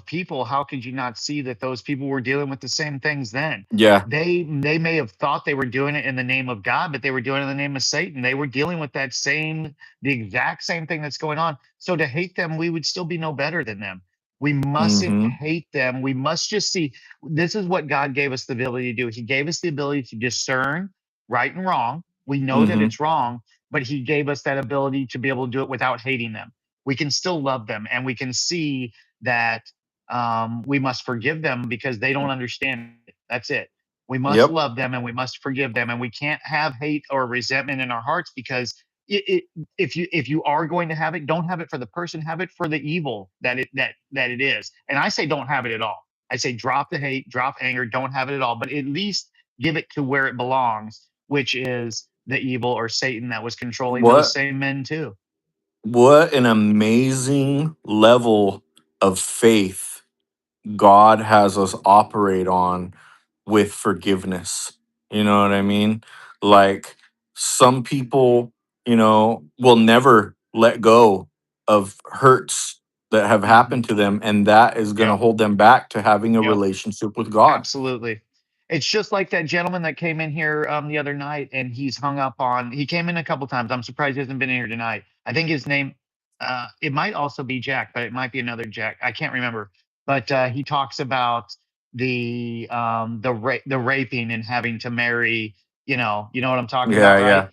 S3: people, how could you not see that those people were dealing with the same things then?
S2: Yeah.
S3: They may have thought they were doing it in the name of God, but they were doing it in the name of Satan. They were dealing with the exact same thing that's going on. So to hate them, we would still be no better than them. We mustn't
S2: Mm-hmm.
S3: hate them. We must just see, this is what God gave us the ability to do. He gave us the ability to discern right and wrong. We know that
S2: Mm-hmm.
S3: it's wrong, but he gave us that ability to be able to do it without hating them. We can still love them, and we can see that we must forgive them because they don't understand it. That's it. We must
S2: Yep.
S3: love them and we must forgive them, and we can't have hate or resentment in our hearts because if you are going to have it, don't have it for the person, have it for the evil that it is. And I say don't have it at all. I say drop the hate, drop anger, don't have it at all, but at least give it to where it belongs, which is the evil or Satan that was controlling those
S2: What
S3: same men too.
S2: what an amazing level of faith God has us operate on with forgiveness. You know what I mean? Like some people, will never let go of hurts that have
S3: Hmm.
S2: happened to them, and that is going to
S3: Yep.
S2: hold them back to having a
S3: Yep.
S2: relationship with God.
S3: Absolutely. It's just like that gentleman that came in here the other night, and he's hung up on. He came in a couple times. I'm surprised he hasn't been in here tonight. I think his name, it might also be Jack, but it might be another Jack. I can't remember. But he talks about the raping and having to marry. You know what I'm talking about,
S2: Yeah,
S3: right?
S2: yeah.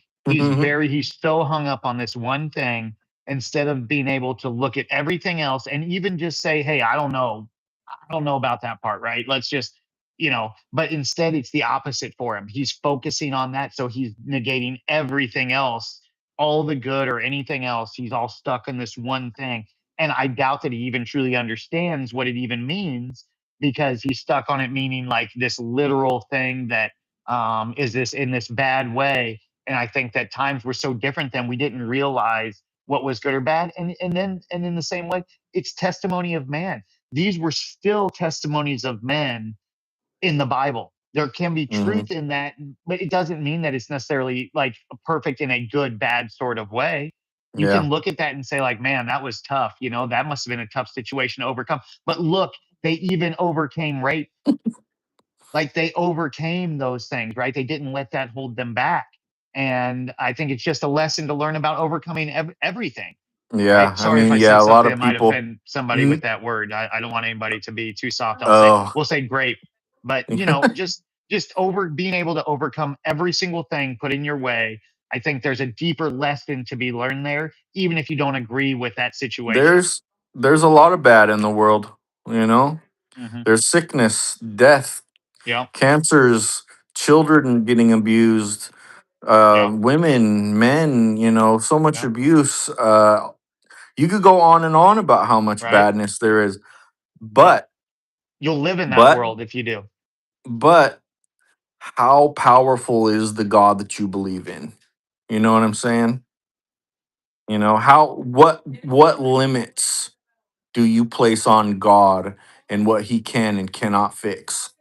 S3: He's so hung up on this one thing instead of being able to look at everything else and even just say, hey, I don't know about that part, right? Let's just, but instead it's the opposite for him. He's focusing on that. So he's negating everything else, all the good or anything else. He's all stuck in this one thing. And I doubt that he even truly understands what it even means because he's stuck on it, meaning like this literal thing that is this in this bad way. And I think that times were so different then we didn't realize what was good or bad. And in the same way, it's testimony of man. These were still testimonies of men in the Bible. There can be
S2: Hmm.
S3: truth in that, but it doesn't mean that it's necessarily like perfect in a good, bad sort of way. You
S2: Yeah,
S3: can look at that and say, like, man, that was tough. That must have been a tough situation to overcome. But look, they even overcame rape. Like they overcame those things, right? They didn't let that hold them back. And I think it's just a lesson to learn about overcoming everything.
S2: yeah.
S3: Right?
S2: I
S3: Sorry if
S2: mean,
S3: I
S2: yeah,
S3: said
S2: a lot
S3: something that
S2: of
S3: might
S2: people.
S3: offend somebody with
S2: Mm,
S3: that word. I don't want anybody to be too soft.
S2: oh,
S3: We'll say grape, but just over being able to overcome every single thing put in your way. I think there's a deeper lesson to be learned there, even if you don't agree with that situation.
S2: there's there's a lot of bad in the world. You know,
S3: Hmm.
S2: there's sickness, death,
S3: Yeah,
S2: cancers, children getting abused,
S3: yeah,
S2: women, men, so much
S3: yeah.
S2: abuse. You could go on and on about how much
S3: Right.
S2: badness there is,
S3: Yep.
S2: but,
S3: You'll live in that
S2: but,
S3: world if you do.
S2: but, how powerful is the God that you believe in? You know what I'm saying? What limits do you place on God and what He can and cannot fix?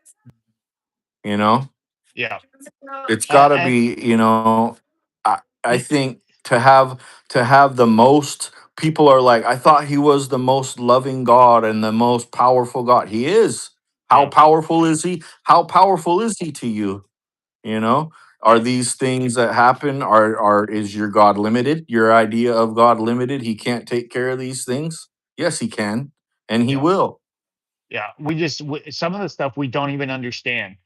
S2: You know?
S3: Yeah.
S2: It's got to
S3: And
S2: be, I
S3: y-
S2: think to have the most people are like, I thought he was the most loving God and the most powerful God. He is. How
S3: yeah,
S2: powerful is he? How powerful is he to you? You know? Are these things that happen are is your God limited? Your idea of God limited? He can't take care of these things? Yes, he can. And he
S3: yeah.
S2: will.
S3: Yeah, some of the stuff we don't even understand.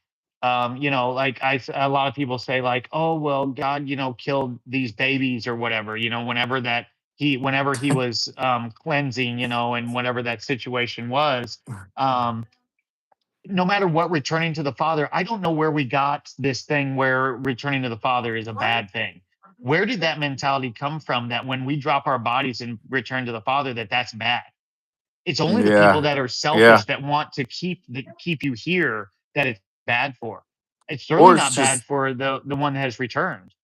S3: Like a lot of people say, like, oh well, God, killed these babies or whatever. Whenever he was cleansing, and whatever that situation was. Um, no matter what, returning to the Father, I don't know where we got this thing where returning to the Father is a bad thing. Where did that mentality come from? That when we drop our bodies and return to the Father, that's bad. It's only the people
S2: Yeah.
S3: that are
S2: Yeah.
S3: selfish that want to keep you here that it's bad for. It's certainly
S2: Or it's
S3: not bad
S2: just
S3: for the one that has returned.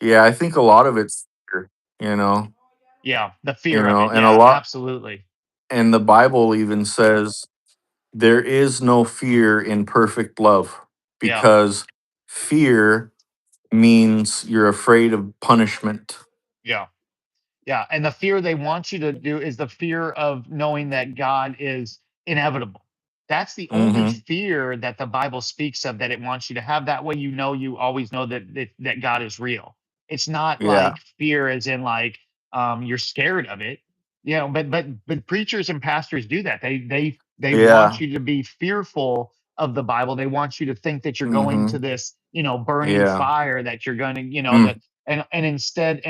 S2: yeah, I think a lot of it's fear, you know.
S3: Yeah, the fear of it.
S2: And a
S3: Yeah,
S2: lot
S3: absolutely.
S2: and the Bible even says there is no fear in perfect love
S3: Yeah,
S2: because fear means you're afraid of punishment.
S3: yeah. Yeah, and the fear they want you to do is the fear of knowing that God is inevitable. That's the only
S2: Hmm.
S3: fear that the Bible speaks of that it wants you to have. That way, you always know that God is real. It's not
S2: Yeah.
S3: like fear, as in like you're scared of it, But preachers and pastors do that. They want
S2: Yeah.
S3: you to be fearful of the Bible. They want you to think that you're going
S2: Hmm.
S3: to this burning
S2: Yeah.
S3: fire, that you're going to
S2: Mm.
S3: And instead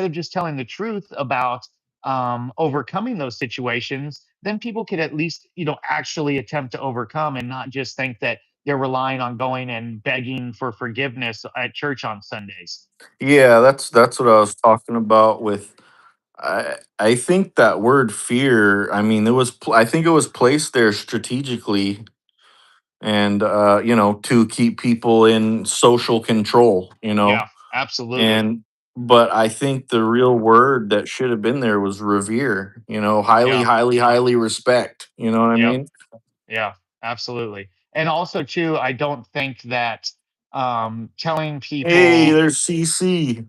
S3: of just telling the truth about overcoming those situations, then people could at least actually attempt to overcome and not just think that they're relying on going and begging for forgiveness at church on Sundays.
S2: Yeah, that's what I was talking about with. I think that word fear. I mean, I think it was placed there strategically, and to keep people in social control.
S3: Yeah, absolutely.
S2: And but I think the real word that should have been there was revere. Highly,
S3: Yeah.
S2: highly, highly respect. You know what I
S3: Yep.
S2: mean?
S3: Yeah, absolutely. And also too, I don't think that telling
S2: Hey,
S3: people,
S2: there's CC.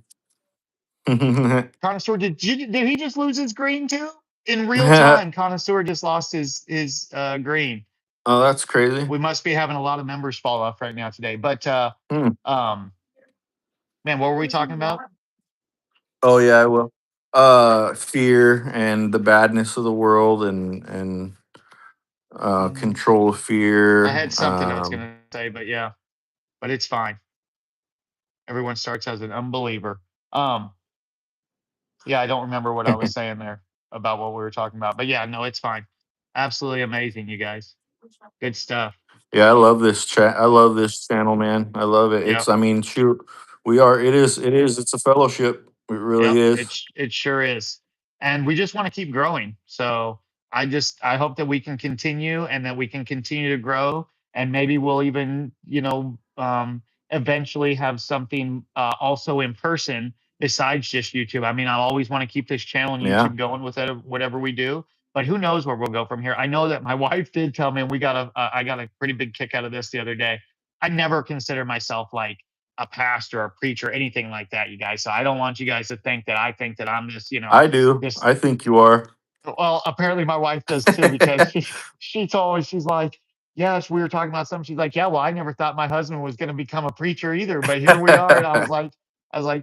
S3: Connoisseur, did he just lose his green too? In real time, Connoisseur just lost his green.
S2: Oh, that's crazy.
S3: We must be having a lot of members fall off right now today. But
S2: Hmm.
S3: um man, what were we talking about?
S2: Oh yeah, I will. Fear and the badness of the world, and
S3: Mm,
S2: control of
S3: I
S2: fear.
S3: had something I was gonna say, but yeah, but it's fine. Everyone starts as an unbeliever. Um, yeah, I don't remember what I was saying there about what we were talking about. But yeah, no, it's fine. Absolutely amazing, you guys. Good stuff.
S2: Yeah, I love this chat. I love this channel, man. I love it.
S3: Yep.
S2: I mean, shoot, we are. It is. It's a fellowship. It really
S3: Yep.
S2: is.
S3: It sure is. And we just want to keep growing. So I hope that we can continue and that we can continue to grow. And maybe we'll even, eventually have something also in person besides just YouTube. I mean, I always want to keep this channel on
S2: Yeah.
S3: YouTube going with it, whatever we do. But who knows where we'll go from here? I know that my wife did tell me, and I got a pretty big kick out of this the other day. I never consider myself like a pastor, a preacher, anything like that, you guys. So I don't want you guys to think that I think that I'm this,
S2: I do.
S3: this.
S2: I think you are.
S3: Well, apparently my wife does too because she told me she's like, yes, we were talking about something. She's like, yeah, well, I never thought my husband was going to become a preacher either, but here we are. And I was like,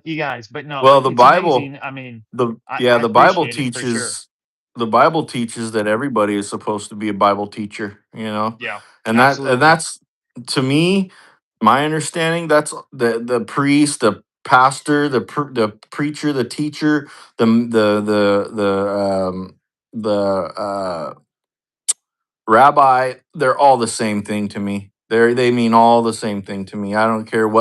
S3: you guys, but no,
S2: Well, the
S3: it's
S2: Bible.
S3: amazing. I mean,
S2: The
S3: I
S2: Yeah, the Bible
S3: appreciate it for sure.
S2: teaches. The Bible teaches that everybody is supposed to be a Bible teacher.
S3: Yeah,
S2: And
S3: absolutely.
S2: that's, to me, my understanding. That's the priest, the pastor, the preacher, the teacher, the rabbi. They're all the same thing to me. They mean all the same thing to me. I don't care
S3: Yeah.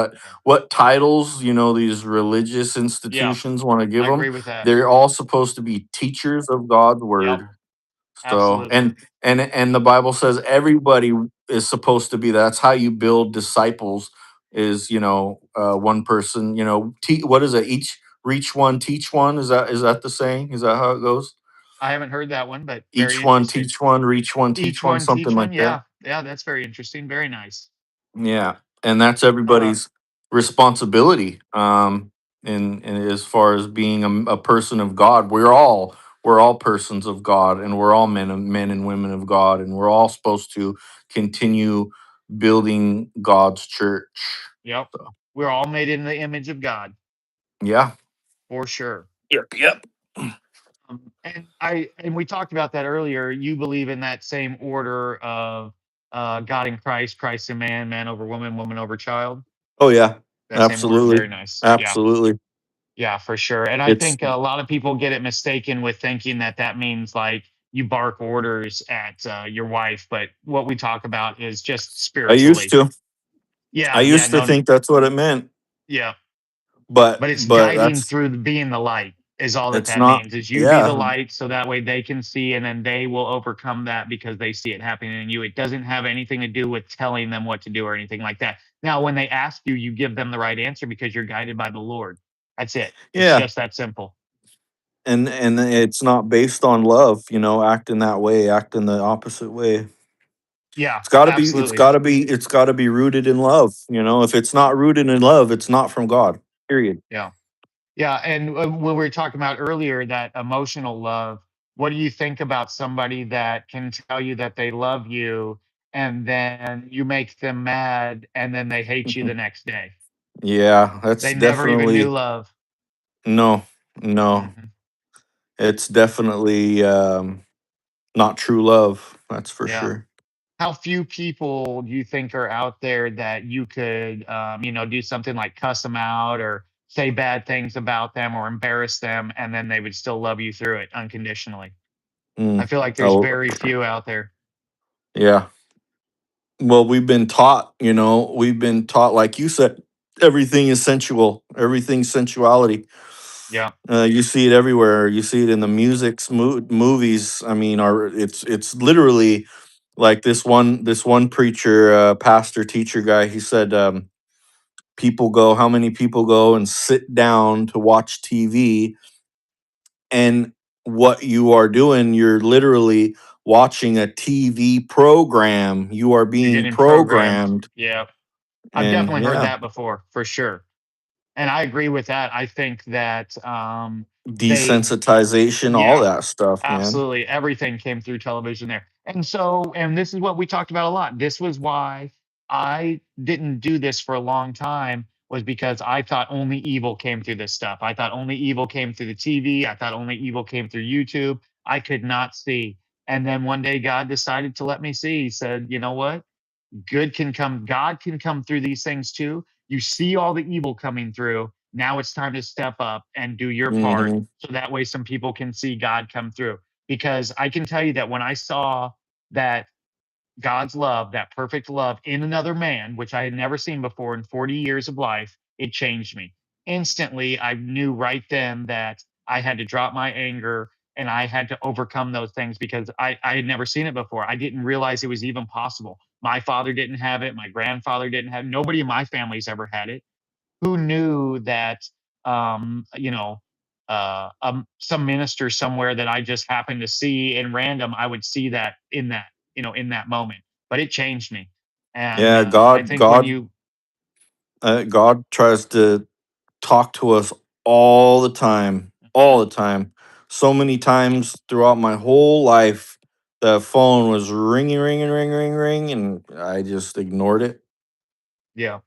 S2: what titles these religious
S3: Yeah,
S2: institutions want to give
S3: I
S2: them.
S3: agree with that.
S2: They're all supposed to be teachers of God's
S3: Yep,
S2: word. So,
S3: absolutely.
S2: and the Bible says everybody is supposed to be. That's how you build disciples. Is one person. What is it? Each reach one, teach one. Is that the saying? Is that how it goes?
S3: I haven't heard that one, but very
S2: Each one,
S3: interesting.
S2: teach one, reach one,
S3: Each
S2: teach one,
S3: one
S2: something
S3: teach one.
S2: like that.
S3: Yeah. Yeah, that's very interesting. Very nice.
S2: Yeah, and that's
S3: Uh,
S2: everybody's responsibility. In as far as being a person of God, we're all persons of God, and we're all men and women of God, and we're all supposed to continue building God's church.
S3: yep.
S2: So,
S3: We're all made in the image of God
S2: yeah.
S3: for sure.
S2: Yep. Yep.
S3: And we talked about that earlier. You believe in that same order of God in Christ, Christ in man, man over woman, woman over child.
S2: Oh yeah.
S3: That same order,
S2: Absolutely.
S3: very nice. Yeah,
S2: Absolutely.
S3: yeah, for sure. And I
S2: It's
S3: think a lot of people get it mistaken with thinking that that means like you bark orders at your wife, but what we talk about is just
S2: I used
S3: spiritually.
S2: to. I
S3: Yeah, yeah,
S2: used to
S3: no,
S2: think that's what it meant,
S3: yeah.
S2: but
S3: But it's
S2: but
S3: guiding
S2: that's
S3: through being the light is all that
S2: it's
S3: that
S2: not.
S3: means is you be the
S2: Yeah.
S3: light so that way they can see and then they will overcome that because they see it happening in you. It doesn't have anything to do with telling them what to do or anything like that. Now, when they ask you, you give them the right answer because you're guided by the Lord. That's it. It's
S2: Yeah.
S3: just that simple.
S2: And it's not based on love, acting that way, acting the opposite way.
S3: Yeah,
S2: It's got to be it's
S3: absolutely.
S2: got to be it's got to be rooted in love. If it's not rooted in love, it's not from God. Period.
S3: Yeah. Yeah, and when we were talking about earlier that emotional love, what do you think about somebody that can tell you that they love you and then you make them mad and then they hate you the next day?
S2: Yeah, that's
S3: They never even knew
S2: definitely.
S3: love.
S2: No, no.
S3: Mhm.
S2: It's definitely not true love, that's for
S3: Yeah.
S2: sure.
S3: How few people do you think are out there that you could, do something like cuss them out or say bad things about them or embarrass them, and then they would still love you through it unconditionally. I
S2: Mm.
S3: feel like there's
S2: Oh,
S3: very few out there.
S2: yeah. Well, we've been taught, we've been taught, like you said, everything is sensual, everything's sensuality.
S3: Yeah.
S2: You see it everywhere. You see it in the music, movies. I mean, it's literally like this one preacher, pastor, teacher guy. He said, how many people go and sit down to watch TV, and what you are doing, you're literally watching a TV program. You are
S3: You're
S2: being
S3: getting programmed.
S2: programmed,
S3: Yeah. I've
S2: and
S3: definitely heard
S2: yeah,
S3: that before, for sure. And I agree with that. I think that they
S2: desensitization, all
S3: yeah,
S2: that stuff, man.
S3: absolutely. Everything came through television there. And this is what we talked about a lot. This was why I didn't do this for a long time, was because I thought only evil came through this stuff. I thought only evil came through the TV. I thought only evil came through YouTube. I could not see. And then one day God decided to let me see. He said, "You know what? God can come through these things too. You see all the evil coming through. Now it's time to step up and do your part
S2: Hmm.
S3: so that way some people can see God come through." Because I can tell you that when I saw that God's love, that perfect love in another man, which I had never seen before in 40 years of life, it changed me. Instantly, I knew right then that I had to drop my anger and I had to overcome those things because I had never seen it before. I didn't realize it was even possible. My father didn't have it. My grandfather didn't have it. Nobody in my family's ever had it. Who knew that, you know, some minister somewhere that I just happened to see in random, I would see that in that moment. But it changed me. And
S2: Yeah,
S3: I
S2: God,
S3: think when
S2: God,
S3: you,
S2: God tries to talk to us all the time, all
S3: Mhm.
S2: the time. So many times throughout my whole life, the phone was ringing, ringing, ring, ring, ring, and I just ignored it.
S3: Yeah.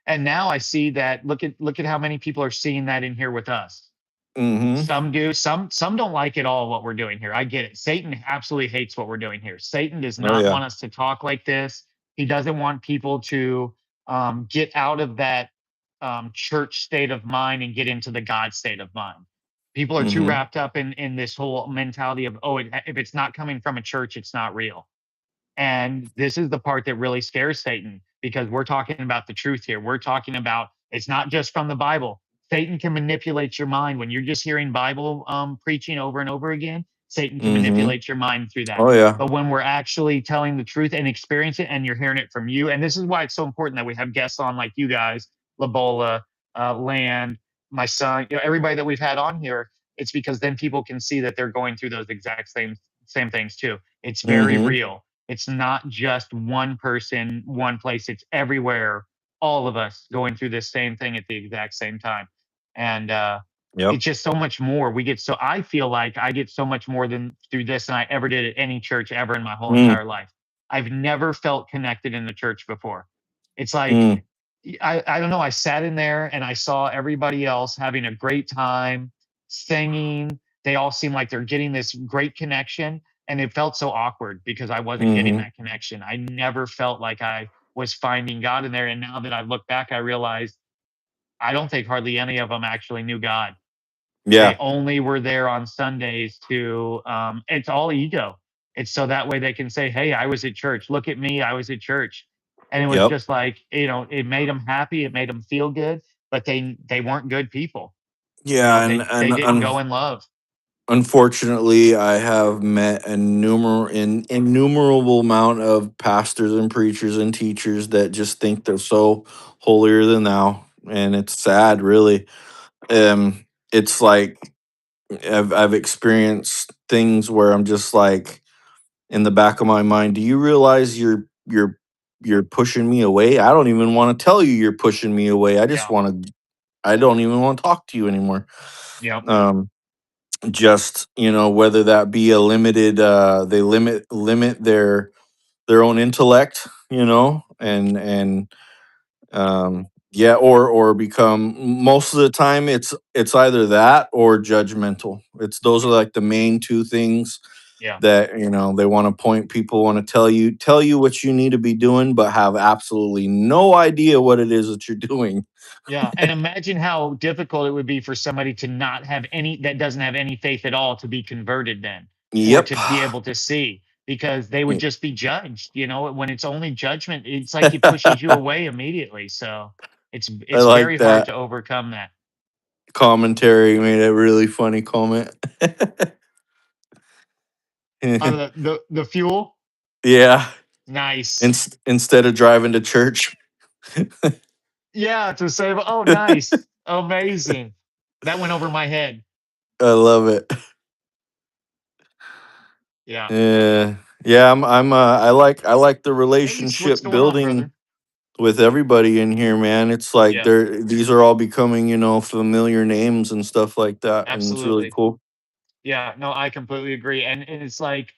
S3: And now I see that, look at how many people are seeing that in here with us.
S2: Mm-hmm.
S3: Some do, some don't like it all what we're doing here. I get it. Satan absolutely hates what we're doing here. Satan does
S2: Oh
S3: not
S2: yeah.
S3: want us to talk like this. He doesn't want people to get out of that church state of mind and get into the God state of mind. People are too
S2: Mm-hmm.
S3: wrapped up in this whole mentality of, oh, if it's not coming from a church, it's not real. And this is the part that really scares Satan, because we're talking about the truth here. We're talking about, it's not just from the Bible. Satan can manipulate your mind when you're just hearing Bible preaching over and over again. Satan can
S2: Mm-hmm.
S3: manipulate your mind through that.
S2: Oh yeah.
S3: But when we're actually telling the truth and experience it, and you're hearing it from you, and this is why it's so important that we have guests on like you guys, Labola, Land, my son, everybody that we've had on here. It's because then people can see that they're going through those exact same things too. It's very
S2: Mm-hmm.
S3: real. It's not just one person, one place. It's everywhere. All of us going through this same thing at the exact same time. And
S2: Yep.
S3: it's just so much more. I feel like I get so much more than through this than I ever did at any church ever in my whole
S2: Mm,
S3: entire life. I've never felt connected in the church before. It's like,
S2: mm,
S3: I don't know. I sat in there and I saw everybody else having a great time, singing. They all seem like they're getting this great connection. And it felt so awkward because I wasn't getting
S2: mm-hmm.
S3: that connection. I never felt like I was finding God in there. And now that I look back, I realized I don't think hardly any of them actually knew God. They
S2: Yeah.
S3: only were there on Sundays to, it's all ego. It's so that way they can say, "Hey, I was at church. Look at me. I was at church." And it was
S2: Yep.
S3: just like, it made them happy. It made them feel good, but they weren't good people.
S2: Yeah,
S3: They didn't go in love.
S2: unfortunately, I have met an innumerable amount of pastors and preachers and teachers that just think they're so holier than thou, and it's sad, really. It's like I've experienced things where I'm just like, in the back of my mind, do you realize you're pushing me away? I don't even want to tell you you're pushing me away.
S3: Yeah.
S2: I don't even want to talk to you anymore.
S3: Yep.
S2: Um, just, whether that be a limited, they limit their own intellect, and yeah, or become, most of the time it's either that or judgmental. It's Those are like the main two things
S3: Yeah.
S2: that they want to point people, want to tell you what you need to be doing, but have absolutely no idea what it is that you're doing.
S3: Yeah, and imagine how difficult it would be for somebody to not have any that doesn't have any faith at all to be converted then, or
S2: Yep.
S3: to be able to see, because they would
S2: I
S3: just be judged, when it's only judgment, it's like it pushes you away immediately. So it's
S2: like
S3: very hard
S2: that
S3: to overcome that.
S2: commentary, made a really funny comment.
S3: The fuel,
S2: Yeah.
S3: nice.
S2: Instead of driving to church.
S3: Yeah, to save. Oh, nice, amazing. That went over my head.
S2: I love it.
S3: Yeah.
S2: Yeah. Yeah, I like the
S3: Ace,
S2: relationship
S3: what's going on,
S2: building
S3: brother?
S2: with everybody in here, man. It's like
S3: Yeah,
S2: these are all becoming, familiar names and stuff like that, and it's really
S3: absolutely.
S2: cool.
S3: Yeah, no, I completely agree. And it's like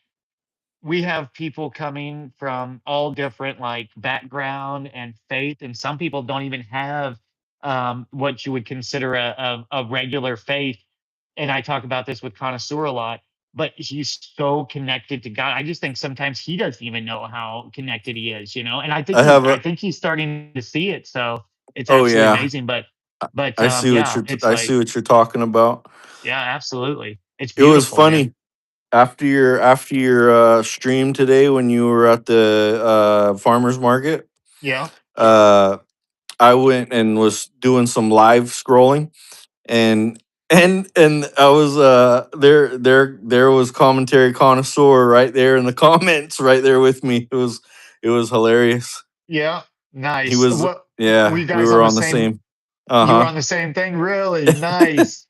S3: we have people coming from all different like background and faith, and some people don't even have what you would consider a regular faith. And I talk about this with Connoisseur a lot, but he's so connected to God. I just think sometimes he doesn't even know how connected he is, And I think
S2: I have
S3: I
S2: a
S3: think he's starting to see it. So it's
S2: Oh
S3: absolutely
S2: yeah.
S3: amazing. But
S2: I see what
S3: yeah, it's
S2: I see
S3: like,
S2: what you're talking about.
S3: yeah, absolutely. It's
S2: It was
S3: beautiful, man.
S2: funny after your stream today when you were at the farmers market.
S3: Yeah.
S2: Uh I went and was doing some live scrolling, and and I was there was commentary connoisseur right there in the comments right there with me. It was hilarious.
S3: Yeah,
S2: He
S3: nice.
S2: was
S3: What were
S2: Yeah,
S3: you
S2: we
S3: guys
S2: were
S3: on the
S2: on the
S3: same?
S2: same.
S3: You were
S2: Uh-huh.
S3: on the same thing? Really? Nice.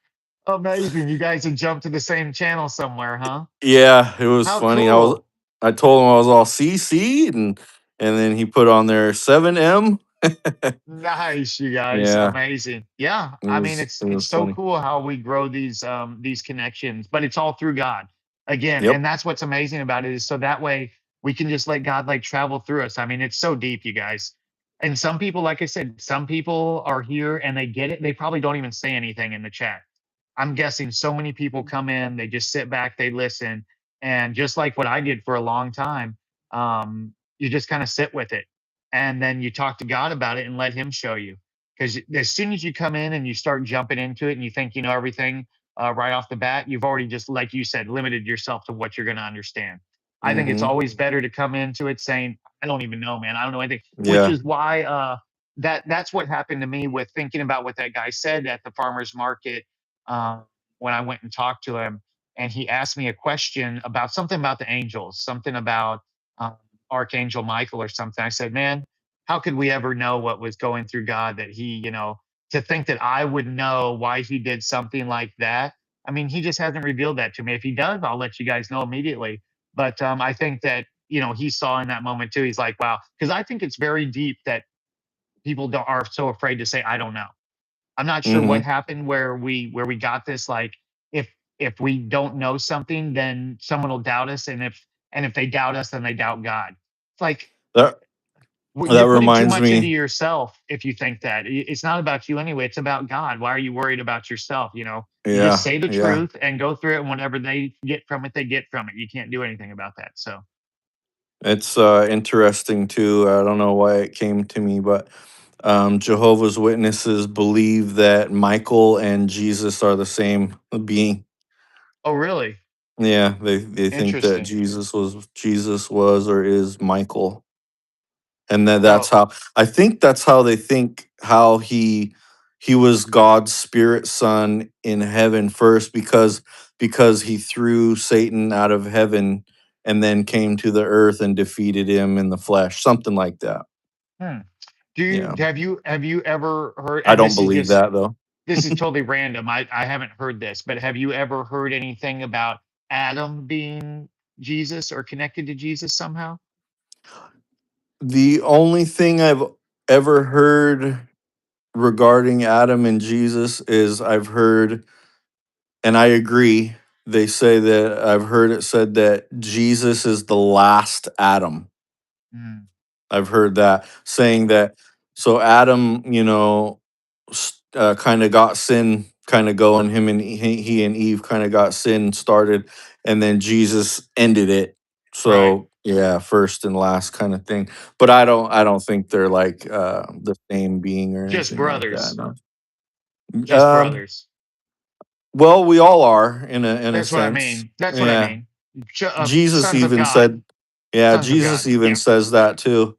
S3: Amazing. You guys had jumped to the same channel somewhere, huh?
S2: Yeah, it was
S3: How
S2: funny.
S3: cool.
S2: I told him I was all CC, and then he put on there 7M.
S3: Nice, you guys.
S2: Yeah,
S3: Amazing. Yeah. I mean,
S2: it
S3: it's
S2: was
S3: so
S2: funny.
S3: cool how we grow these connections, but it's all through God. Again,
S2: Yep.
S3: and that's what's amazing about it, is so that way we can just let God like travel through us. I mean, it's so deep, you guys. And some people, like I said, some people are here and they get it. They probably don't even say anything in the chat. I'm guessing so many people come in, they just sit back, they listen, and just like what I did for a long time, you just kind of sit with it, and then you talk to God about it and let Him show you. Because as soon as you come in and you start jumping into it and you think you know everything right off the bat, you've already, just like you said, limited yourself to what you're going to understand. I think it's
S2: Hmm.
S3: always better to come into it saying, "I don't even know, man. I don't know anything," which
S2: Yeah.
S3: is why that's what happened to me with thinking about what that guy said at the farmer's market, when I went and talked to him, and he asked me a question about something about the angels, something about um, Archangel Michael or something. I said, "Man, how could we ever know what was going through God, that he, to think that I would know why he did something like that? I mean, he just hasn't revealed that to me. If he does, I'll let you guys know immediately." But I think that, he saw in that moment too. He's like, wow, because I think it's very deep that people are so afraid to say, "I don't know." I'm not sure what
S2: Hmm.
S3: happened where we got this. Like, if we don't know something, then someone will doubt us, and if they doubt us, then they doubt God. It's like,
S2: That that
S3: you're putting too
S2: reminds
S3: much into
S2: me.
S3: yourself if you think that. It's not about you anyway. It's about God. Why are you worried about yourself? You just
S2: Yeah,
S3: say the
S2: yeah.
S3: truth and go through it, and whatever they get from it, they get from it. You can't do anything about that. So,
S2: It's interesting too. I don't know why it came to me, but Jehovah's Witnesses believe that Michael and Jesus are the same being.
S3: oh, really?
S2: Yeah, they think that
S3: Interesting.
S2: Jesus was or is Michael. And that's
S3: So,
S2: how I think that's how they think how he was God's spirit son in heaven first, because he threw Satan out of heaven and then came to the earth and defeated him in the flesh, something like that.
S3: hmm. Do you
S2: Yeah.
S3: have you ever heard?
S2: I
S3: And
S2: don't believe that though.
S3: this is totally random. I haven't heard this, but have you ever heard anything about Adam being Jesus or connected to Jesus somehow?
S2: The only thing I've ever heard regarding Adam and Jesus is I've heard, and I agree, they say that I've heard it said that Jesus is the last Adam.
S3: Mm,
S2: I've heard that saying that. So Adam, kind of got sin kind of going. Him and he and Eve kind of got sin started, and then Jesus ended it.
S3: Right.
S2: So yeah, first and last kind of thing. But I don't think they're like the same being or
S3: Just
S2: anything like that.
S3: brothers.
S2: No.
S3: Just brothers.
S2: Well, we all are in a
S3: That's what I
S2: sense.
S3: mean. That's what I
S2: Yeah.
S3: mean.
S2: Jesus
S3: Sons of
S2: even
S3: God.
S2: said, yeah,
S3: Sons of
S2: Jesus
S3: God.
S2: even
S3: Yeah.
S2: says that too.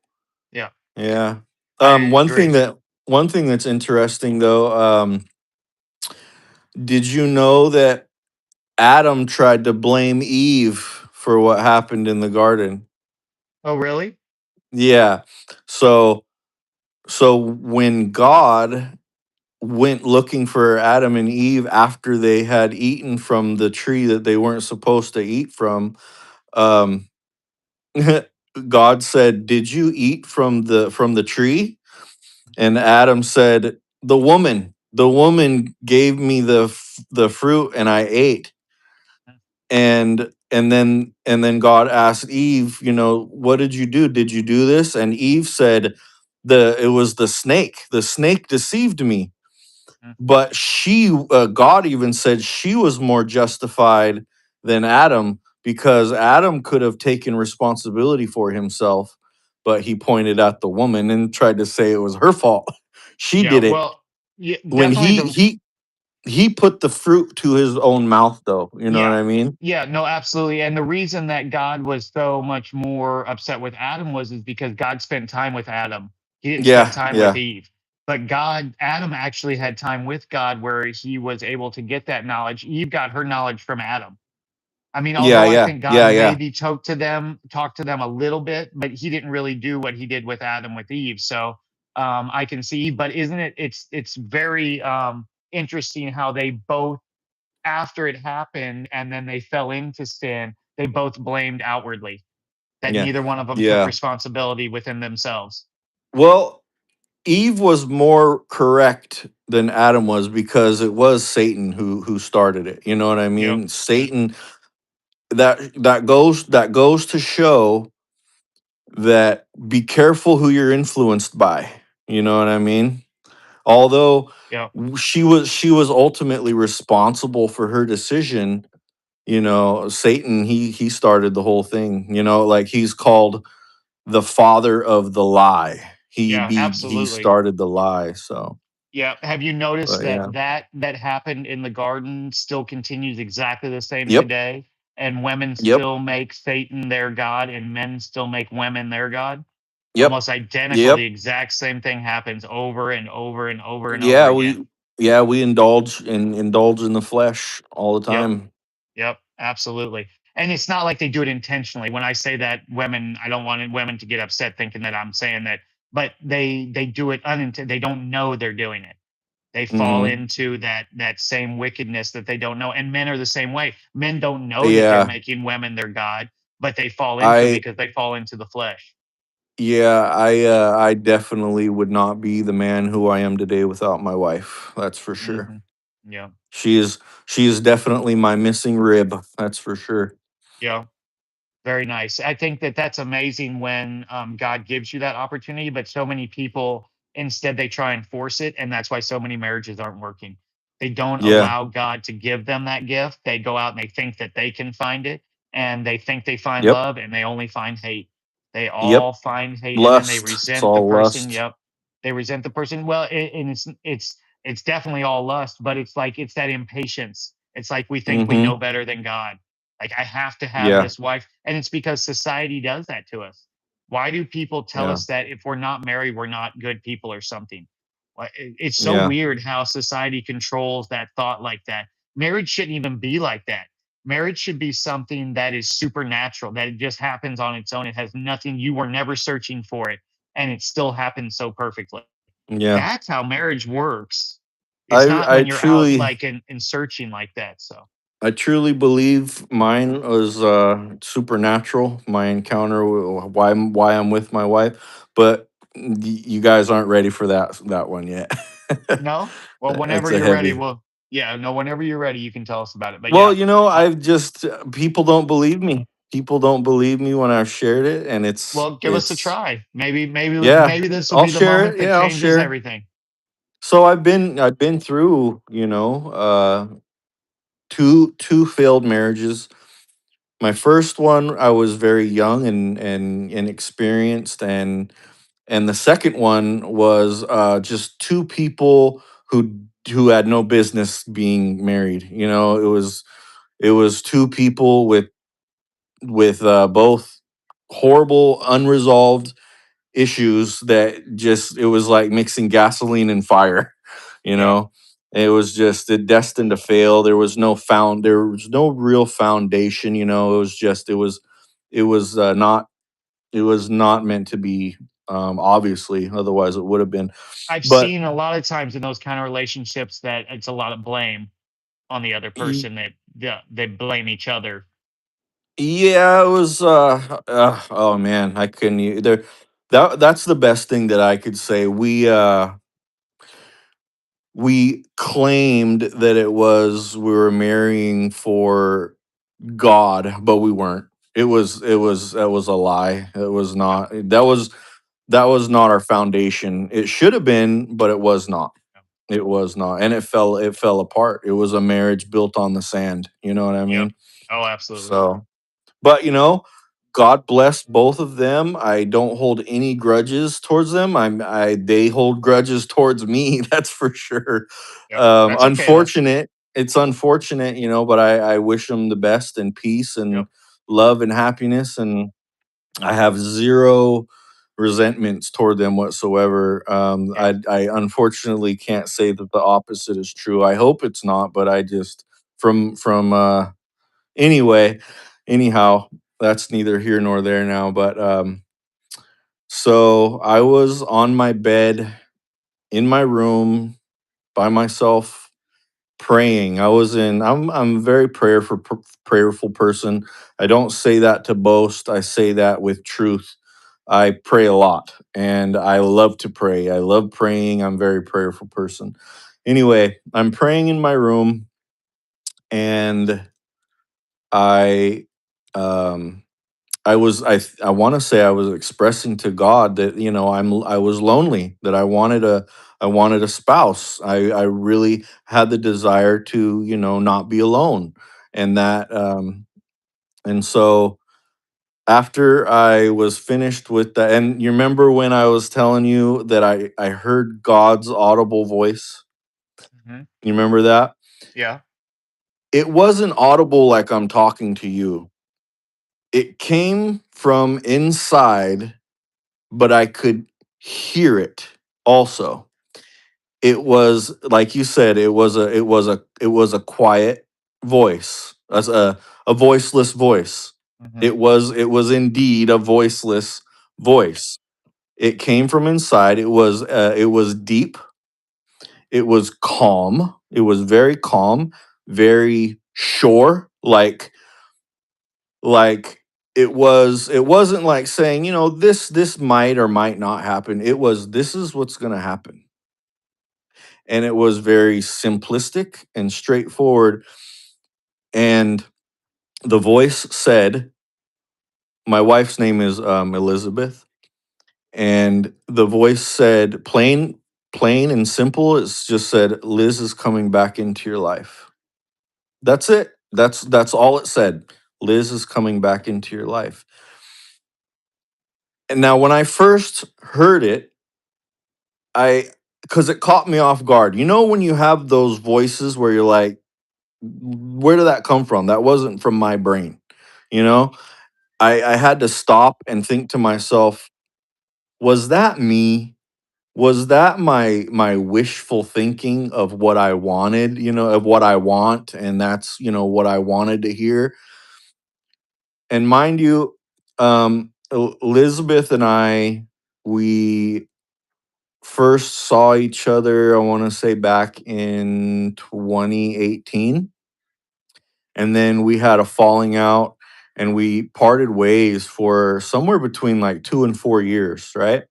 S3: Yeah.
S2: Yeah.
S3: I
S2: One thing
S3: agree.
S2: that's interesting though, did you know that Adam tried to blame Eve for what happened in the garden?
S3: Oh, really?
S2: Yeah. So when God went looking for Adam and Eve after they had eaten from the tree that they weren't supposed to eat from, um God said, "Did you eat from the tree?" And Adam said, The woman gave me the fruit and I ate." And then God asked Eve, "What did you do? Did you do this?" And Eve said, "It was the snake. The snake deceived me."
S3: Mhm.
S2: But God even said she was more justified than Adam, because Adam could have taken responsibility for himself, but he pointed at the woman and tried to say it was her fault. She
S3: Yeah.
S2: did it
S3: Well, yeah,
S2: when
S3: definitely
S2: he put the fruit to his own mouth, though. You know what
S3: yeah.
S2: I mean?
S3: Yeah, no, absolutely. And the reason that God was so much more upset with Adam is because God spent time with Adam. He didn't spend
S2: Yeah,
S3: time with
S2: yeah,
S3: Eve. But Adam actually had time with God where he was able to get that knowledge. Eve got her knowledge from Adam. I mean,
S2: yeah,
S3: although I
S2: yeah,
S3: think God
S2: yeah, yeah,
S3: maybe talked to them a little bit, but he didn't really do what he did with Adam with Eve. So I can see, but isn't it? It's very interesting how they both, after it happened and then they fell into sin, they both blamed outwardly. That
S2: yeah,
S3: neither one of them took
S2: yeah.
S3: responsibility within themselves.
S2: Well, Eve was more correct than Adam was, because it was Satan who started it. You know what I
S3: Yep.
S2: mean? Satan, that goes to show that be careful who you're influenced by. You know what I mean? Although
S3: Yep.
S2: she was ultimately responsible for her decision, Satan, he started the whole thing. Like, he's called the father of the lie. He
S3: Yeah.
S2: he he
S3: Absolutely.
S2: started the lie. So,
S3: Yeah. Have you noticed
S2: but
S3: that
S2: yeah.
S3: that happened in the garden still continues exactly the same
S2: Yep.
S3: today? And women
S2: Yep.
S3: still make Satan their god, and men still make women their god.
S2: Yep.
S3: Almost identical. The
S2: Yep.
S3: exact same thing happens over and over and over and over
S2: Yeah,
S3: again.
S2: we indulge in the flesh all the
S3: Yep.
S2: time.
S3: Yep, absolutely. And it's not like they do it intentionally. When I say that, women, I don't want women to get upset thinking that I'm saying that, but they do it they don't know they're doing it. They fall
S2: Hmm.
S3: into that same wickedness that they don't know. And men are the same way. Men don't know that they're
S2: Yeah.
S3: making women their god, but they fall into it
S2: I
S3: because they fall into the flesh.
S2: Yeah, I definitely would not be the man who I am today without my wife. That's for sure.
S3: Hmm. Yeah.
S2: She is definitely my missing rib. That's for sure.
S3: Yeah. Very nice. I think that that's amazing when God gives you that opportunity, but so many people instead they try and force it, and that's why so many marriages aren't working. They don't
S2: Yeah.
S3: allow God to give them that gift. They go out and they think that they can find it, and they think they find
S2: Yep.
S3: love, and they only find hate. They
S2: Yep.
S3: all find hate, and then they
S2: Lust. It's
S3: resent the
S2: all
S3: person.
S2: lust.
S3: Yep, they resent the person. Well, and it's definitely all lust, but it's like it's that impatience. It's like we think we
S2: Mm-hmm.
S3: know better than God. Like, I have to have
S2: Yeah.
S3: this wife. And it's because society does that to us. Why do people tell
S2: Yeah.
S3: us that if we're not married, we're not good people or something? It's so
S2: Yeah.
S3: weird how society controls that thought like that. Marriage shouldn't even be like that. Marriage should be something that is supernatural, that it just happens on its own. It has nothing, you were never searching for it, and it still happens so perfectly.
S2: Yeah.
S3: That's how marriage works. It's
S2: I
S3: not
S2: I
S3: when you're out
S2: truly
S3: like in searching like that. So,
S2: I truly believe mine was supernatural. My encounter, why I'm with my wife, but you guys aren't ready for that one yet.
S3: no? Well,
S2: It's
S3: whenever
S2: a
S3: you're ready,
S2: heavy.
S3: well, yeah, no, whenever you're ready, you can tell us about it. But
S2: Well,
S3: yeah, uh,
S2: I've just people don't believe me. People don't believe me when I've shared it, and it's
S3: well, give us a
S2: it's
S3: try.
S2: yeah.
S3: Maybe this will
S2: I'll
S3: be the
S2: share
S3: moment
S2: it.
S3: that
S2: Yeah, I'll
S3: changes
S2: share.
S3: everything.
S2: So I've been through, two failed marriages. My first one, I was very young and inexperienced, and the second one was just two people who had no business being married. It was two people with both horrible unresolved issues that just it was like mixing gasoline and fire. you
S3: Yeah.
S2: know it was just destined to fail. There was no real foundation. It was not meant to be, obviously, otherwise it would have been.
S3: I've
S2: But
S3: seen a lot of times in those kind of relationships that it's a lot of blame on the other
S2: y-
S3: person, that they blame each other.
S2: yeah, it was oh man, I couldn't either. That's the best thing that I could say. We claimed that we were marrying for God, but we weren't. That was a lie.
S3: Yep.
S2: That was not our foundation. It should have been, but it was not.
S3: Yep.
S2: It was not. And it fell apart. It was a marriage built on the sand. You know what I
S3: Yep.
S2: mean?
S3: Oh, absolutely.
S2: So, but God bless both of them. I don't hold any grudges towards them. They hold grudges towards me. That's for sure.
S3: Yep. That's okay though.
S2: Unfortunate. It's unfortunate, but I wish them the best and peace
S3: Yep.
S2: and love and happiness. And I have zero resentments toward them whatsoever.
S3: Yeah.
S2: I unfortunately can't say that the opposite is true. I hope it's not, but I just from anyway, anyhow, that's neither here nor there now. But so I was on my bed in my room by myself praying. I'm a very prayerful person. I don't say that to boast. I say that with truth. I pray a lot and I love to pray. I love praying. I'm a very prayerful person. Anyway, I'm praying in my room and I um I want to say I was expressing to God that I was lonely, that I wanted a spouse. I really had the desire to not be alone, and so after I was finished with that, and you remember when I was telling you that I heard God's audible voice.
S3: Hmm.
S2: You remember that?
S3: Yeah.
S2: It wasn't audible like I'm talking to you. It came from inside, but I could hear it also. It was like you said, it was a quiet voice. As a voiceless voice.
S3: Hmm.
S2: It was indeed a voiceless voice. It came from inside. It was deep. It was calm. It was very calm, very sure, like it wasn't like saying, this might or might not happen. This is what's going to happen. And it was very simplistic and straightforward. And the voice said, my wife's name is Elizabeth, and the voice said, plain and simple, it's just said, Liz is coming back into your life. That's it. That's all it said. Liz is coming back into your life. And now when I first heard it, I because it caught me off guard. When you have those voices where you're like, where did that come from? That wasn't from my brain. You know, I had to stop and think to myself, was that me? Was that my wishful thinking of what I wanted, of what I want, and that's what I wanted to hear. And mind you, Elizabeth and we first saw each other, I want to say back in 2018. And then we had a falling out and we parted ways for somewhere between like 2 and 4 years, right?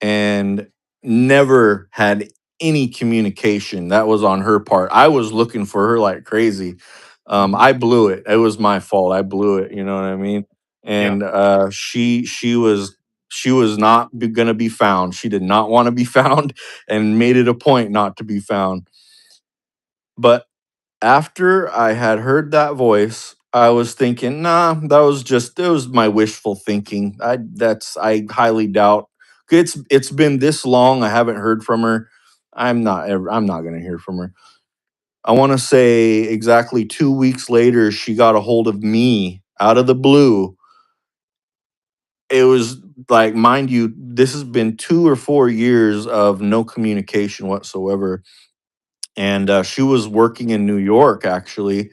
S2: And never had any communication. That was on her part. I was looking for her like crazy.
S3: Hmm.
S2: I blew it. It was my fault. I blew it. You know what I mean?
S3: Yeah.
S2: And she she was not going to be found. She did not want to be found and made it a point not to be found. But after I had heard that voice, I was thinking, nah, it was my wishful thinking. I highly doubt. It's been this long. I haven't heard from her. I'm not gonna hear from her. I want to say exactly 2 weeks later, she got a hold of me out of the blue. It was like, mind you, this has been 2 or 4 years of no communication whatsoever. And she was working in New York actually,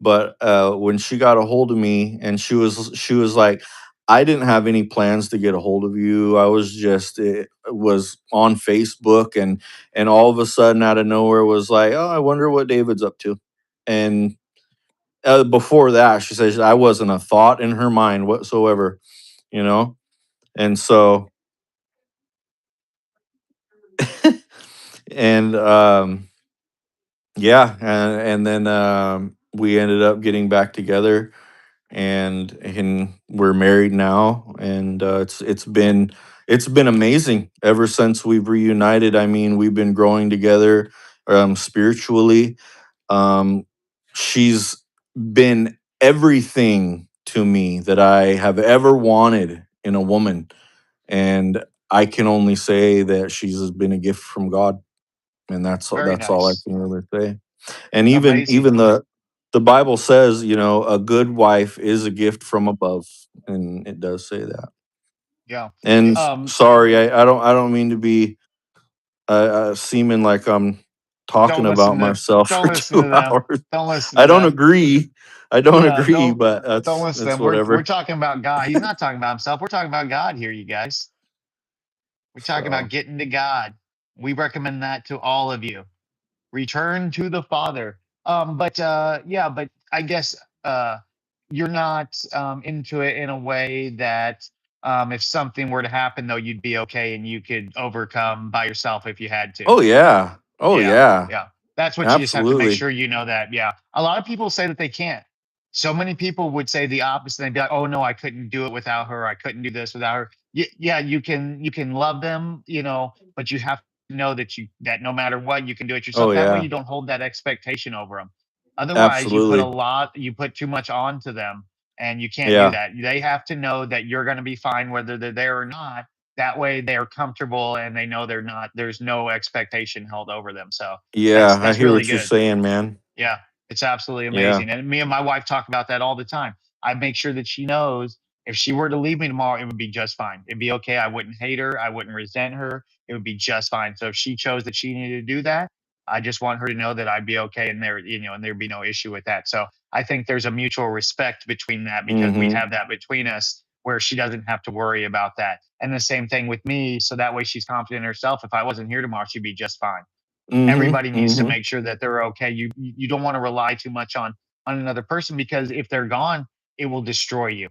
S2: but when she got a hold of me, and she was like, I didn't have any plans to get a hold of you. I was just, it was on Facebook, and all of a sudden out of nowhere was like, oh, I wonder what David's up to. And before that, she says I wasn't a thought in her mind whatsoever, you know. And so, and yeah, and then we ended up getting back together, and we're married now, and it's been amazing ever since we've reunited. I mean, we've been growing together spiritually. Um, she's been everything to me that I have ever wanted in a woman, and I can only say that she's been a gift from God, and
S3: Very
S2: that's all I
S3: nice.
S2: can really say. And even
S3: Amazing.
S2: the Bible says, a good wife is a gift from above, and it does say that.
S3: Yeah.
S2: And
S3: Um,
S2: sorry, I don't mean to be seeming like I'm talking
S3: don't
S2: about
S3: listen to
S2: myself
S3: don't
S2: for
S3: listen
S2: two
S3: to them.
S2: hours.
S3: Don't listen
S2: I
S3: to
S2: don't
S3: them.
S2: agree. I don't
S3: Yeah,
S2: agree, but
S3: don't listen to
S2: that's
S3: them. We're
S2: whatever.
S3: talking about God. He's not talking about himself. We're talking about God here, you guys. We're talking about
S2: So,
S3: getting to God. We recommend that to all of you. Return to the Father. But yeah, but I guess you're not into it in a way that if something were to happen though, you'd be okay and you could overcome by yourself if you had to.
S2: oh yeah, oh
S3: Yeah,
S2: yeah,
S3: yeah. That's what you just have to make
S2: absolutely.
S3: sure you know that. Yeah. A lot of people say that they can't. So many people would say the opposite. They'd be like, "Oh no, I couldn't do it without her. I couldn't do this without her." Yeah, you can love them, but you have to know that no matter what, you can do it
S2: Oh
S3: yourself. That way
S2: yeah,
S3: you don't hold that expectation over them. Otherwise,
S2: absolutely.
S3: you put too much on to them, and you can't do
S2: Yeah,
S3: that. They have to know that you're going to be fine whether they're there or not. That way they're comfortable and they know there's no expectation held over them. So that's
S2: yeah. I
S3: that's
S2: hear
S3: really
S2: what you're
S3: good.
S2: saying, man.
S3: Yeah, it's absolutely
S2: Yeah.
S3: amazing. And me and my wife talk about that all the time. I make sure that she knows if she were to leave me tomorrow, it would be just fine. It'd be okay. I wouldn't hate her. I wouldn't resent her. It would be just fine. So if she chose that she needed to do that, I just want her to know that I'd be okay and there'd be no issue with that. So I think there's a mutual respect between that because we
S2: Mm-hmm.
S3: have that between us where she doesn't have to worry about that. And the same thing with me. So that way she's confident in herself. If I wasn't here tomorrow, she'd be just fine.
S2: Mm-hmm.
S3: Everybody needs to
S2: Mm-hmm.
S3: make sure that they're okay. You don't want to rely too much on another person because if they're gone, it will destroy you.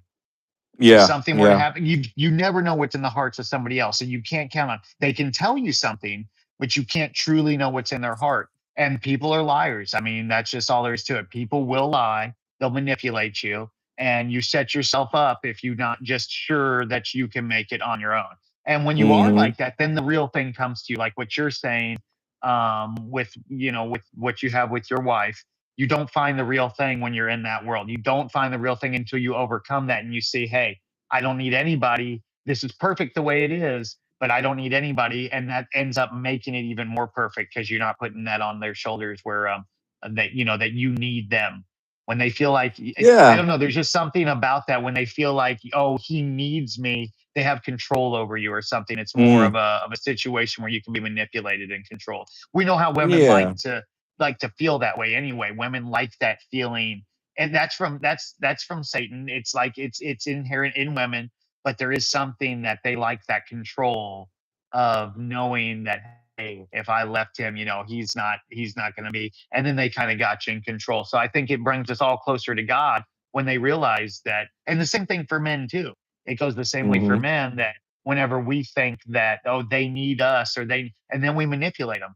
S3: If
S2: Yeah.
S3: something were to
S2: Yeah.
S3: happen, you never know what's in the hearts of somebody else, so you can't count on. They can tell you something, but you can't truly know what's in their heart. And people are liars. I mean, that's just all there is to it. People will lie. They'll manipulate you, and you set yourself up if you're not just sure that you can make it on your own. And when you are
S2: Mm-hmm.
S3: like that, then the real thing comes to you, like what you're saying, with what you have with your wife. You don't find the real thing when you're in that world. You don't find the real thing until you overcome that and you see, hey, I don't need anybody. This is perfect the way it is, but I don't need anybody. And that ends up making it even more perfect because you're not putting that on their shoulders where that you need them. When they feel like I
S2: Yeah.
S3: don't know, there's just something about that when they feel like, oh, he needs me, they have control over you or something. It's more
S2: Mm.
S3: of a situation where you can be manipulated and controlled. We know how women
S2: Yeah.
S3: like to feel that way anyway. Women like that feeling, and that's from Satan. It's like it's inherent in women, but there is something that they like, that control of knowing that, hey, if I left him, he's not going to be. And then they kind of got you in control. So I think it brings us all closer to God when they realize that. And the same thing for men too. It goes the same way for
S2: Mm-hmm.
S3: men that whenever we think that, oh, they need us, and then we manipulate them,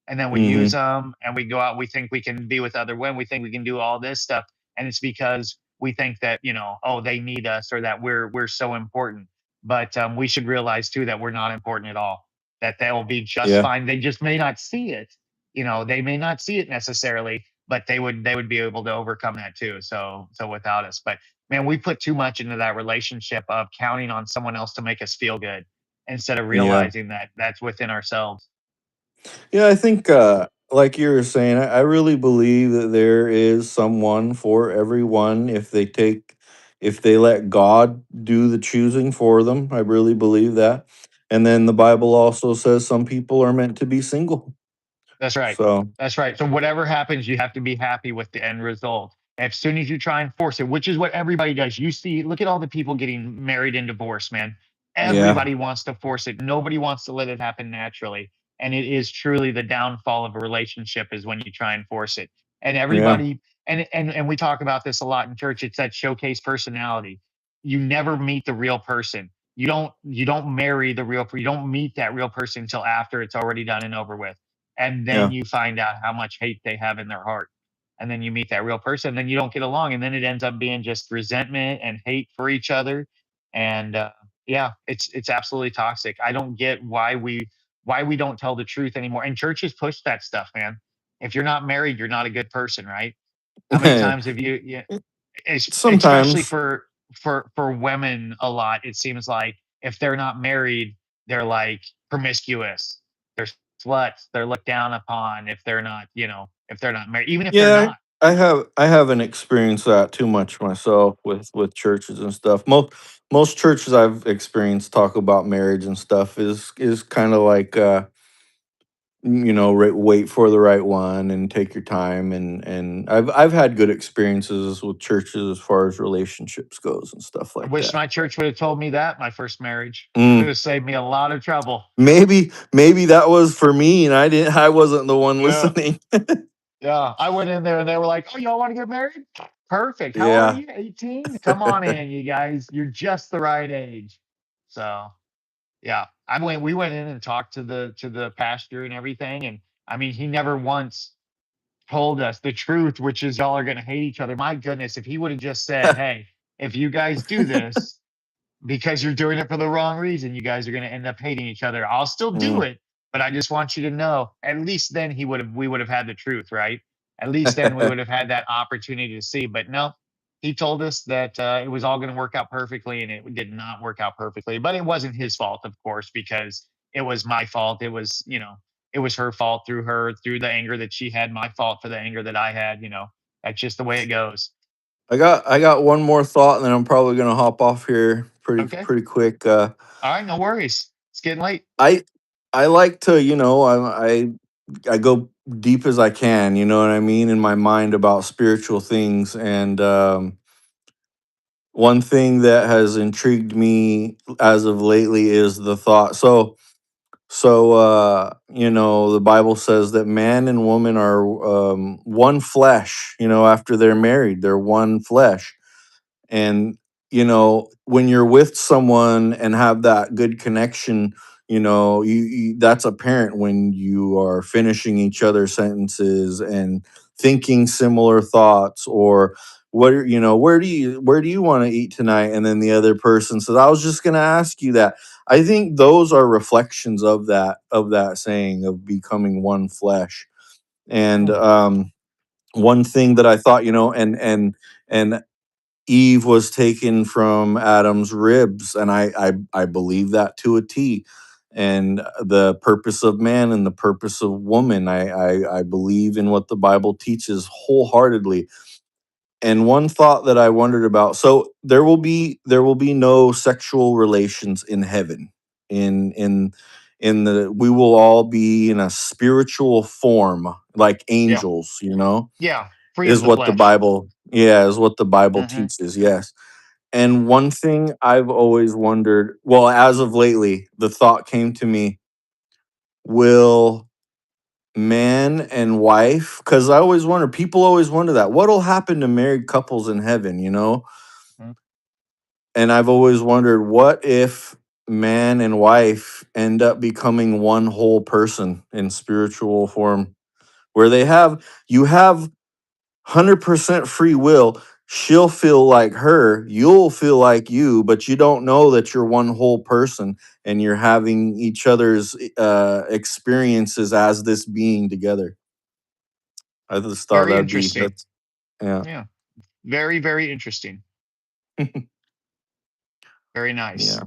S3: and then we use
S2: Mm-hmm.
S3: them, and we go out, we think we can be with other women, we think we can do all this stuff, and it's because we think that, oh, they need us or that we're so important. But we should realize too that we're not important at all. That they'll be just
S2: Yeah.
S3: fine. They just may not see it. They may not see it necessarily, but they would be able to overcome that too. So without us, but man, we put too much into that relationship of counting on someone else to make us feel good instead of
S2: Yeah.
S3: realizing that that's within ourselves.
S2: Yeah, I think like you were saying, I really believe that there is someone for everyone if they let God do the choosing for them. I really believe that. And then the Bible also says some people are meant to be single.
S3: That's right.
S2: So,
S3: That's right. So whatever happens, you have to be happy with the end result. As soon as you try and force it, which is what everybody does. You see, look at all the people getting married and divorced, man.
S2: yeah.
S3: Everybody wants to force it. Nobody wants to let it happen naturally. And it is truly the downfall of a relationship is when you try and force it. And
S2: Yeah.
S3: everybody, and we talk about this a lot in church. It's that showcase personality. You never meet the real person. You don't marry the real. You don't meet that real person until after it's already done and over with, and then
S2: Yeah.
S3: you find out how much hate they have in their heart, and then you meet that real person, then you don't get along, and then it ends up being just resentment and hate for each other. And yeah, it's absolutely toxic. I don't get why we don't tell the truth anymore, and churches push that stuff, man. If you're not married, you're not a good person, right? How many times have you, yeah, especially
S2: Sometimes.
S3: for women, a lot it seems like if they're not married, they're like promiscuous, they're sluts, they're looked down upon if they're not, if they're not married, even if they're
S2: Yeah,
S3: not.
S2: I haven't experienced that too much myself with churches and stuff. Most churches I've experienced talk about marriage and stuff is kind of like wait for the right one and take your time, and I've had good experiences with churches as far as relationships goes and stuff
S3: I
S2: like
S3: wish
S2: that.
S3: my church would have told me that my first marriage. It would
S2: Mm,
S3: have saved me a lot of trouble.
S2: maybe that was for me and I wasn't the one
S3: Yeah.
S2: listening.
S3: Yeah, I went in there and they were like, "Oh, y'all want to get married? Perfect. How old are
S2: Yeah.
S3: you? 18? Come on in, you guys. You're just the right age." So, yeah, we went in and talked to the pastor and everything, and I mean, he never once told us the truth, which is y'all are going to hate each other. My goodness, if he would have just said, "Hey, if you guys do this because you're doing it for the wrong reason, you guys are going to end up hating each other. I'll still do
S2: Mm.
S3: it, but I just want you to know." At least then we would have had the truth, right? At least then we would have had that opportunity to see. But no, he told us that it was all going to work out perfectly, and it did not work out perfectly. But it wasn't his fault, of course, because it was my fault. It was her fault through the anger that she had, my fault for the anger that I had. That's just the way it goes.
S2: I got one more thought, and then I'm probably gonna hop off here
S3: Okay.
S2: pretty quick.
S3: All right. No worries. It's getting late.
S2: I I like to, I go deep as I can, you know what I mean, in my mind about spiritual things, and one thing that has intrigued me as of lately is the thought. The Bible says that man and woman are one flesh. After they're married, they're one flesh. And when you're with someone and have that good connection, that's apparent when you are finishing each other's sentences and thinking similar thoughts, or where do you want to eat tonight, and then the other person says, I was just going to ask you that. I think those are reflections of that saying of becoming one flesh. And
S3: Hmm.
S2: one thing that I thought, and Eve was taken from Adam's ribs, and I believe that to a T. And the purpose of man and the purpose of woman, I believe in what the Bible teaches wholeheartedly. And one thought that I wondered about, so there will be no sexual relations in heaven. In we will all be in a spiritual form like
S3: Yeah.
S2: angels,
S3: Yeah. Free of
S2: is
S3: the
S2: what the
S3: flesh.
S2: Bible, yeah, is what the Bible
S3: Hmm.
S2: teaches. Yes. And one thing I've always wondered, well, as of lately, the thought came to me, will man and wife, because people always wonder that, what'll happen to married couples in heaven? And I've always wondered, what if man and wife end up becoming one whole person in spiritual form, where you have 100% free will. she'll feel like her, you'll feel like you, but you don't know that you're one whole person and you're having each other's experiences as this being together. I just thought
S3: Very
S2: that'd be
S3: interesting.
S2: that's yeah.
S3: Yeah. Very, very interesting. Very nice.
S2: Yeah.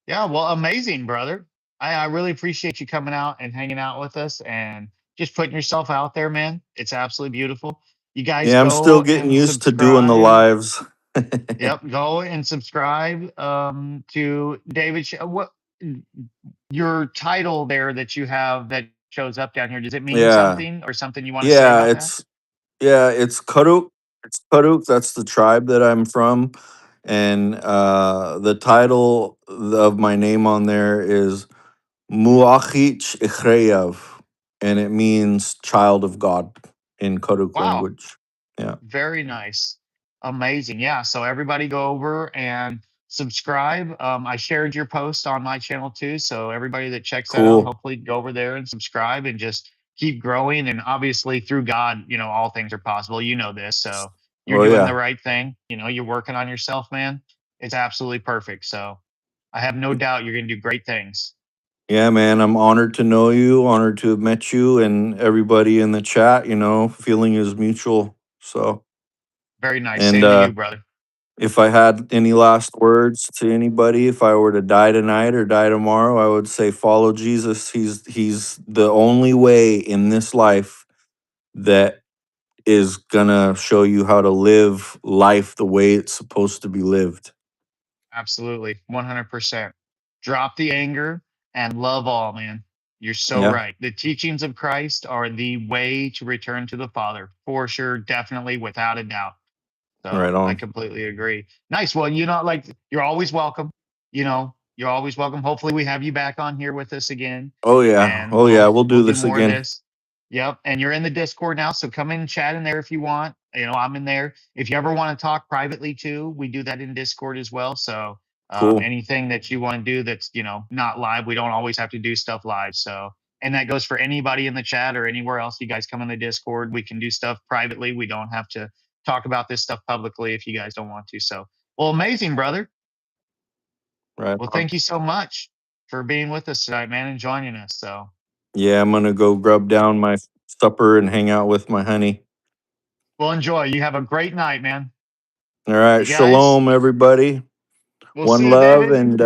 S3: Yeah, well, amazing, brother. I really appreciate you coming out and hanging out with us and just putting yourself out there, man. It's absolutely beautiful. You guys
S2: Yeah, I'm still
S3: go
S2: getting
S3: and
S2: used to doing the
S3: subscribe.
S2: lives.
S3: Yep, go and subscribe to David. What your title there that you have that shows up down here? Does it mean
S2: Yeah.
S3: something or something you want to say
S2: Yeah,
S3: about that?
S2: it's Karuk. It's Karuk. That's the tribe that I'm from. And the title of my name on there is Muachich Ichreyav. And it means child of God in Karuk
S3: Wow.
S2: language. Yeah.
S3: Very nice. Amazing. Yeah. So everybody go over and subscribe. I shared your post on my channel too. So everybody that checks that out,
S2: Cool.
S3: hopefully go over there and subscribe and just keep growing. And obviously through God, all things are possible. You know this. So you're
S2: Oh
S3: doing the
S2: yeah.
S3: right thing. You're working on yourself, man. It's absolutely perfect. So I have no doubt you're going to do great things.
S2: Yeah, man. I'm honored to know you, honored to have met you and everybody in the chat, feeling is mutual. So
S3: Very nice.
S2: and
S3: Same to you, brother.
S2: if I had any last words to anybody, if I were to die tonight or die tomorrow, I would say follow Jesus. He's the only way in this life that is gonna show you how to live life the way it's supposed to be lived.
S3: Absolutely. 100%. Drop the anger and love all, man. You're so
S2: Yeah,
S3: right. The teachings of Christ are the way to return to the Father, for sure, definitely, without a doubt. So
S2: right
S3: I
S2: on.
S3: completely agree. Nice. Well, like you're always welcome. You're always welcome. Hopefully, we have you back on here with us again,
S2: Oh yeah,
S3: and
S2: oh yeah, we'll
S3: we'll
S2: do
S3: do
S2: this
S3: more of
S2: again.
S3: this. Yep. And you're in the Discord now, so come in and chat in there if you want. I'm in there. If you ever want to talk privately too, we do that in Discord as well. So
S2: Cool.
S3: anything that you want to do that's not live, we don't always have to do stuff live. So and that goes for anybody in the chat or anywhere else. You guys come in the Discord, we can do stuff privately. We don't have to talk about this stuff publicly if you guys don't want to. So, well, amazing, brother.
S2: Right
S3: Well,
S2: on.
S3: thank you so much for being with us tonight, man, and joining us. So,
S2: Yeah, I'm gonna go grub down my supper and hang out with my honey.
S3: well, enjoy. You have a great night, man.
S2: All right,
S3: You guys,
S2: shalom, everybody.
S3: we'll see
S2: One
S3: you,
S2: love,
S3: David.
S2: and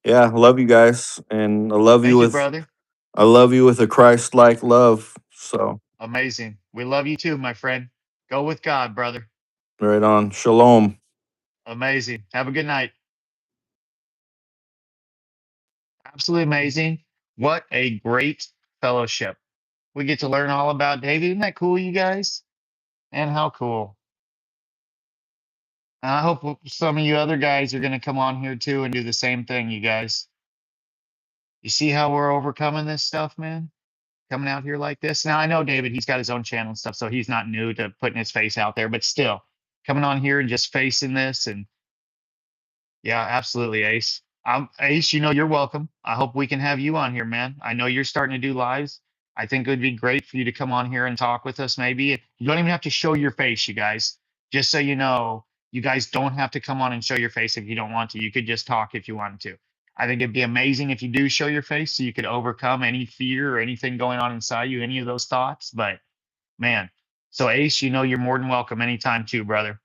S2: yeah, love you guys, and
S3: Thank you, brother.
S2: I love you with a Christ-like love. So
S3: Amazing. We love you too, my friend. Go with God, brother.
S2: right on, shalom.
S3: Amazing. Have a good night. Absolutely amazing. What a great fellowship. We get to learn all about David. Isn't that cool, you guys? And how cool. I hope some of you other guys are going to come on here too and do the same thing, you guys. You see how we're overcoming this stuff, man? Coming out here like this. Now, I know David, he's got his own channel and stuff, so he's not new to putting his face out there, but still coming on here and just facing this and yeah, absolutely, Ace. Ace, you're welcome. I hope we can have you on here, man. I know you're starting to do lives. I think it would be great for you to come on here and talk with us. Maybe you don't even have to show your face, you guys. Just so you know, you guys don't have to come on and show your face if you don't want to. You could just talk if you wanted to. I think it'd be amazing if you do show your face so you could overcome any fear or anything going on inside you, any of those thoughts. But man, so Ace, you're more than welcome anytime too, brother.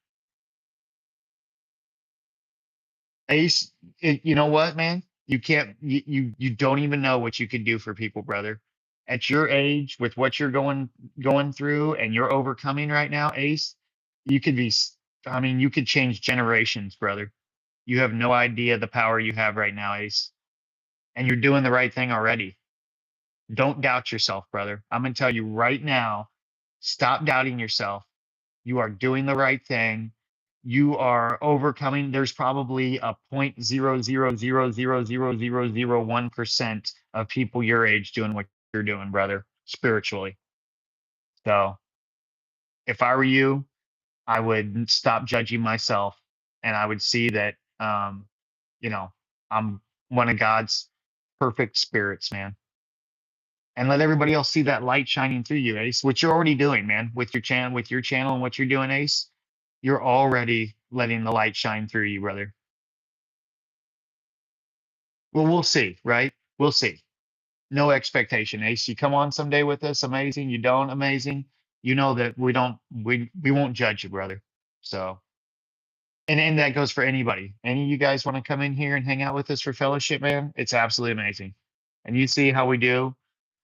S3: Ace, you know what, man? You can't. You don't even know what you could do for people, brother. At your age, with what you're going through, and you're overcoming right now, Ace, you could be. I mean, you could change generations, brother. You have no idea the power you have right now, Ace, and you're doing the right thing already. Don't doubt yourself, brother. I'm gonna tell you right now. Stop doubting yourself. You are doing the right thing. You are overcoming. There's probably a 0.000000001% of people your age doing what you're doing, brother, spiritually. So if I were you, I would stop judging myself and I would see that, you know, I'm one of God's perfect spirits, man. And let everybody else see that light shining through you, Ace, which you're already doing, man, with your channel and what you're doing, Ace. You're already letting the light shine through you, brother. Well, we'll see, right? We'll see. No expectation. Ace, you come on someday with us, amazing. You don't, amazing. You know that we won't judge you, brother. So, and that goes for anybody. Any of you guys want to come in here and hang out with us for fellowship, man? It's absolutely amazing. And you see how we do,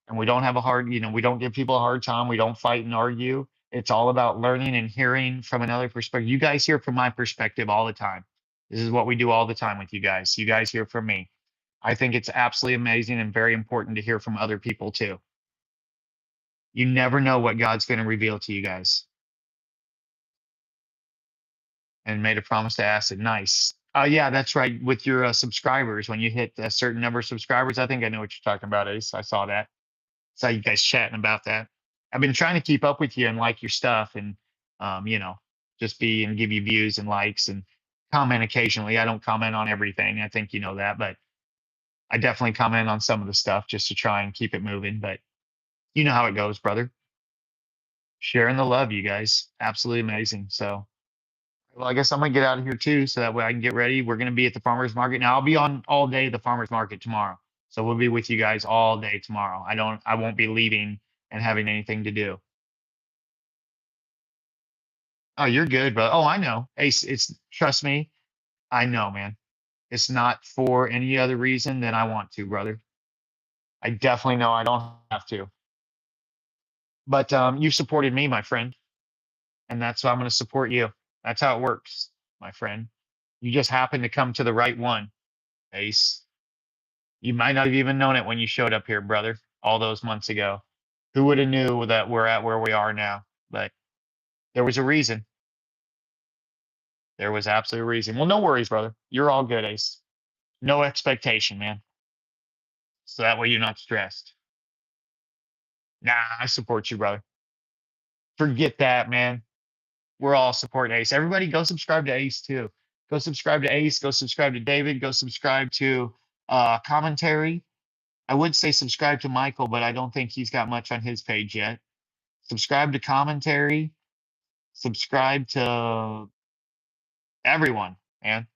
S3: and we don't have a hard, we don't give people a hard time. We don't fight and argue. It's all about learning and hearing from another perspective. You guys hear from my perspective all the time. This is what we do all the time with you guys. You guys hear from me. I think it's absolutely amazing and very important to hear from other people too. You never know what God's going to reveal to you guys. And made a promise to ask it. Nice. Yeah, that's right. With your subscribers, when you hit a certain number of subscribers, I think I know what you're talking about, Ace. I saw that. Saw you guys chatting about that. I've been trying to keep up with you and like your stuff and, just be and give you views and likes and comment occasionally. I don't comment on everything. I think you know that, but I definitely comment on some of the stuff just to try and keep it moving. But you know how it goes, brother. Sharing the love, you guys. Absolutely amazing. So, well, I guess I'm gonna get out of here too, so that way I can get ready. We're gonna be at the farmers market now. I'll be on all day at the farmers market tomorrow, so we'll be with you guys all day tomorrow. I won't be leaving and having anything to do. Oh, you're good, bro. Oh, I know. Ace, it's trust me, I know, man. It's not for any other reason than I want to, brother. I definitely know I don't have to. But you've supported me, my friend, and that's why I'm going to support you. That's how it works, my friend. You just happen to come to the right one, Ace. You might not have even known it when you showed up here, brother, all those months ago. Who would have knew that we're at where we are now? But there was a reason. There was absolute reason. Well, no worries, brother. You're all good, Ace. No expectation, man. So that way you're not stressed. Nah, I support you, brother. Forget that, man. We're all supporting Ace. Everybody go subscribe to Ace too. Go subscribe to Ace. Go subscribe to David. Go subscribe to Commentary. I would say subscribe to Michael, but I don't think he's got much on his page yet. Subscribe to Commentary. Subscribe to everyone, man.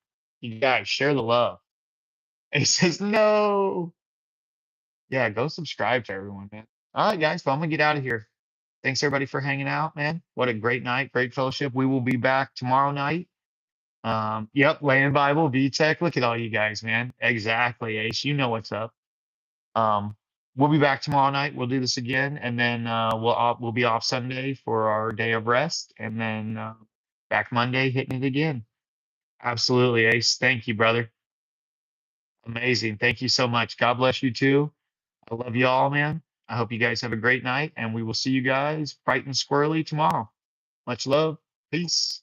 S3: You guys share the love. Ace says no. Yeah, go subscribe to everyone, man. All right, guys. Well, I'm gonna get out of here. Thanks everybody for hanging out, man. What a great night, great fellowship. We will be back tomorrow night. Yep, Land Bible, VTech. Look at all you guys, man. Exactly, Ace. You know what's up. We'll be back tomorrow night. We'll do this again, and then we'll be off Sunday for our day of rest, and then back Monday hitting it again. Absolutely, Ace. Thank you, brother. Amazing. Thank you so much. God bless you too. I love you all, man. I hope you guys have a great night, and we will see you guys bright and squirrely tomorrow. Much love. Peace.